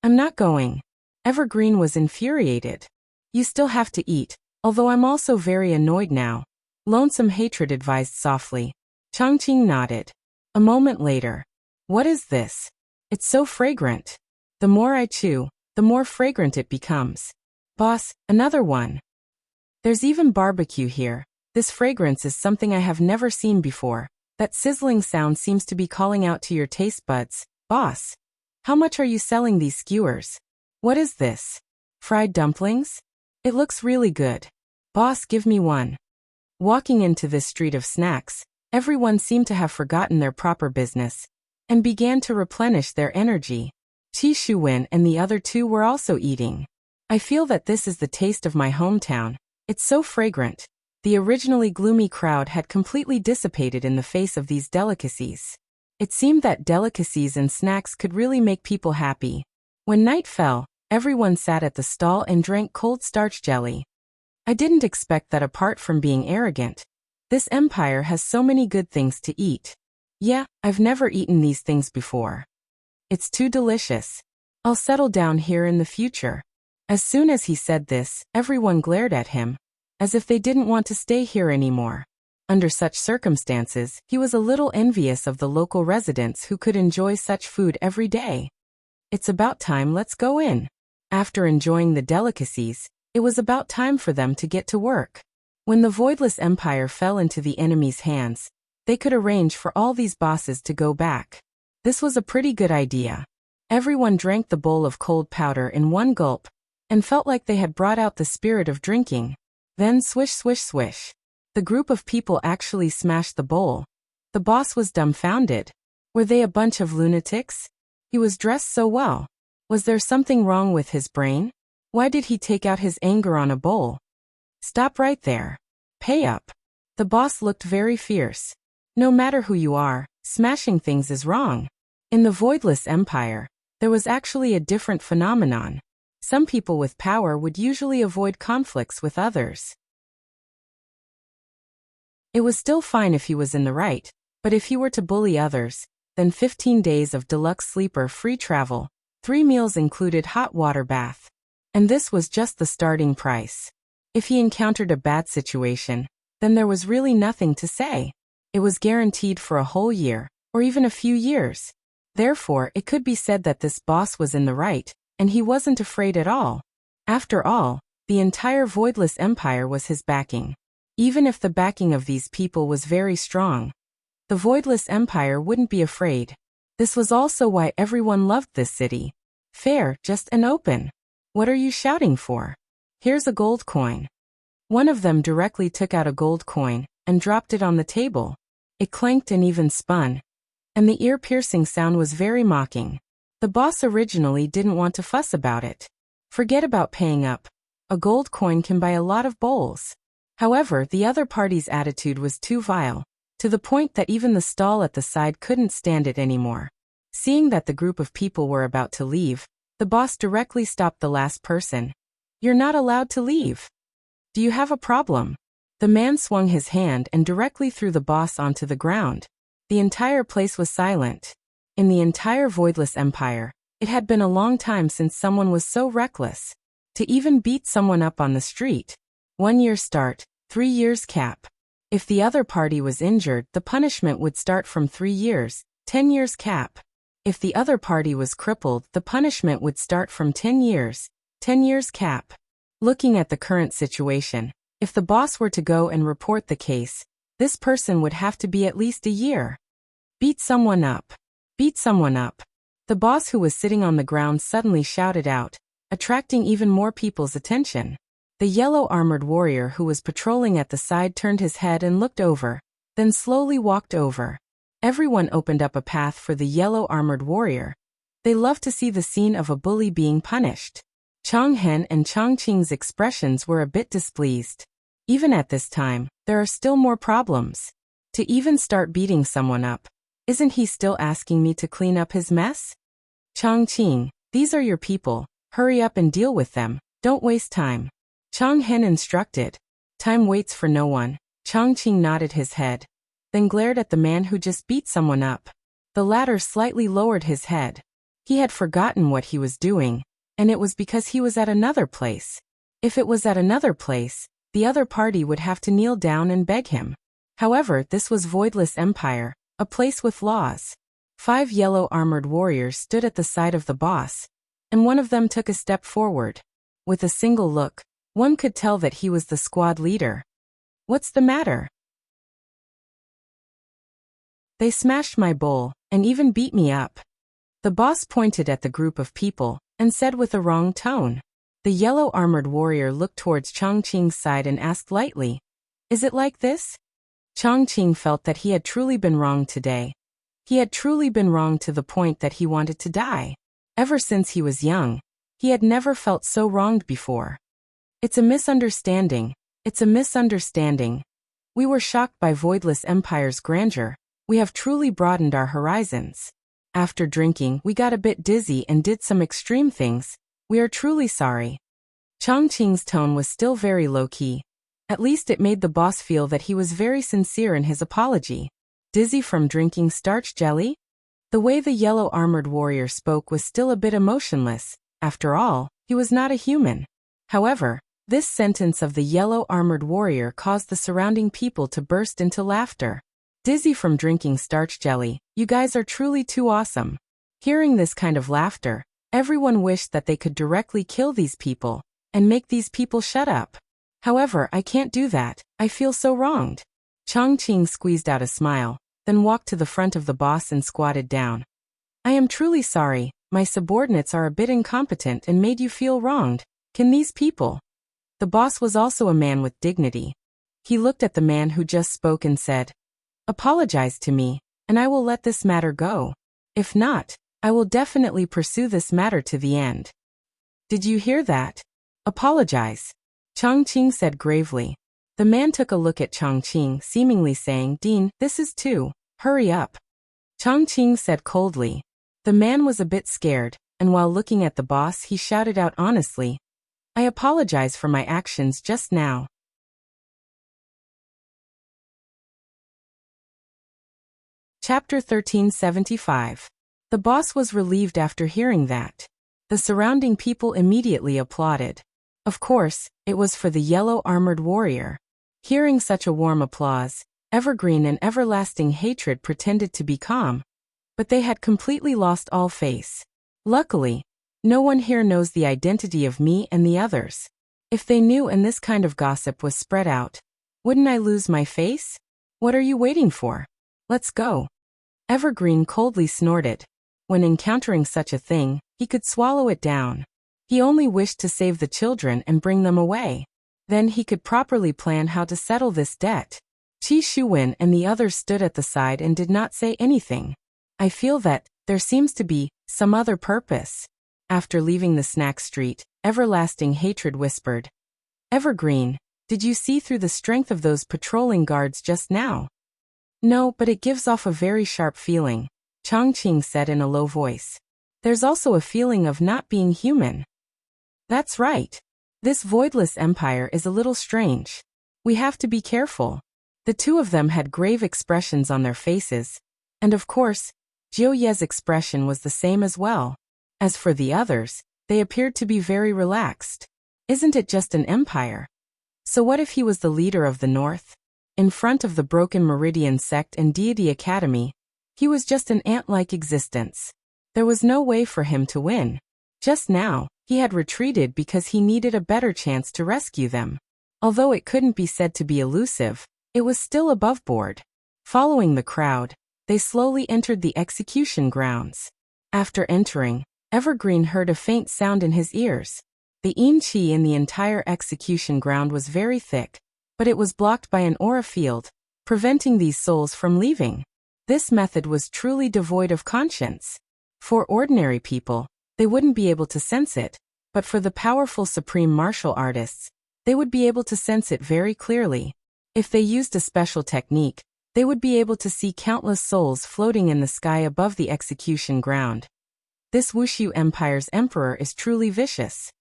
I'm not going. Evergreen was infuriated. You still have to eat, although I'm also very annoyed now. Lonesome Hatred advised softly. Chongqing nodded. A moment later. What is this? It's so fragrant. The more I chew, the more fragrant it becomes. Boss, another one. There's even barbecue here. This fragrance is something I have never seen before. That sizzling sound seems to be calling out to your taste buds. Boss, how much are you selling these skewers? What is this? Fried dumplings? It looks really good. Boss, give me one. Walking into this street of snacks, everyone seemed to have forgotten their proper business and began to replenish their energy. Qi Shuwen and the other two were also eating. I feel that this is the taste of my hometown. It's so fragrant. The originally gloomy crowd had completely dissipated in the face of these delicacies. It seemed that delicacies and snacks could really make people happy. When night fell, everyone sat at the stall and drank cold starch jelly. I didn't expect that apart from being arrogant, this empire has so many good things to eat. Yeah, I've never eaten these things before. It's too delicious. I'll settle down here in the future. As soon as he said this, everyone glared at him, as if they didn't want to stay here anymore. Under such circumstances, he was a little envious of the local residents who could enjoy such food every day. It's about time, let's go in. After enjoying the delicacies, it was about time for them to get to work. When the Voidless Empire fell into the enemy's hands, they could arrange for all these bosses to go back. This was a pretty good idea. Everyone drank the bowl of cold powder in one gulp, and felt like they had brought out the spirit of drinking. Then swish swish swish. The group of people actually smashed the bowl. The boss was dumbfounded. Were they a bunch of lunatics? He was dressed so well. Was there something wrong with his brain? Why did he take out his anger on a bowl? Stop right there. Pay up. The boss looked very fierce. No matter who you are, smashing things is wrong. In the Voidless Empire, there was actually a different phenomenon. Some people with power would usually avoid conflicts with others. It was still fine if he was in the right, but if he were to bully others, then 15 days of deluxe sleeper free travel, 3 meals included hot water bath. And this was just the starting price. If he encountered a bad situation, then there was really nothing to say. It was guaranteed for a whole year, or even a few years. Therefore, it could be said that this boss was in the right, and he wasn't afraid at all. After all, the entire Voidless Empire was his backing. Even if the backing of these people was very strong, the Voidless Empire wouldn't be afraid. This was also why everyone loved this city. Fair, just and open. What are you shouting for? Here's a gold coin. One of them directly took out a gold coin and dropped it on the table. It clanked and even spun, and the ear-piercing sound was very mocking. The boss originally didn't want to fuss about it. Forget about paying up. A gold coin can buy a lot of bowls. However, the other party's attitude was too vile, to the point that even the stall at the side couldn't stand it anymore. Seeing that the group of people were about to leave, the boss directly stopped the last person. You're not allowed to leave. Do you have a problem? The man swung his hand and directly threw the boss onto the ground. The entire place was silent. In the entire Voidless Empire, it had been a long time since someone was so reckless. To even beat someone up on the street. 1 year start, 3 years cap. If the other party was injured, the punishment would start from 3 years, 10 years cap. If the other party was crippled, the punishment would start from 10 years, 10 years cap. Looking at the current situation, if the boss were to go and report the case, this person would have to be at least a year. Beat someone up. Beat someone up. The boss, who was sitting on the ground, suddenly shouted out, attracting even more people's attention. The yellow armored warrior who was patrolling at the side turned his head and looked over, then slowly walked over. Everyone opened up a path for the yellow armored warrior. They loved to see the scene of a bully being punished. Changhen and Chongqing's expressions were a bit displeased. Even at this time, there are still more problems. To even start beating someone up, isn't he still asking me to clean up his mess? Chongqing, these are your people, hurry up and deal with them, don't waste time. Chonghen instructed. Time waits for no one. Chongqing nodded his head, then glared at the man who just beat someone up. The latter slightly lowered his head. He had forgotten what he was doing, and it was because he was at another place. If it was at another place, the other party would have to kneel down and beg him. However, this was Voidless Empire, a place with laws. 5 yellow armored warriors stood at the side of the boss, and one of them took a step forward. With a single look, one could tell that he was the squad leader. What's the matter? They smashed my bowl, and even beat me up. The boss pointed at the group of people, and said with a wrong tone. The yellow armored warrior looked towards Chongqing's side and asked lightly, "Is it like this?" Chongqing felt that he had truly been wronged today. He had truly been wronged to the point that he wanted to die. Ever since he was young, he had never felt so wronged before. It's a misunderstanding. It's a misunderstanding. We were shocked by Voidless Empire's grandeur. We have truly broadened our horizons. After drinking, we got a bit dizzy and did some extreme things. We are truly sorry. Chongqing's tone was still very low-key. At least it made the boss feel that he was very sincere in his apology. Dizzy from drinking starch jelly? The way the yellow armored warrior spoke was still a bit emotionless. After all, he was not a human. However, this sentence of the yellow armored warrior caused the surrounding people to burst into laughter. Dizzy from drinking starch jelly, you guys are truly too awesome. Hearing this kind of laughter, everyone wished that they could directly kill these people, and make these people shut up. However, I can't do that, I feel so wronged. Chongqing squeezed out a smile, then walked to the front of the boss and squatted down. I am truly sorry, my subordinates are a bit incompetent and made you feel wronged. Can these people? The boss was also a man with dignity. He looked at the man who just spoke and said, "Apologize to me, and I will let this matter go. If not, I will definitely pursue this matter to the end." Did you hear that? Apologize. Chongqing said gravely. The man took a look at Chongqing, seemingly saying, "Dean, this is too. Hurry up." Chongqing said coldly. The man was a bit scared, and while looking at the boss he shouted out honestly, "I apologize for my actions just now." Chapter 1375. The boss was relieved after hearing that. The surrounding people immediately applauded. Of course, it was for the yellow armored warrior. Hearing such a warm applause, Evergreen and Everlasting Hatred pretended to be calm, but they had completely lost all face. Luckily, no one here knows the identity of me and the others. If they knew and this kind of gossip was spread out, wouldn't I lose my face? What are you waiting for? Let's go. Evergreen coldly snorted. When encountering such a thing, he could swallow it down. He only wished to save the children and bring them away. Then he could properly plan how to settle this debt. Qi Shuwen and the others stood at the side and did not say anything. I feel that there seems to be some other purpose. After leaving the snack street, Everlasting Hatred whispered, "Evergreen, did you see through the strength of those patrolling guards just now?" "No, but it gives off a very sharp feeling," Chongqing said in a low voice. "There's also a feeling of not being human." "That's right. This Voidless Empire is a little strange. We have to be careful." The two of them had grave expressions on their faces, and of course, Jiu Ye's expression was the same as well. As for the others, they appeared to be very relaxed. Isn't it just an empire? So what if he was the leader of the North? In front of the Broken Meridian Sect and Deity Academy, he was just an ant-like existence. There was no way for him to win. Just now, he had retreated because he needed a better chance to rescue them. Although it couldn't be said to be elusive, it was still above board. Following the crowd, they slowly entered the execution grounds. After entering, Evergreen heard a faint sound in his ears. The yin qi in the entire execution ground was very thick, but it was blocked by an aura field, preventing these souls from leaving. This method was truly devoid of conscience. For ordinary people, they wouldn't be able to sense it, but for the powerful supreme martial artists, They would be able to sense it very clearly. If they used a special technique, they would be able to see countless souls floating in the sky above the execution ground. This Wushu Empire's emperor is truly vicious.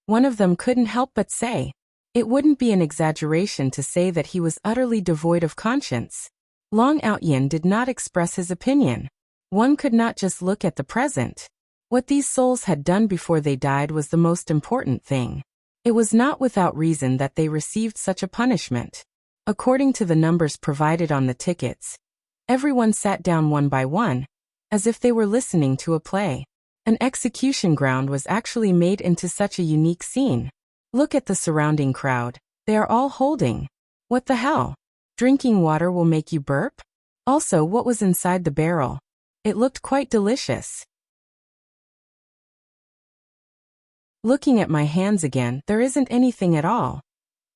One of them couldn't help but say. It wouldn't be an exaggeration to say that he was utterly devoid of conscience. Long Outyin did not express his opinion. One could not just look at the present. What these souls had done before they died was the most important thing. It was not without reason that they received such a punishment. According to the numbers provided on the tickets, everyone sat down one by one, as if they were listening to a play. An execution ground was actually made into such a unique scene. Look at the surrounding crowd. They are all holding. What the hell? Drinking water will make you burp? Also, what was inside the barrel? It looked quite delicious. Looking at my hands again, there isn't anything at all.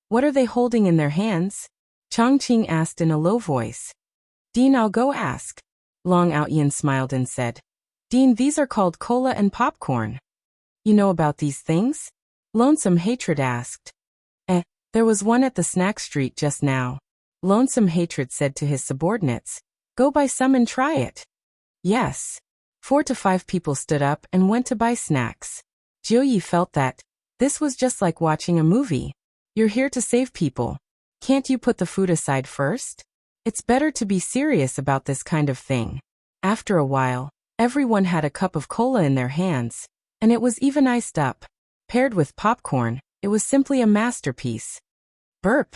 What are they holding in their hands? Chongqing asked in a low voice. Dean, I'll go ask. Long Outyin smiled and said, Dean, these are called cola and popcorn. You know about these things? Lonesome Hatred asked. There was one at the snack street just now. Lonesome Hatred said to his subordinates, go buy some and try it. Yes. 4 to 5 people stood up and went to buy snacks. Jiuyi felt that this was just like watching a movie. You're here to save people. Can't you put the food aside first? It's better to be serious about this kind of thing. After a while, everyone had a cup of cola in their hands, and it was even iced up. Paired with popcorn, it was simply a masterpiece. Burp.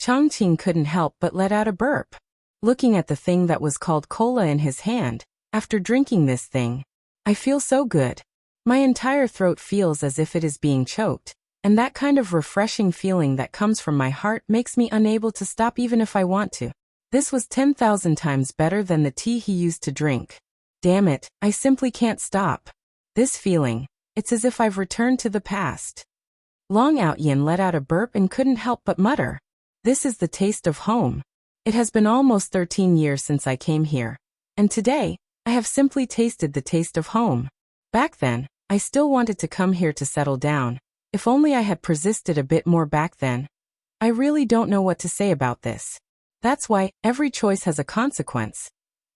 Chongqing couldn't help but let out a burp. Looking at the thing that was called cola in his hand, after drinking this thing, I feel so good. My entire throat feels as if it is being choked, and that kind of refreshing feeling that comes from my heart makes me unable to stop even if I want to. This was 10,000 times better than the tea he used to drink. Damn it, I simply can't stop. This feeling, it's as if I've returned to the past. Long Outyin let out a burp and couldn't help but mutter. This is the taste of home. It has been almost 13 years since I came here, and today, I have simply tasted the taste of home. Back then, I still wanted to come here to settle down. If only I had persisted a bit more back then. I really don't know what to say about this. That's why every choice has a consequence.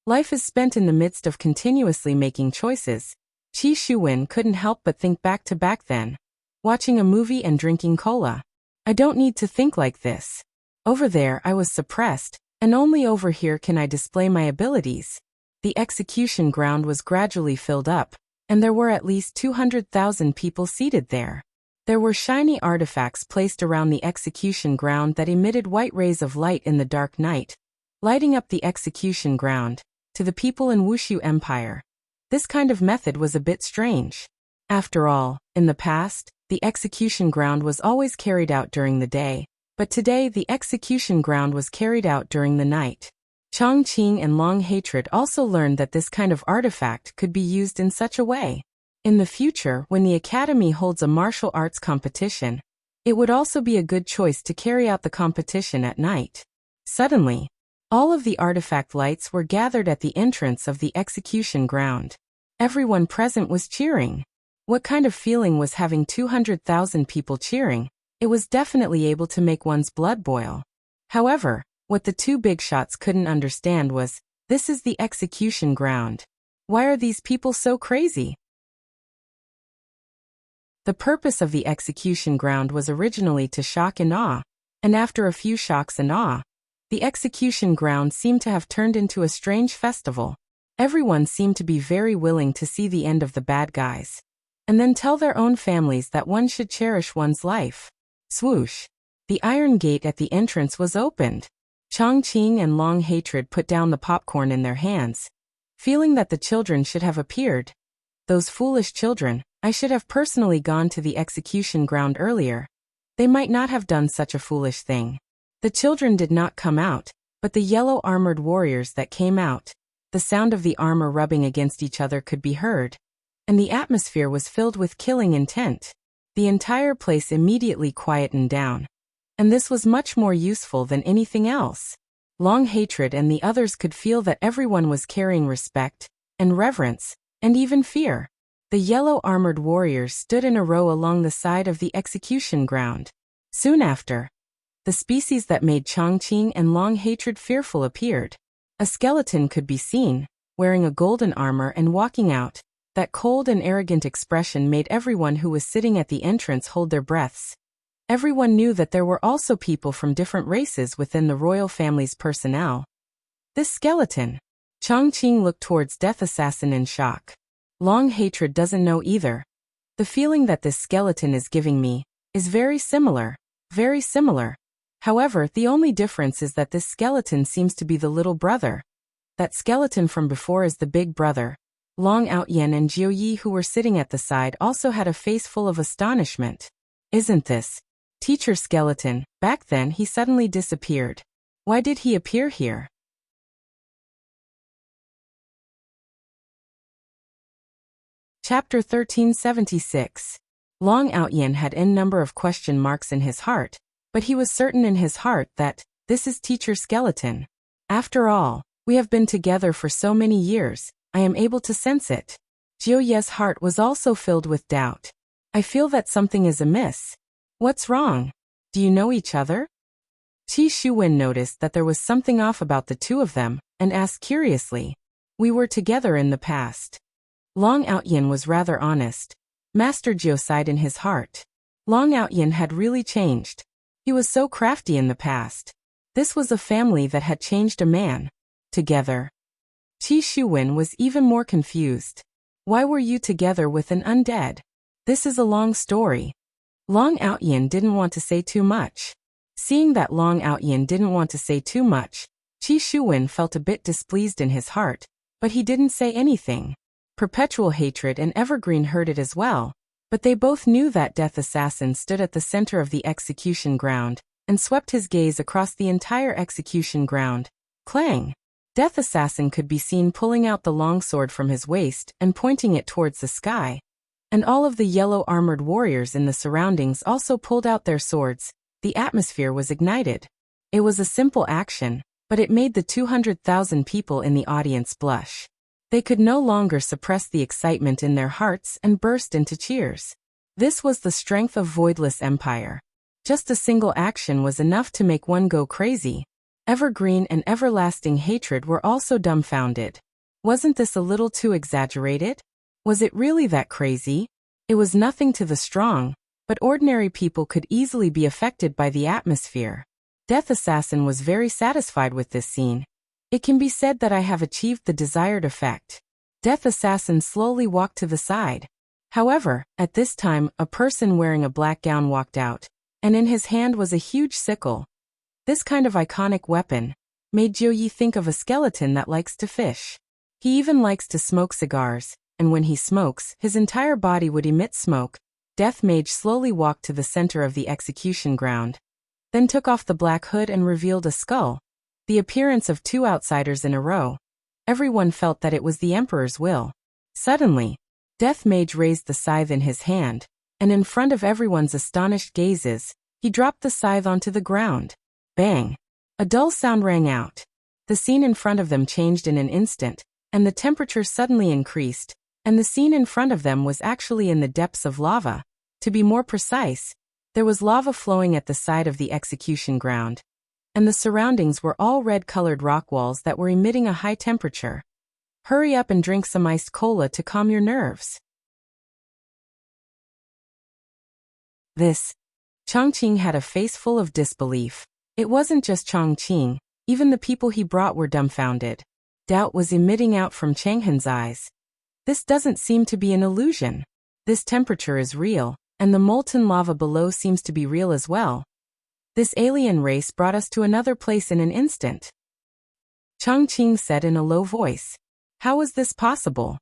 Life is spent in the midst of continuously making choices. Qi Shuwen couldn't help but think back to back then. Watching a movie and drinking cola. I don't need to think like this. Over there I was suppressed, and only over here can I display my abilities. The execution ground was gradually filled up, and there were at least 200,000 people seated there. There were shiny artifacts placed around the execution ground that emitted white rays of light in the dark night, lighting up the execution ground. To the people in Wushu Empire, this kind of method was a bit strange. After all, in the past, the execution ground was always carried out during the day, but today the execution ground was carried out during the night. Chongqing and Long Hatred also learned that this kind of artifact could be used in such a way. In the future, when the Academy holds a martial arts competition, it would also be a good choice to carry out the competition at night. Suddenly, all of the artifact lights were gathered at the entrance of the execution ground. Everyone present was cheering. What kind of feeling was having 200,000 people cheering? It was definitely able to make one's blood boil. However, what the two big shots couldn't understand was, this is the execution ground. Why are these people so crazy? The purpose of the execution ground was originally to shock and awe, and after a few shocks and awe, the execution ground seemed to have turned into a strange festival. Everyone seemed to be very willing to see the end of the bad guys, and then tell their own families that one should cherish one's life. Swoosh! The iron gate at the entrance was opened. Chongqing and Long Hatred put down the popcorn in their hands, feeling that the children should have appeared. Those foolish children, I should have personally gone to the execution ground earlier. They might not have done such a foolish thing. The children did not come out, but the yellow armored warriors that came out. The sound of the armor rubbing against each other could be heard, and the atmosphere was filled with killing intent. The entire place immediately quietened down, and this was much more useful than anything else. Long Hatred and the others could feel that everyone was carrying respect, and reverence, and even fear. The yellow armored warriors stood in a row along the side of the execution ground. Soon after, the species that made Chongqing and Long hatred fearful appeared. A skeleton could be seen, wearing a golden armor and walking out. That cold and arrogant expression made everyone who was sitting at the entrance hold their breaths. Everyone knew that there were also people from different races within the royal family's personnel. This skeleton. Chongqing looked towards Death Assassin in shock. Long hatred doesn't know either. The feeling that this skeleton is giving me is very similar. Very similar. However, the only difference is that this skeleton seems to be the little brother. That skeleton from before is the big brother. Long Outyen and Jiu Yi, who were sitting at the side, also had a face full of astonishment. Isn't this teacher skeleton? Back then he suddenly disappeared. Why did he appear here? Chapter 1376. Long Outyen had n number of question marks in his heart, but he was certain in his heart that this is teacher skeleton. After all, we have been together for so many years. I am able to sense it. Jiu Ye's heart was also filled with doubt. I feel that something is amiss. What's wrong? Do you know each other? Qi Shuwen noticed that there was something off about the two of them, and asked curiously. We were together in the past. Long Outyen was rather honest. Master Jiu sighed in his heart. Long Outyen had really changed. He was so crafty in the past. This was a family that had changed a man. Together. Qi Shuwen was even more confused. Why were you together with an undead? This is a long story. Long Outyen didn't want to say too much. Seeing that Long Outyen didn't want to say too much, Qi Shuwen felt a bit displeased in his heart, but he didn't say anything. Perpetual Hatred and Evergreen heard it as well, but they both knew that Death Assassin stood at the center of the execution ground, and swept his gaze across the entire execution ground. Clang! Death Assassin could be seen pulling out the longsword from his waist and pointing it towards the sky. And all of the yellow armored warriors in the surroundings also pulled out their swords. The atmosphere was ignited. It was a simple action, but it made the 200,000 people in the audience blush. They could no longer suppress the excitement in their hearts and burst into cheers. This was the strength of Voidless Empire. Just a single action was enough to make one go crazy. Evergreen and Everlasting Hatred were also dumbfounded. Wasn't this a little too exaggerated? Was it really that crazy? It was nothing to the strong, but ordinary people could easily be affected by the atmosphere. Death Assassin was very satisfied with this scene. It can be said that I have achieved the desired effect. Death Assassin slowly walked to the side. However, at this time, a person wearing a black gown walked out, and in his hand was a huge sickle. This kind of iconic weapon made Jiu Yi think of a skeleton that likes to fish. He even likes to smoke cigars, and when he smokes, his entire body would emit smoke. Death Mage slowly walked to the center of the execution ground, then took off the black hood and revealed a skull. The appearance of two outsiders in a row. Everyone felt that it was the Emperor's will. Suddenly, Death Mage raised the scythe in his hand, and in front of everyone's astonished gazes, he dropped the scythe onto the ground. Bang! A dull sound rang out. The scene in front of them changed in an instant, and the temperature suddenly increased, and the scene in front of them was actually in the depths of lava. To be more precise, there was lava flowing at the side of the execution ground, and the surroundings were all red-colored rock walls that were emitting a high temperature. Hurry up and drink some iced cola to calm your nerves. This. Chongqing had a face full of disbelief. It wasn't just Chongqing, even the people he brought were dumbfounded. Doubt was emitting out from Changhan's eyes. This doesn't seem to be an illusion. This temperature is real, and the molten lava below seems to be real as well. This alien race brought us to another place in an instant. Chongqing said in a low voice. How was this possible?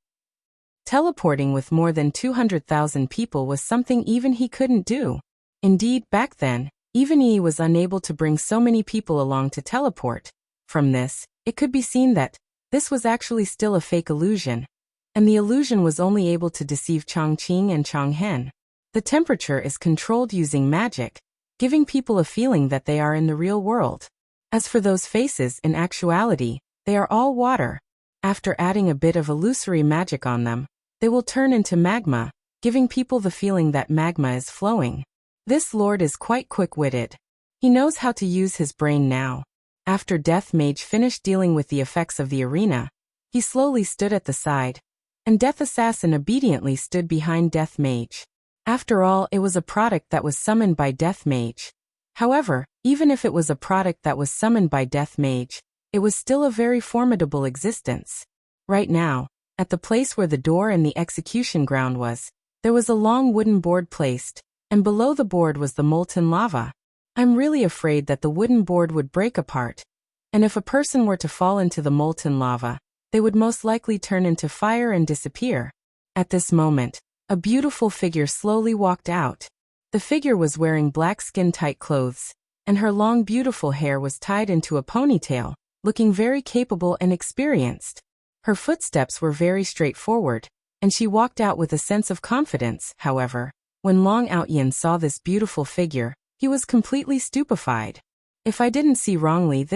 Teleporting with more than 200,000 people was something even he couldn't do. Indeed, back then, even he was unable to bring so many people along to teleport. From this, it could be seen that this was actually still a fake illusion, and the illusion was only able to deceive Chongqing and Chonghen. The temperature is controlled using magic, giving people a feeling that they are in the real world. As for those faces, in actuality, they are all water. After adding a bit of illusory magic on them, they will turn into magma, giving people the feeling that magma is flowing. This lord is quite quick-witted. He knows how to use his brain now. After Death Mage finished dealing with the effects of the arena, he slowly stood at the side, and Death Assassin obediently stood behind Death Mage. After all, it was a product that was summoned by Death Mage. However, even if it was a product that was summoned by Death Mage, it was still a very formidable existence. Right now, at the place where the door and the execution ground was, there was a long wooden board placed, and below the board was the molten lava. I'm really afraid that the wooden board would break apart, and if a person were to fall into the molten lava, they would most likely turn into fire and disappear. At this moment, a beautiful figure slowly walked out. The figure was wearing black skin-tight clothes, and her long beautiful hair was tied into a ponytail, looking very capable and experienced. Her footsteps were very straightforward, and she walked out with a sense of confidence. However, when Long Outyin saw this beautiful figure, he was completely stupefied. If I didn't see wrongly,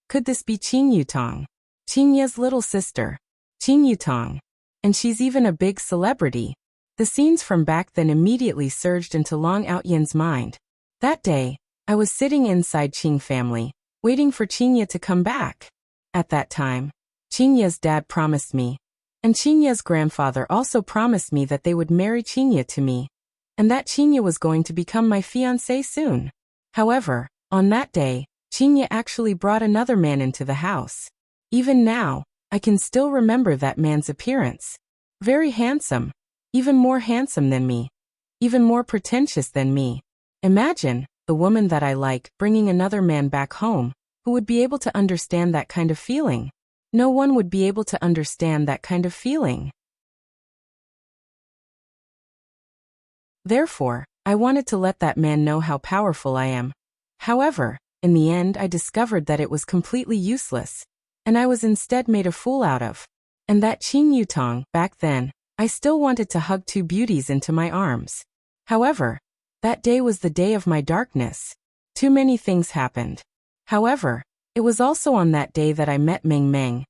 could this be Qing Yutong? Qingya's little sister. Qing Yutong. And she's even a big celebrity. The scenes from back then immediately surged into Long Outyin's mind. That day, I was sitting inside Qing family, waiting for Qingya to come back. At that time, Qingya's dad promised me, and Qingya's grandfather also promised me that they would marry Qingya to me, and that Qingya was going to become my fiancé soon. However, on that day, Qingya actually brought another man into the house. Even now, I can still remember that man's appearance. Very handsome. Even more handsome than me. Even more pretentious than me. Imagine, the woman that I like, bringing another man back home, who would be able to understand that kind of feeling. No one would be able to understand that kind of feeling. Therefore, I wanted to let that man know how powerful I am. However, in the end I discovered that it was completely useless, and I was instead made a fool out of. And that Qing Yutong, back then, I still wanted to hug two beauties into my arms. However, that day was the day of my darkness. Too many things happened. However, it was also on that day that I met Meng Meng.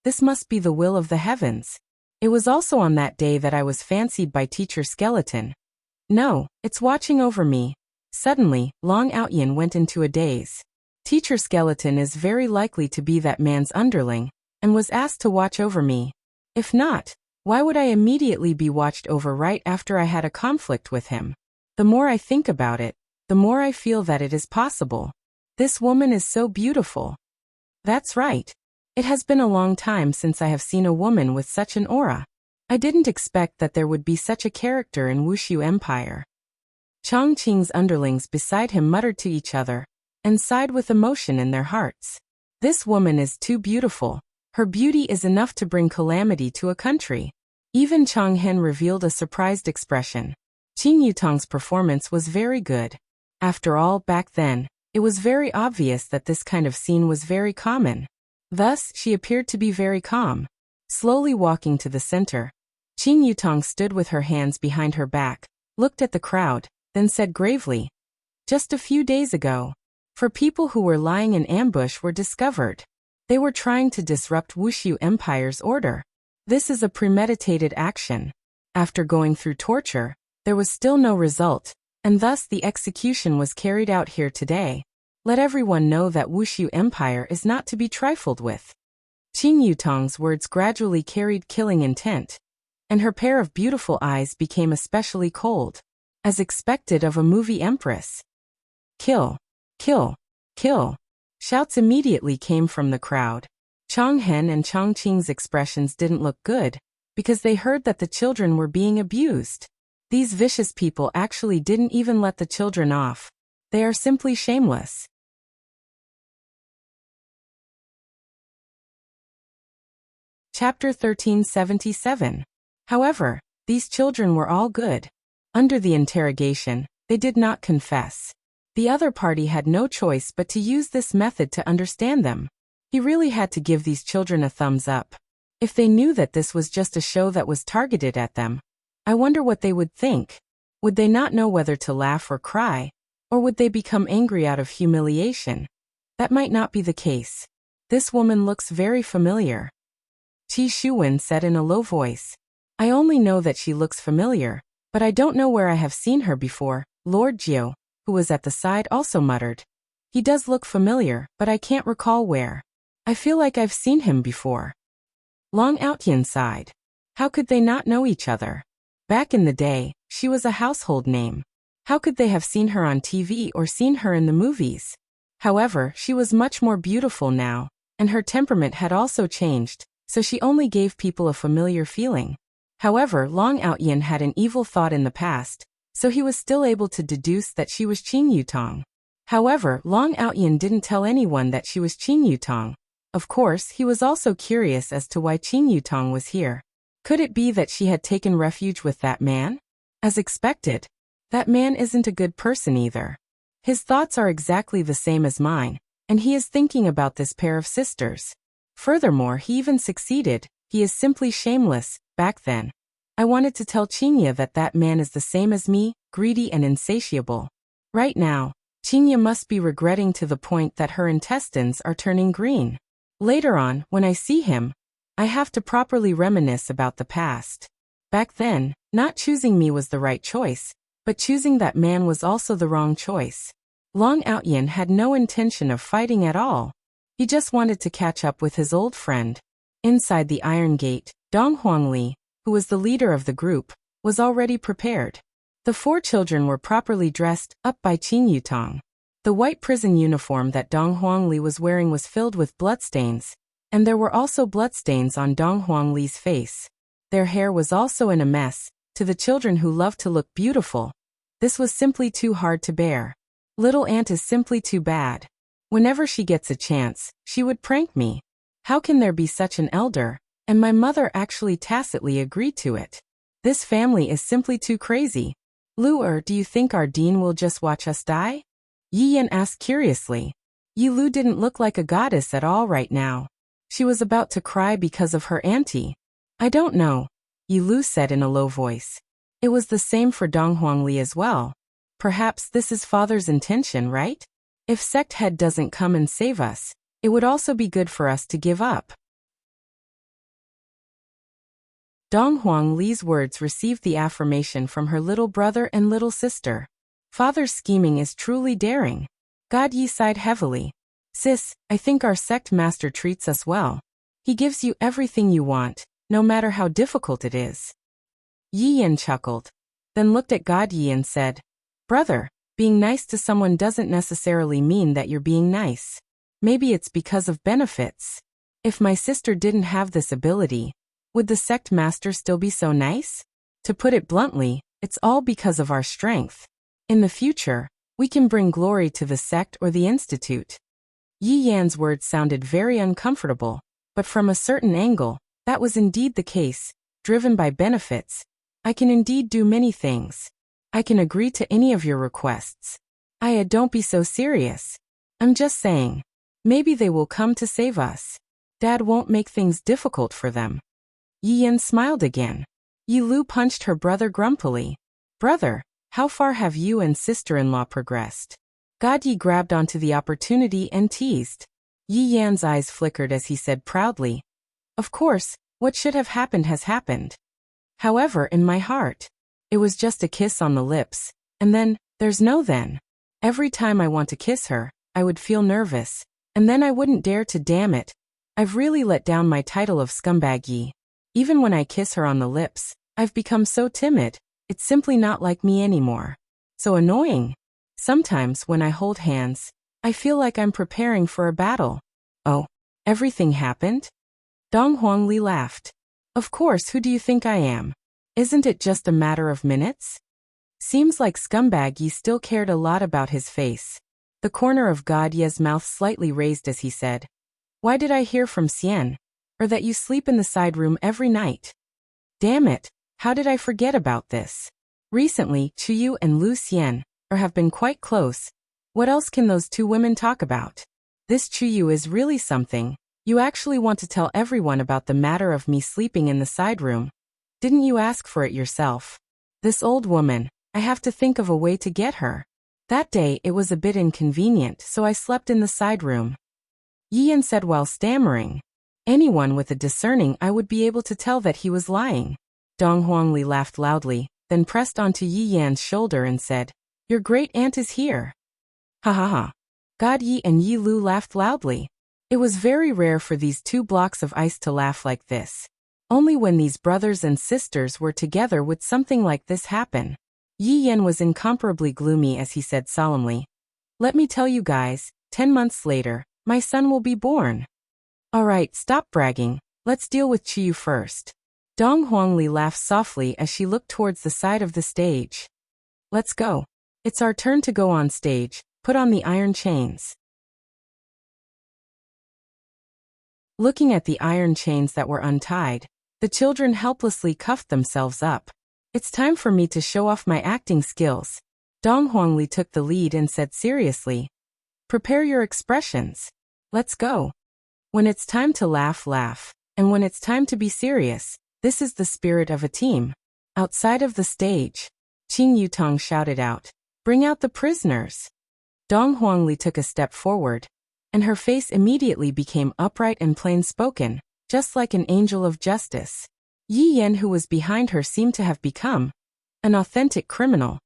This must be the will of the heavens. It was also on that day that I was fancied by Teacher Skeleton. No, it's watching over me. Suddenly, Long Outyin went into a daze. Teacher Skeleton is very likely to be that man's underling, and was asked to watch over me. If not, why would I immediately be watched over right after I had a conflict with him? The more I think about it, the more I feel that it is possible. This woman is so beautiful. That's right. It has been a long time since I have seen a woman with such an aura. I didn't expect that there would be such a character in Wushu Empire. Chongqing's underlings beside him muttered to each other, and sighed with emotion in their hearts. This woman is too beautiful. Her beauty is enough to bring calamity to a country. Even Chonghen revealed a surprised expression. Qing Yutong's performance was very good. After all, back then, it was very obvious that this kind of scene was very common. Thus, she appeared to be very calm. Slowly walking to the center, Qing Yutong stood with her hands behind her back, looked at the crowd, then said gravely, "Just a few days ago, four people who were lying in ambush were discovered. They were trying to disrupt Wushu Empire's order. This is a premeditated action. After going through torture, there was still no result, and thus the execution was carried out here today. Let everyone know that Wushu Empire is not to be trifled with." Qing Yutong's words gradually carried killing intent, and her pair of beautiful eyes became especially cold, as expected of a movie empress. "Kill! Kill! Kill!" Shouts immediately came from the crowd. Chonghen and Chongqing's expressions didn't look good, because they heard that the children were being abused. These vicious people actually didn't even let the children off. They are simply shameless. Chapter 1377. However, these children were all good. Under the interrogation, they did not confess. The other party had no choice but to use this method to understand them. He really had to give these children a thumbs up. If they knew that this was just a show that was targeted at them, I wonder what they would think. Would they not know whether to laugh or cry? Or would they become angry out of humiliation? That might not be the case. This woman looks very familiar. Qi Shuwen said in a low voice. I only know that she looks familiar, but I don't know where I have seen her before. Lord Jiu, who was at the side, also muttered. He does look familiar, but I can't recall where. I feel like I've seen him before. Long Outyin sighed. How could they not know each other? Back in the day, she was a household name. How could they have seen her on TV or seen her in the movies? However, she was much more beautiful now, and her temperament had also changed, so she only gave people a familiar feeling. However, Long Outyin had an evil thought in the past, so he was still able to deduce that she was Qin Yutong. However, Long Outyin didn't tell anyone that she was Qin Yutong. Of course, he was also curious as to why Qin Yutong was here. Could it be that she had taken refuge with that man? As expected. That man isn't a good person either. His thoughts are exactly the same as mine, and he is thinking about this pair of sisters. Furthermore, he even succeeded. He is simply shameless. Back then, I wanted to tell Qinya that that man is the same as me, greedy and insatiable. Right now, Qinya must be regretting to the point that her intestines are turning green. Later on, when I see him, I have to properly reminisce about the past. Back then, not choosing me was the right choice, but choosing that man was also the wrong choice. Long Outyin had no intention of fighting at all. He just wanted to catch up with his old friend. Inside the Iron Gate, Dong Huangli, who was the leader of the group, was already prepared. The 4 children were properly dressed up by Qin Yutong. The white prison uniform that Dong Huangli was wearing was filled with bloodstains, and there were also bloodstains on Dong Huangli's face. Their hair was also in a mess. To the children who loved to look beautiful, this was simply too hard to bear. Little Aunt is simply too bad. Whenever she gets a chance, she would prank me. How can there be such an elder? And my mother actually tacitly agreed to it. This family is simply too crazy. Lu, do you think our dean will just watch us die? Yi Yan asked curiously. Yi Lu didn't look like a goddess at all right now. She was about to cry because of her auntie. I don't know, Yi Lu said in a low voice. It was the same for Dong Huangli as well. Perhaps this is father's intention, right? If sect head doesn't come and save us, it would also be good for us to give up. Dong Huangli's words received the affirmation from her little brother and little sister. Father's scheming is truly daring. God Yi sighed heavily. Sis, I think our sect master treats us well. He gives you everything you want, no matter how difficult it is. Yi Yan chuckled, then looked at God Yi and said, Brother, being nice to someone doesn't necessarily mean that you're being nice. Maybe it's because of benefits. If my sister didn't have this ability, would the sect master still be so nice? To put it bluntly, it's all because of our strength. In the future, we can bring glory to the sect or the institute. Yi Yan's words sounded very uncomfortable, but from a certain angle, that was indeed the case. Driven by benefits, I can indeed do many things. I can agree to any of your requests. Don't be so serious. I'm just saying. Maybe they will come to save us. Dad won't make things difficult for them. Yi Yan smiled again. Yi Lu punched her brother grumpily. Brother, how far have you and sister-in-law progressed? God Yi grabbed onto the opportunity and teased. Yi Yan's eyes flickered as he said proudly, Of course, what should have happened has happened. However, in my heart, it was just a kiss on the lips, and then, there's no then. Every time I want to kiss her, I would feel nervous, and then I wouldn't dare to. Damn it. I've really let down my title of scumbag Yi. Even when I kiss her on the lips, I've become so timid. It's simply not like me anymore. So annoying. Sometimes when I hold hands, I feel like I'm preparing for a battle. Oh, everything happened? Dong Huangli laughed. Of course, who do you think I am? Isn't it just a matter of minutes? Seems like scumbag Yi still cared a lot about his face. The corner of God Ye's mouth slightly raised as he said, Why did I hear from Xian? Or that you sleep in the side room every night? Damn it. How did I forget about this? Recently, Chuyu and Lu Xian have been quite close. What else can those 2 women talk about? This Chuyu is really something. You actually want to tell everyone about the matter of me sleeping in the side room. Didn't you ask for it yourself? This old woman, I have to think of a way to get her. That day it was a bit inconvenient, so I slept in the side room. Yi Yan said while stammering. Anyone with a discerning eye would be able to tell that he was lying. Dong Huangli laughed loudly, then pressed onto Yi Yan's shoulder and said, Your great aunt is here. Ha ha ha. God Yi and Yi Lu laughed loudly. It was very rare for these two blocks of ice to laugh like this. Only when these brothers and sisters were together would something like this happen. Yi Yan was incomparably gloomy as he said solemnly, "Let me tell you guys, 10 months later, my son will be born." Alright, stop bragging, let's deal with Chiyu first. Dong Huangli laughed softly as she looked towards the side of the stage. Let's go. It's our turn to go on stage, put on the iron chains. Looking at the iron chains that were untied, the children helplessly cuffed themselves up. It's time for me to show off my acting skills. Dong Huangli took the lead and said seriously, "Prepare your expressions. Let's go. When it's time to laugh, laugh. And when it's time to be serious, this is the spirit of a team." Outside of the stage, Qing Yutong shouted out, "Bring out the prisoners." Dong Huangli took a step forward, and her face immediately became upright and plain-spoken, just like an angel of justice. Yi Yan, who was behind her, seemed to have become an authentic criminal,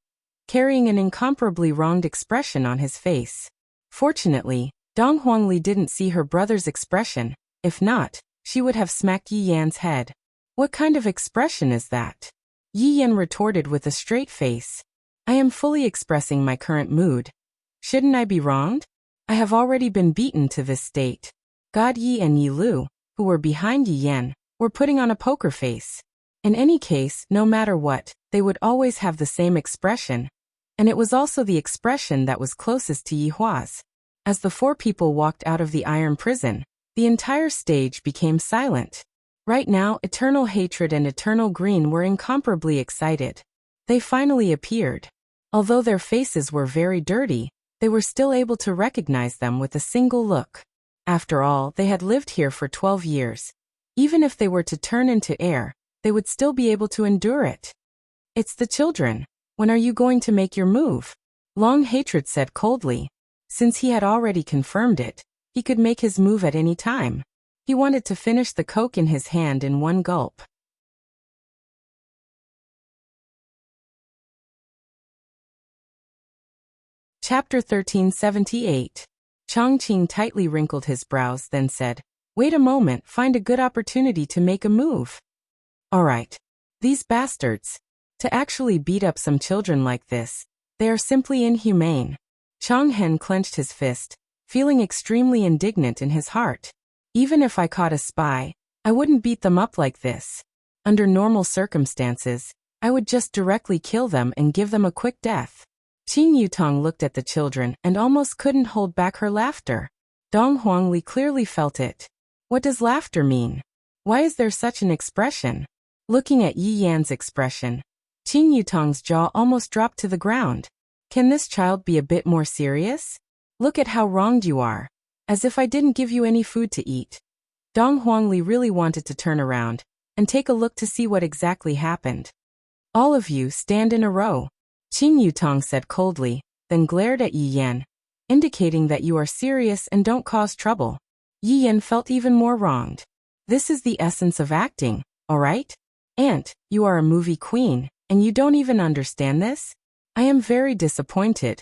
carrying an incomparably wronged expression on his face. Fortunately, Dong Huangli didn't see her brother's expression. If not, she would have smacked Yi Yan's head. "What kind of expression is that?" Yi Yan retorted with a straight face. "I am fully expressing my current mood. Shouldn't I be wronged? I have already been beaten to this state." God Yi and Yi Lu, who were behind Yi Yan, were putting on a poker face. In any case, no matter what, they would always have the same expression, and it was also the expression that was closest to Yi Hua's. As the four people walked out of the iron prison, the entire stage became silent. Right now, Eternal Hatred and Eternal Green were incomparably excited. They finally appeared. Although their faces were very dirty, they were still able to recognize them with a single look. After all, they had lived here for 12 years. Even if they were to turn into air, they would still be able to endure it. "It's the children. When are you going to make your move?" Long Hatred said coldly. Since he had already confirmed it, he could make his move at any time. He wanted to finish the coke in his hand in one gulp. Chapter 1378. Chongqing tightly wrinkled his brows, then said, "Wait a moment, find a good opportunity to make a move." "Alright. These bastards. To actually beat up some children like this, they are simply inhumane." Chonghen clenched his fist, feeling extremely indignant in his heart. "Even if I caught a spy, I wouldn't beat them up like this. Under normal circumstances, I would just directly kill them and give them a quick death." Qing Yutong looked at the children and almost couldn't hold back her laughter. Dong Huangli clearly felt it. What does laughter mean? Why is there such an expression? Looking at Yi Yan's expression, Qing Yutong's jaw almost dropped to the ground. Can this child be a bit more serious? Look at how wronged you are. As if I didn't give you any food to eat. Dong Huangli really wanted to turn around and take a look to see what exactly happened. "All of you stand in a row," Qing Yutong said coldly, then glared at Yi Yan, indicating that you are serious and don't cause trouble. Yi Yan felt even more wronged. This is the essence of acting, alright? Aunt, you are a movie queen, and you don't even understand this? I am very disappointed.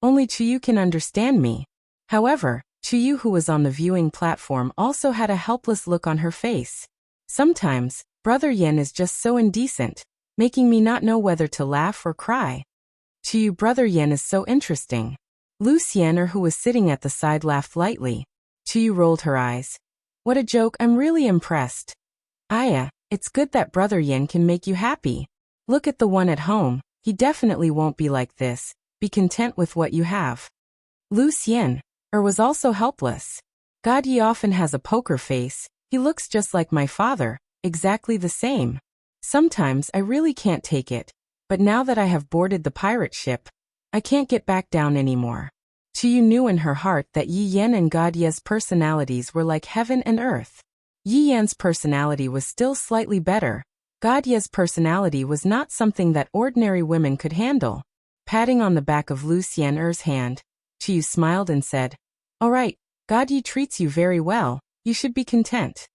Only Chiyu can understand me. However, Chiyu, who was on the viewing platform, also had a helpless look on her face. Sometimes, Brother Yen is just so indecent, making me not know whether to laugh or cry. Chiyu, Brother Yen is so interesting. Lu Xiener, who was sitting at the side, laughed lightly. Chiyu rolled her eyes. What a joke, I'm really impressed. Aya, it's good that Brother Yen can make you happy. Look at the one at home, he definitely won't be like this. Be content with what you have. Lu Xiener was also helpless. God Yi often has a poker face, he looks just like my father, exactly the same. Sometimes I really can't take it, but now that I have boarded the pirate ship, I can't get back down anymore. Chiyu knew in her heart that Yi Yan and God Ye's personalities were like heaven and earth. Yi Yan's personality was still slightly better. God Ye's personality was not something that ordinary women could handle. Patting on the back of Lu Xiener's hand, Chiyu smiled and said, "Alright, God Ye treats you very well, you should be content."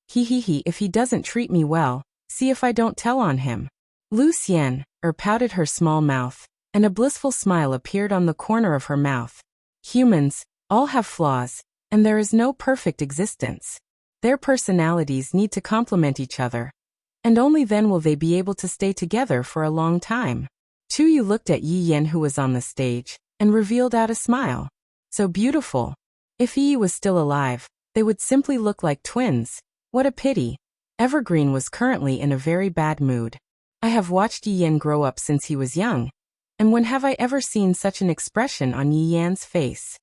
He, if he doesn't treat me well, see if I don't tell on him. Lu Xiener pouted her small mouth, and a blissful smile appeared on the corner of her mouth. Humans, all have flaws, and there is no perfect existence. Their personalities need to complement each other, and only then will they be able to stay together for a long time. Chuyu looked at Yi Yan, who was on the stage, and revealed out a smile. So beautiful. If Yi was still alive, they would simply look like twins. What a pity. Evergreen was currently in a very bad mood. I have watched Yi Yan grow up since he was young, and when have I ever seen such an expression on Yi Yan's face?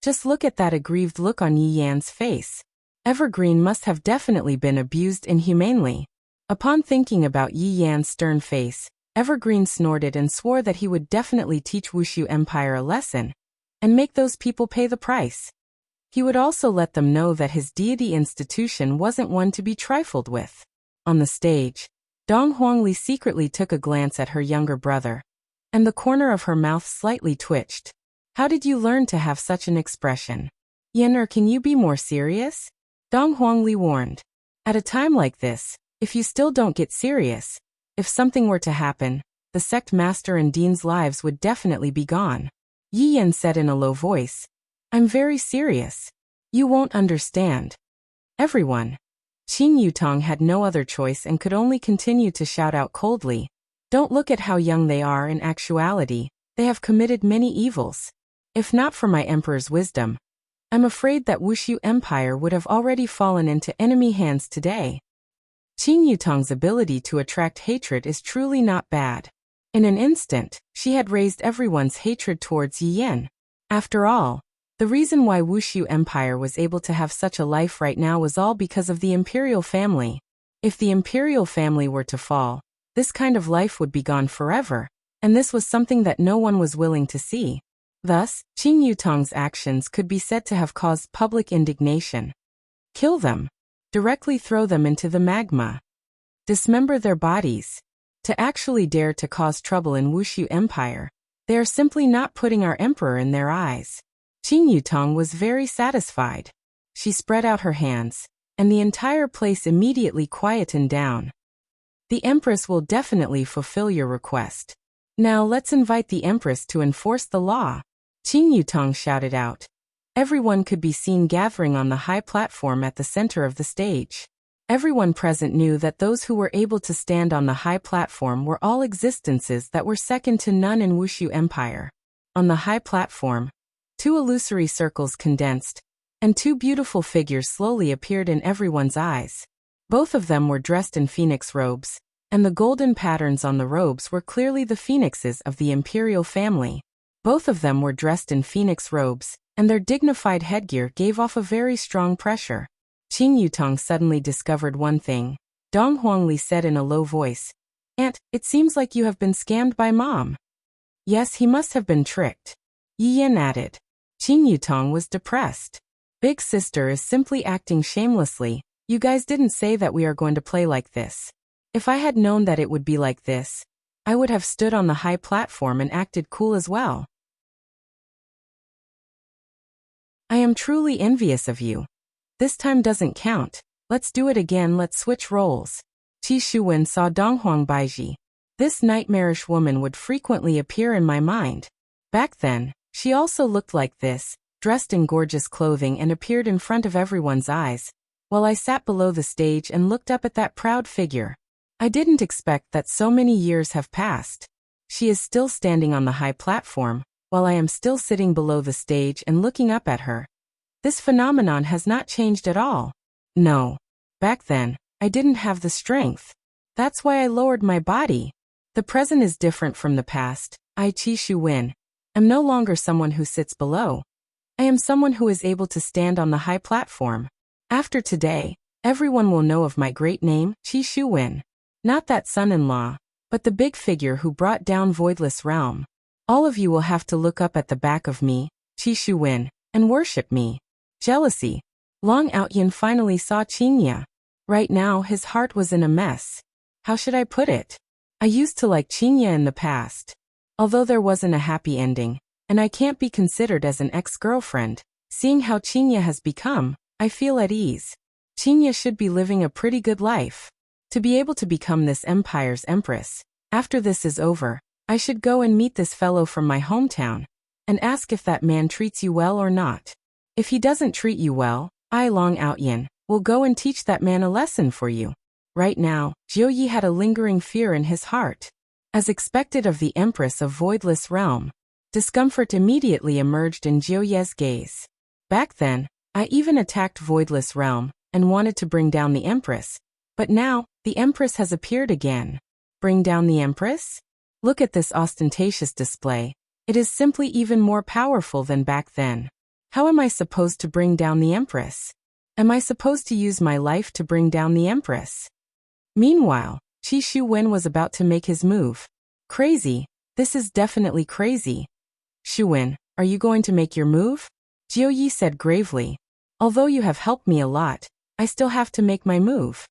Just look at that aggrieved look on Yi Yan's face. Evergreen must have definitely been abused inhumanely. Upon thinking about Yi Yan's stern face, Evergreen snorted and swore that he would definitely teach Wushu Empire a lesson, and make those people pay the price. He would also let them know that his deity institution wasn't one to be trifled with. On the stage, Dong Huangli secretly took a glance at her younger brother, and the corner of her mouth slightly twitched. How did you learn to have such an expression? Yener, can you be more serious? Dong Huangli warned. At a time like this, if you still don't get serious, if something were to happen, the sect master and dean's lives would definitely be gone. Yi Yan said in a low voice, I'm very serious. You won't understand. Everyone. Qin Yutong had no other choice and could only continue to shout out coldly. Don't look at how young they are. In actuality, they have committed many evils. If not for my emperor's wisdom, I'm afraid that Wushu Empire would have already fallen into enemy hands today. Qin Yutong's ability to attract hatred is truly not bad. In an instant, she had raised everyone's hatred towards Yi Yan. After all, the reason why Wushu Empire was able to have such a life right now was all because of the imperial family. If the imperial family were to fall, this kind of life would be gone forever, and this was something that no one was willing to see. Thus, Qin Yutong's actions could be said to have caused public indignation. Kill them. Directly throw them into the magma. Dismember their bodies. To actually dare to cause trouble in Wushu Empire, they are simply not putting our emperor in their eyes. Qin Yutong was very satisfied. She spread out her hands, and the entire place immediately quietened down. The Empress will definitely fulfill your request. Now let's invite the Empress to enforce the law. Qin Yutong shouted out. Everyone could be seen gathering on the high platform at the center of the stage. Everyone present knew that those who were able to stand on the high platform were all existences that were second to none in Wushu Empire. On the high platform, two illusory circles condensed, and two beautiful figures slowly appeared in everyone's eyes. Both of them were dressed in phoenix robes, and the golden patterns on the robes were clearly the phoenixes of the imperial family. Both of them were dressed in phoenix robes, and their dignified headgear gave off a very strong pressure. Qin Yutong suddenly discovered one thing. Dong Huangli said in a low voice, Aunt, it seems like you have been scammed by Mom. Yes, he must have been tricked. Yi Yan added. Qin Yutong was depressed. Big sister is simply acting shamelessly. You guys didn't say that we are going to play like this. If I had known that it would be like this, I would have stood on the high platform and acted cool as well. I am truly envious of you. This time doesn't count. Let's do it again. Let's switch roles. Qi Shuwen saw Donghuang Baiji. This nightmarish woman would frequently appear in my mind. Back then, she also looked like this, dressed in gorgeous clothing, and appeared in front of everyone's eyes, while I sat below the stage and looked up at that proud figure. I didn't expect that so many years have passed. She is still standing on the high platform, while I am still sitting below the stage and looking up at her. This phenomenon has not changed at all. No. Back then, I didn't have the strength. That's why I lowered my body. The present is different from the past. I, Qi Shuwen, am no longer someone who sits below. I am someone who is able to stand on the high platform. After today, everyone will know of my great name, Qi Shuwen. Not that son-in-law, but the big figure who brought down Voidless Realm. All of you will have to look up at the back of me, Qi Shuwen, and worship me. Jealousy. Long Outyin finally saw Qinya. Right now his heart was in a mess. How should I put it? I used to like Qinya in the past. Although there wasn't a happy ending, and I can't be considered as an ex-girlfriend, seeing how Qinya has become, I feel at ease. Qinya should be living a pretty good life. To be able to become this empire's empress, After this is over, I should go and meet this fellow from my hometown and ask if that man treats you well or not. If he doesn't treat you well, I Long Out Yin will go and teach that man a lesson for you. Right now, Jiu Yi had a lingering fear in his heart. As expected of the Empress of Voidless Realm, discomfort immediately emerged in Jiu Ye's gaze. Back then, I even attacked Voidless Realm and wanted to bring down the Empress. But now, the Empress has appeared again. Bring down the Empress? Look at this ostentatious display. It is simply even more powerful than back then. How am I supposed to bring down the Empress? Am I supposed to use my life to bring down the Empress? Meanwhile, Qi Shuwen was about to make his move. Crazy. This is definitely crazy. Shuwen, are you going to make your move? Jiu Yi said gravely. Although you have helped me a lot, I still have to make my move.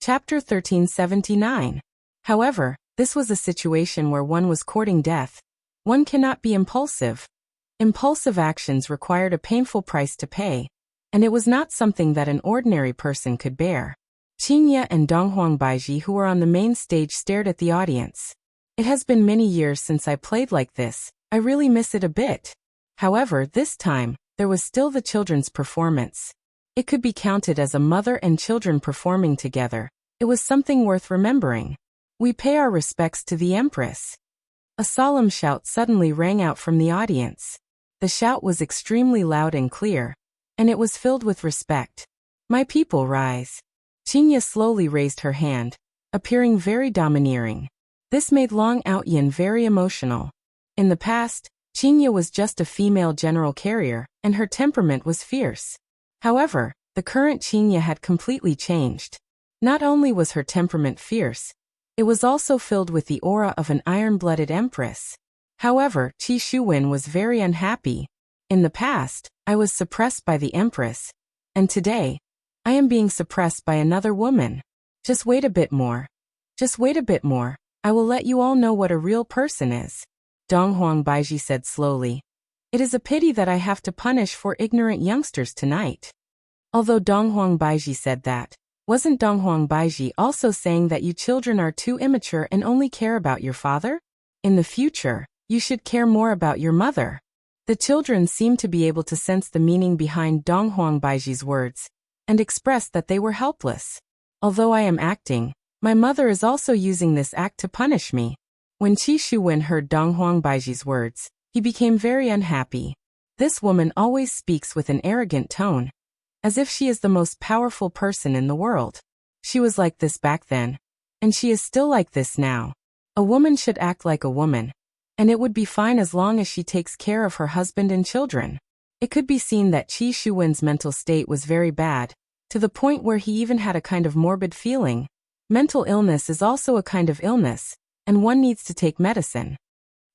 Chapter 1379. However, this was a situation where one was courting death. One cannot be impulsive. Impulsive actions required a painful price to pay, and it was not something that an ordinary person could bear. Qingye and Donghuang Baiji, who were on the main stage, stared at the audience. It has been many years since I played like this. I really miss it a bit. However, this time, there was still the children's performance. It could be counted as a mother and children performing together. It was something worth remembering. We pay our respects to the Empress. A solemn shout suddenly rang out from the audience. The shout was extremely loud and clear, and it was filled with respect. My people, rise. Qingye slowly raised her hand, appearing very domineering. This made Long Out Yin very emotional. In the past, Qingye was just a female general carrier, and her temperament was fierce. However, the current Qingye had completely changed. Not only was her temperament fierce, it was also filled with the aura of an iron-blooded empress. However, Qi Shuwen was very unhappy. In the past, I was suppressed by the empress, and today, I am being suppressed by another woman. Just wait a bit more. Just wait a bit more. I will let you all know what a real person is. Donghuang Baiji said slowly. It is a pity that I have to punish four ignorant youngsters tonight. Although Donghuang Baiji said that, wasn't Donghuang Baiji also saying that you children are too immature and only care about your father? In the future, you should care more about your mother. The children seemed to be able to sense the meaning behind Donghuang Baiji's words, and expressed that they were helpless. Although I am acting, my mother is also using this act to punish me. When Qi Shuwen heard Donghuang Baiji's words, he became very unhappy. This woman always speaks with an arrogant tone, as if she is the most powerful person in the world. She was like this back then, and she is still like this now. A woman should act like a woman, and it would be fine as long as she takes care of her husband and children. It could be seen that Qi Shuwen's mental state was very bad, to the point where he even had a kind of morbid feeling. Mental illness is also a kind of illness, and one needs to take medicine.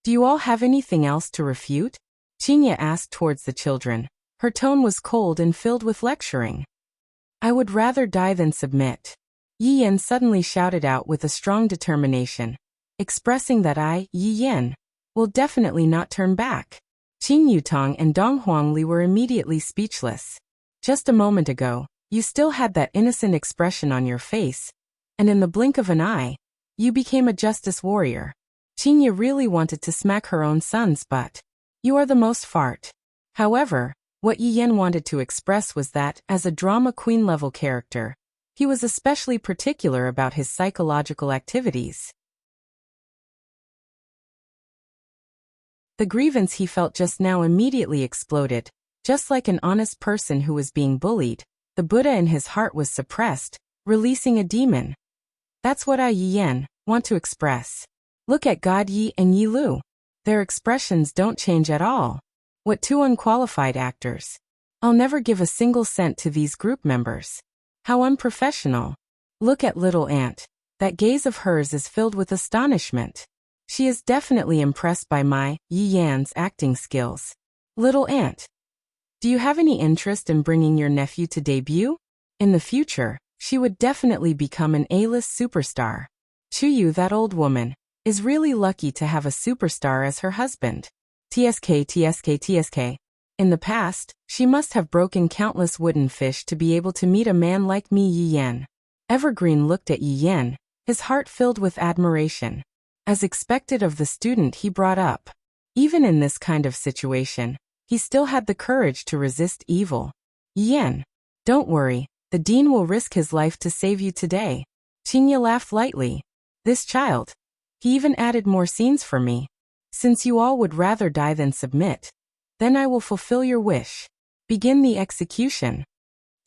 Do you all have anything else to refute? Qingye asked towards the children. Her tone was cold and filled with lecturing. I would rather die than submit. Yi Yan suddenly shouted out with a strong determination, expressing that I, Yi Yan, will definitely not turn back. Qing Yutong and Donghuang Li were immediately speechless. Just a moment ago, you still had that innocent expression on your face, and in the blink of an eye, you became a justice warrior. Qingye really wanted to smack her own sons, but you are the most fart. However, what Yi Yan wanted to express was that, as a drama queen level character, he was especially particular about his psychological activities. The grievance he felt just now immediately exploded. Just like an honest person who was being bullied, the Buddha in his heart was suppressed, releasing a demon. That's what I, Yi Yan, want to express. Look at God Yi and Yi Lu. Their expressions don't change at all. What two unqualified actors. I'll never give a single cent to these group members. How unprofessional. Look at little Aunt. That gaze of hers is filled with astonishment. She is definitely impressed by my, Yi Yan's, acting skills. Little Aunt. Do you have any interest in bringing your nephew to debut? In the future, she would definitely become an A-list superstar. Chuyu, that old woman, is really lucky to have a superstar as her husband. TSK. In the past, she must have broken countless wooden fish to be able to meet a man like me. Yi Yan. Evergreen looked at Yi Yan, his heart filled with admiration. As expected of the student he brought up. Even in this kind of situation, he still had the courage to resist evil. Yi Yan. Don't worry, the dean will risk his life to save you today. Qingye laughed lightly. This child. He even added more scenes for me. Since you all would rather die than submit, then I will fulfill your wish. Begin the execution.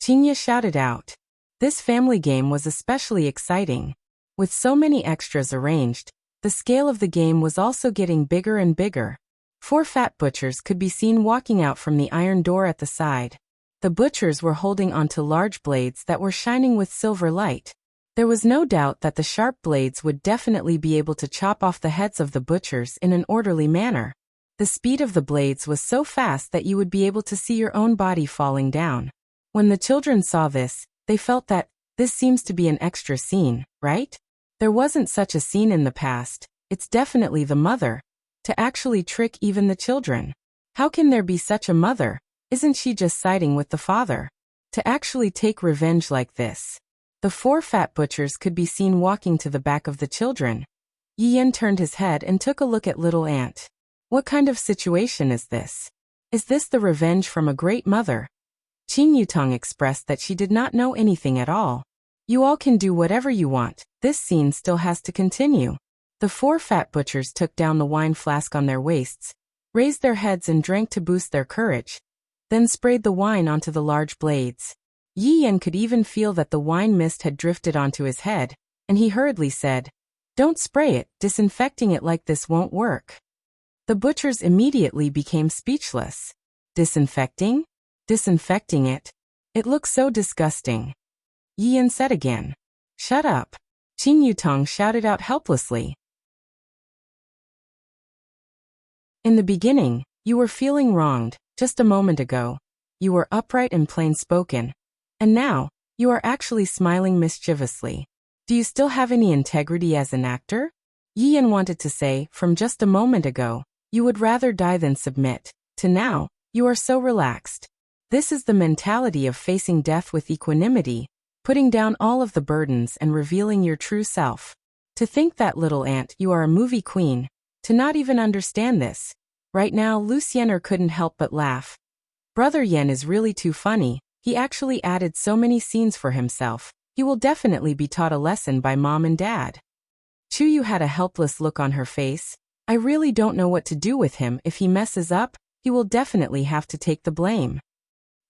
Qingye shouted out. This family game was especially exciting. With so many extras arranged, the scale of the game was also getting bigger and bigger. 4 fat butchers could be seen walking out from the iron door at the side. The butchers were holding onto large blades that were shining with silver light. There was no doubt that the sharp blades would definitely be able to chop off the heads of the butchers in an orderly manner. The speed of the blades was so fast that you would be able to see your own body falling down. When the children saw this, they felt that, this seems to be an extra scene, right? There wasn't such a scene in the past. It's definitely the mother. To actually trick even the children. How can there be such a mother? Isn't she just siding with the father? To actually take revenge like this. The 4 fat butchers could be seen walking to the back of the children. Yi Yan turned his head and took a look at little Ant. What kind of situation is this? Is this the revenge from a great mother? Qing Yutong expressed that she did not know anything at all. You all can do whatever you want, this scene still has to continue. The 4 fat butchers took down the wine flask on their waists, raised their heads and drank to boost their courage, then sprayed the wine onto the large blades. Yi Yan could even feel that the wine mist had drifted onto his head, and he hurriedly said, "Don't spray it, disinfecting it like this won't work." The butchers immediately became speechless. Disinfecting? Disinfecting it? It looks so disgusting. Yi Yan said again. Shut up. Qing Yutong shouted out helplessly. In the beginning, you were feeling wronged, just a moment ago. You were upright and plain-spoken. And now, you are actually smiling mischievously. Do you still have any integrity as an actor? Yi Yan wanted to say, from just a moment ago, you would rather die than submit, to now, you are so relaxed. This is the mentality of facing death with equanimity, putting down all of the burdens and revealing your true self. To think that little Ant, you are a movie queen. To not even understand this. Right now Luciener couldn't help but laugh. Brother Yen is really too funny, he actually added so many scenes for himself. He will definitely be taught a lesson by mom and dad. Chuyu had a helpless look on her face. I really don't know what to do with him. If he messes up, he will definitely have to take the blame.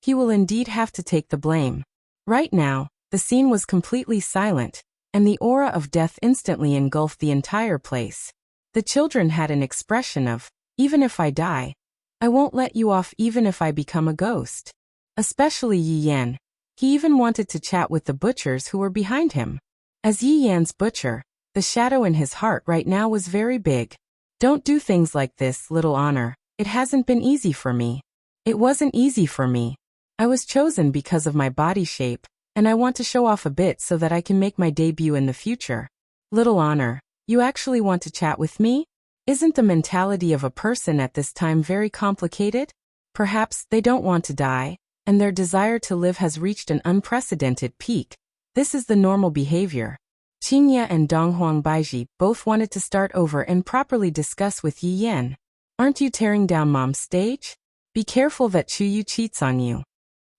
He will indeed have to take the blame. Right now, the scene was completely silent, and the aura of death instantly engulfed the entire place. The children had an expression of, even if I die, I won't let you off even if I become a ghost. Especially Yi Yan. He even wanted to chat with the butchers who were behind him. As Yi Yan's butcher, the shadow in his heart right now was very big. Don't do things like this, little honor. It hasn't been easy for me. It wasn't easy for me. I was chosen because of my body shape, and I want to show off a bit so that I can make my debut in the future. Little honor. You actually want to chat with me? Isn't the mentality of a person at this time very complicated? Perhaps they don't want to die, and their desire to live has reached an unprecedented peak. This is the normal behavior. Qingye and Donghuang Baiji both wanted to start over and properly discuss with Yi Yan. Aren't you tearing down mom's stage? Be careful that Chuyu cheats on you.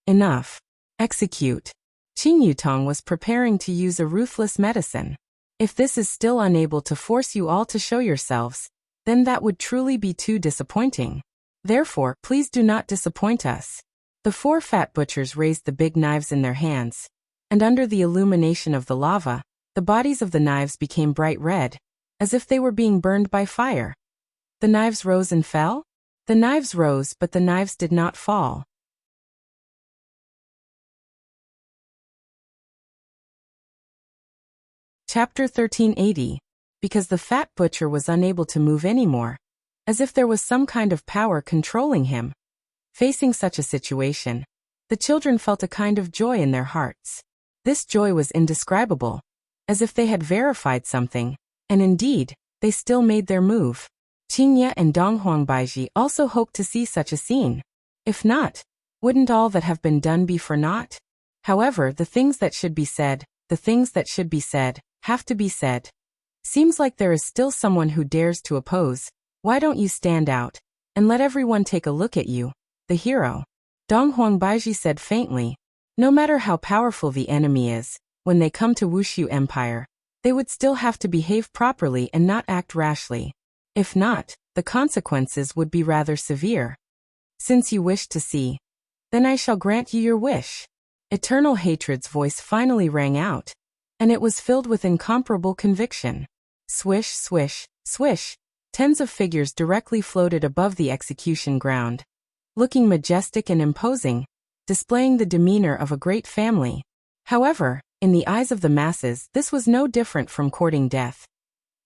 Enough. Execute. Qing Yutong was preparing to use a ruthless medicine. If this is still unable to force you all to show yourselves, then that would truly be too disappointing. Therefore, please do not disappoint us. The 4 fat butchers raised the big knives in their hands, and under the illumination of the lava, the bodies of the knives became bright red, as if they were being burned by fire. The knives rose and fell? The knives rose, but the knives did not fall. Chapter 1380. Because the fat butcher was unable to move anymore, as if there was some kind of power controlling him. Facing such a situation, the children felt a kind of joy in their hearts. This joy was indescribable, as if they had verified something, and indeed, they still made their move. Qingye and Donghuang Baiji also hoped to see such a scene. If not, wouldn't all that have been done be for naught? However, the things that should be said, have to be said. Seems like there is still someone who dares to oppose. Why don't you stand out and let everyone take a look at you, the hero? Dong Huangbaiji said faintly. No matter how powerful the enemy is, when they come to Wushu Empire, they would still have to behave properly and not act rashly. If not, the consequences would be rather severe. Since you wish to see, then I shall grant you your wish. Eternal Hatred's voice finally rang out, and it was filled with incomparable conviction. Swish, swish, swish. Tens of figures directly floated above the execution ground, looking majestic and imposing, displaying the demeanor of a great family. However, in the eyes of the masses, this was no different from courting death.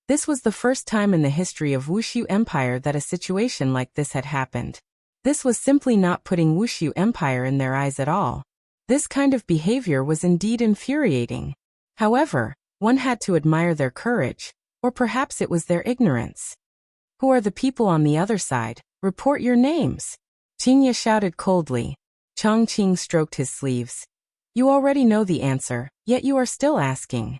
This was the first time in the history of Wushu Empire that a situation like this had happened. This was simply not putting Wushu Empire in their eyes at all. This kind of behavior was indeed infuriating. However, one had to admire their courage, or perhaps it was their ignorance. Who are the people on the other side? Report your names. Qingye shouted coldly. Chongqing stroked his sleeves. You already know the answer, yet you are still asking.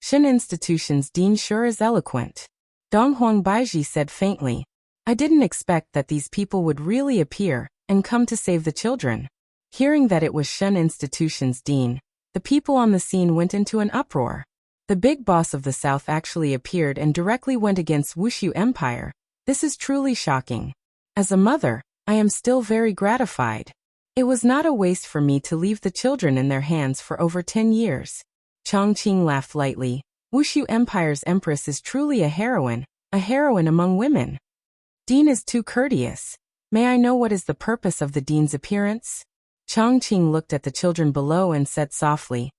Shen Institution's dean sure is eloquent. Dong Huangbaiji said faintly. I didn't expect that these people would really appear and come to save the children. Hearing that it was Shen Institution's dean, the people on the scene went into an uproar. The big boss of the South actually appeared and directly went against Wushu Empire. This is truly shocking. As a mother, I am still very gratified. It was not a waste for me to leave the children in their hands for over 10 years. Chongqing laughed lightly. Wushu Empire's empress is truly a heroine among women. Dean is too courteous. May I know what is the purpose of the dean's appearance? Chongqing looked at the children below and said softly.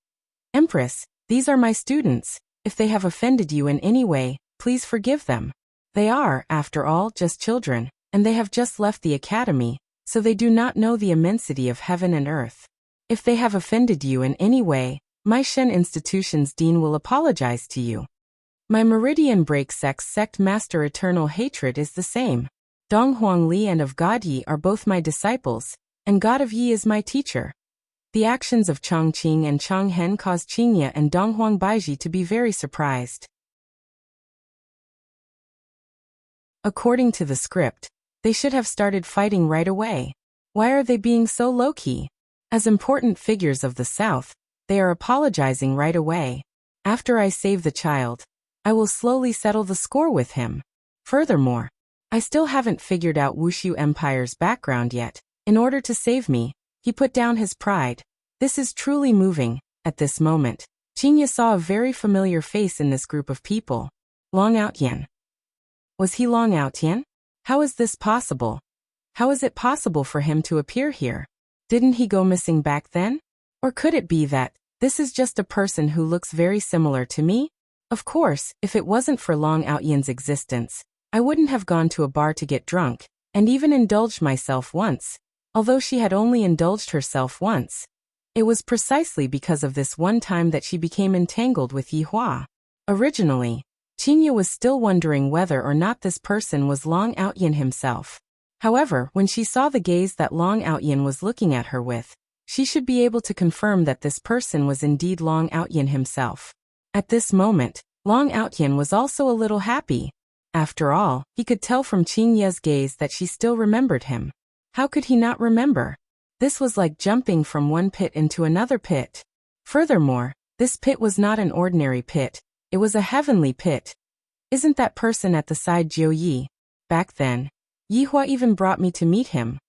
Empress, these are my students. If they have offended you in any way, please forgive them. They are, after all, just children, and they have just left the academy, so they do not know the immensity of heaven and earth. If they have offended you in any way, my Shen Institution's dean will apologize to you. My Meridian Break sect master Eternal Hatred is the same. Dong Huang Li and of God Yi are both my disciples, and God of Yi is my teacher. The actions of Chongqing and Chonghen caused Qingye and Dong Huangbaiji to be very surprised. According to the script, they should have started fighting right away. Why are they being so low-key? As important figures of the South, they are apologizing right away. After I save the child, I will slowly settle the score with him. Furthermore, I still haven't figured out Wushu Empire's background yet. In order to save me, he put down his pride. This is truly moving. At this moment, Qingye saw a very familiar face in this group of people. Long Outyan. Was he Long Outyan? How is this possible? How is it possible for him to appear here? Didn't he go missing back then? Or could it be that this is just a person who looks very similar to me? Of course, if it wasn't for Long Outyan's existence, I wouldn't have gone to a bar to get drunk, and even indulged myself once. Although she had only indulged herself once, it was precisely because of this one time that she became entangled with Yi Hua. Originally, Qingye was still wondering whether or not this person was Long Outyan himself. However, when she saw the gaze that Long Outyan was looking at her with, she should be able to confirm that this person was indeed Long Outyan himself. At this moment, Long Outyan was also a little happy. After all, he could tell from Qingye's gaze that she still remembered him. How could he not remember? This was like jumping from one pit into another pit. Furthermore, this pit was not an ordinary pit, it was a heavenly pit. Isn't that person at the side Jiu Yi? Back then, Yi Hua even brought me to meet him.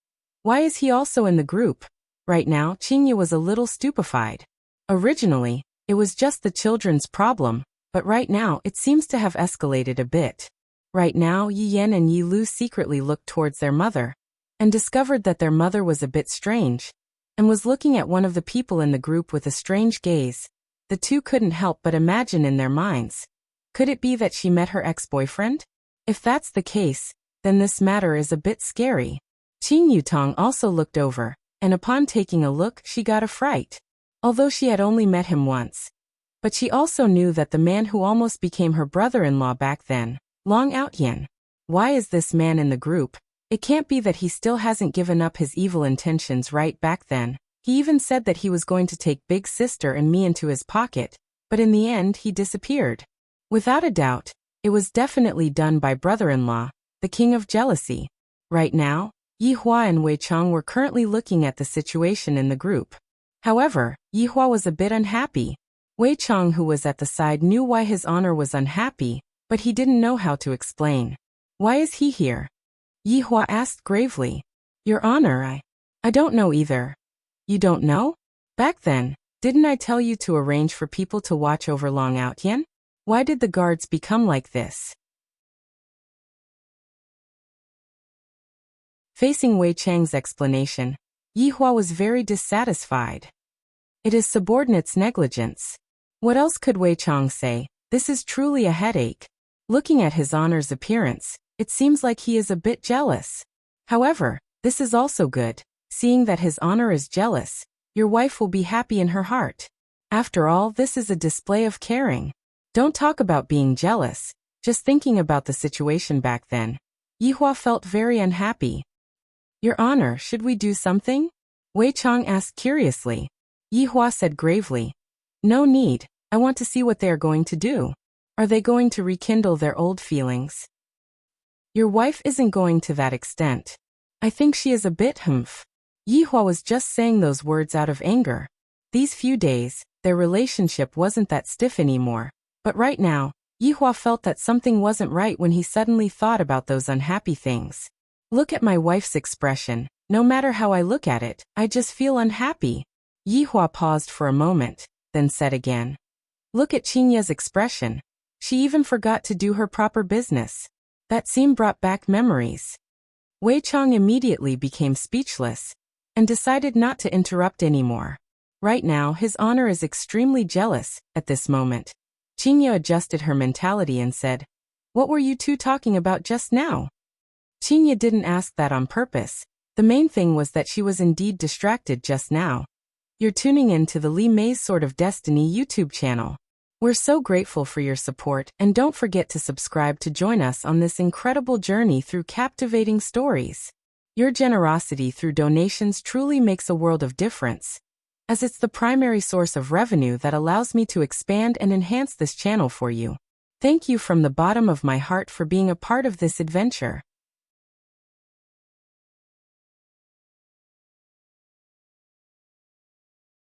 Why is he also in the group? Right now, Qingye was a little stupefied. Originally, it was just the children's problem, but right now it seems to have escalated a bit. Right now, Yi Yan and Yi Lu secretly looked towards their mother, and discovered that their mother was a bit strange, and was looking at one of the people in the group with a strange gaze. The two couldn't help but imagine in their minds. Could it be that she met her ex-boyfriend? If that's the case, then this matter is a bit scary. Qing Yutong also looked over, and upon taking a look, she got a fright. Although she had only met him once. But she also knew that the man who almost became her brother-in-law back then, Long Outyan. Why is this man in the group? It can't be that he still hasn't given up his evil intentions right back then. He even said that he was going to take Big Sister and me into his pocket, but in the end he disappeared. Without a doubt, it was definitely done by brother-in-law, the king of jealousy. Right now, Yi Hua and Wei Chang were currently looking at the situation in the group. However, Yi Hua was a bit unhappy. Wei Chang, who was at the side, knew why his honor was unhappy, but he didn't know how to explain. Why is he here? Yi Hua asked gravely. Your Honor, I don't know either. You don't know? Back then, didn't I tell you to arrange for people to watch over Long Outyen? Why did the guards become like this? Facing Wei Chang's explanation, Yi Hua was very dissatisfied. It is subordinates' negligence. What else could Wei Chang say? This is truly a headache. Looking at his honor's appearance, it seems like he is a bit jealous. However, this is also good. Seeing that his honor is jealous, your wife will be happy in her heart. After all, this is a display of caring. Don't talk about being jealous, just thinking about the situation back then. Yi Hua felt very unhappy. Your Honor, should we do something? Wei Chang asked curiously. Yi Hua said gravely. No need, I want to see what they are going to do. Are they going to rekindle their old feelings? Your wife isn't going to that extent. I think she is a bit humph. Yi Hua was just saying those words out of anger. These few days, their relationship wasn't that stiff anymore. But right now, Yi Hua felt that something wasn't right when he suddenly thought about those unhappy things. Look at my wife's expression. No matter how I look at it, I just feel unhappy. Yi Hua paused for a moment, then said again. Look at Qingya's expression. She even forgot to do her proper business. That scene brought back memories. Wei Chang immediately became speechless and decided not to interrupt anymore. Right now, his honor is extremely jealous at this moment. Qingya adjusted her mentality and said, What were you two talking about just now? Qingya didn't ask that on purpose. The main thing was that she was indeed distracted just now. You're tuning in to the Li Mei's Sword of Destiny YouTube channel. We're so grateful for your support, and don't forget to subscribe to join us on this incredible journey through captivating stories. Your generosity through donations truly makes a world of difference, as it's the primary source of revenue that allows me to expand and enhance this channel for you. Thank you from the bottom of my heart for being a part of this adventure.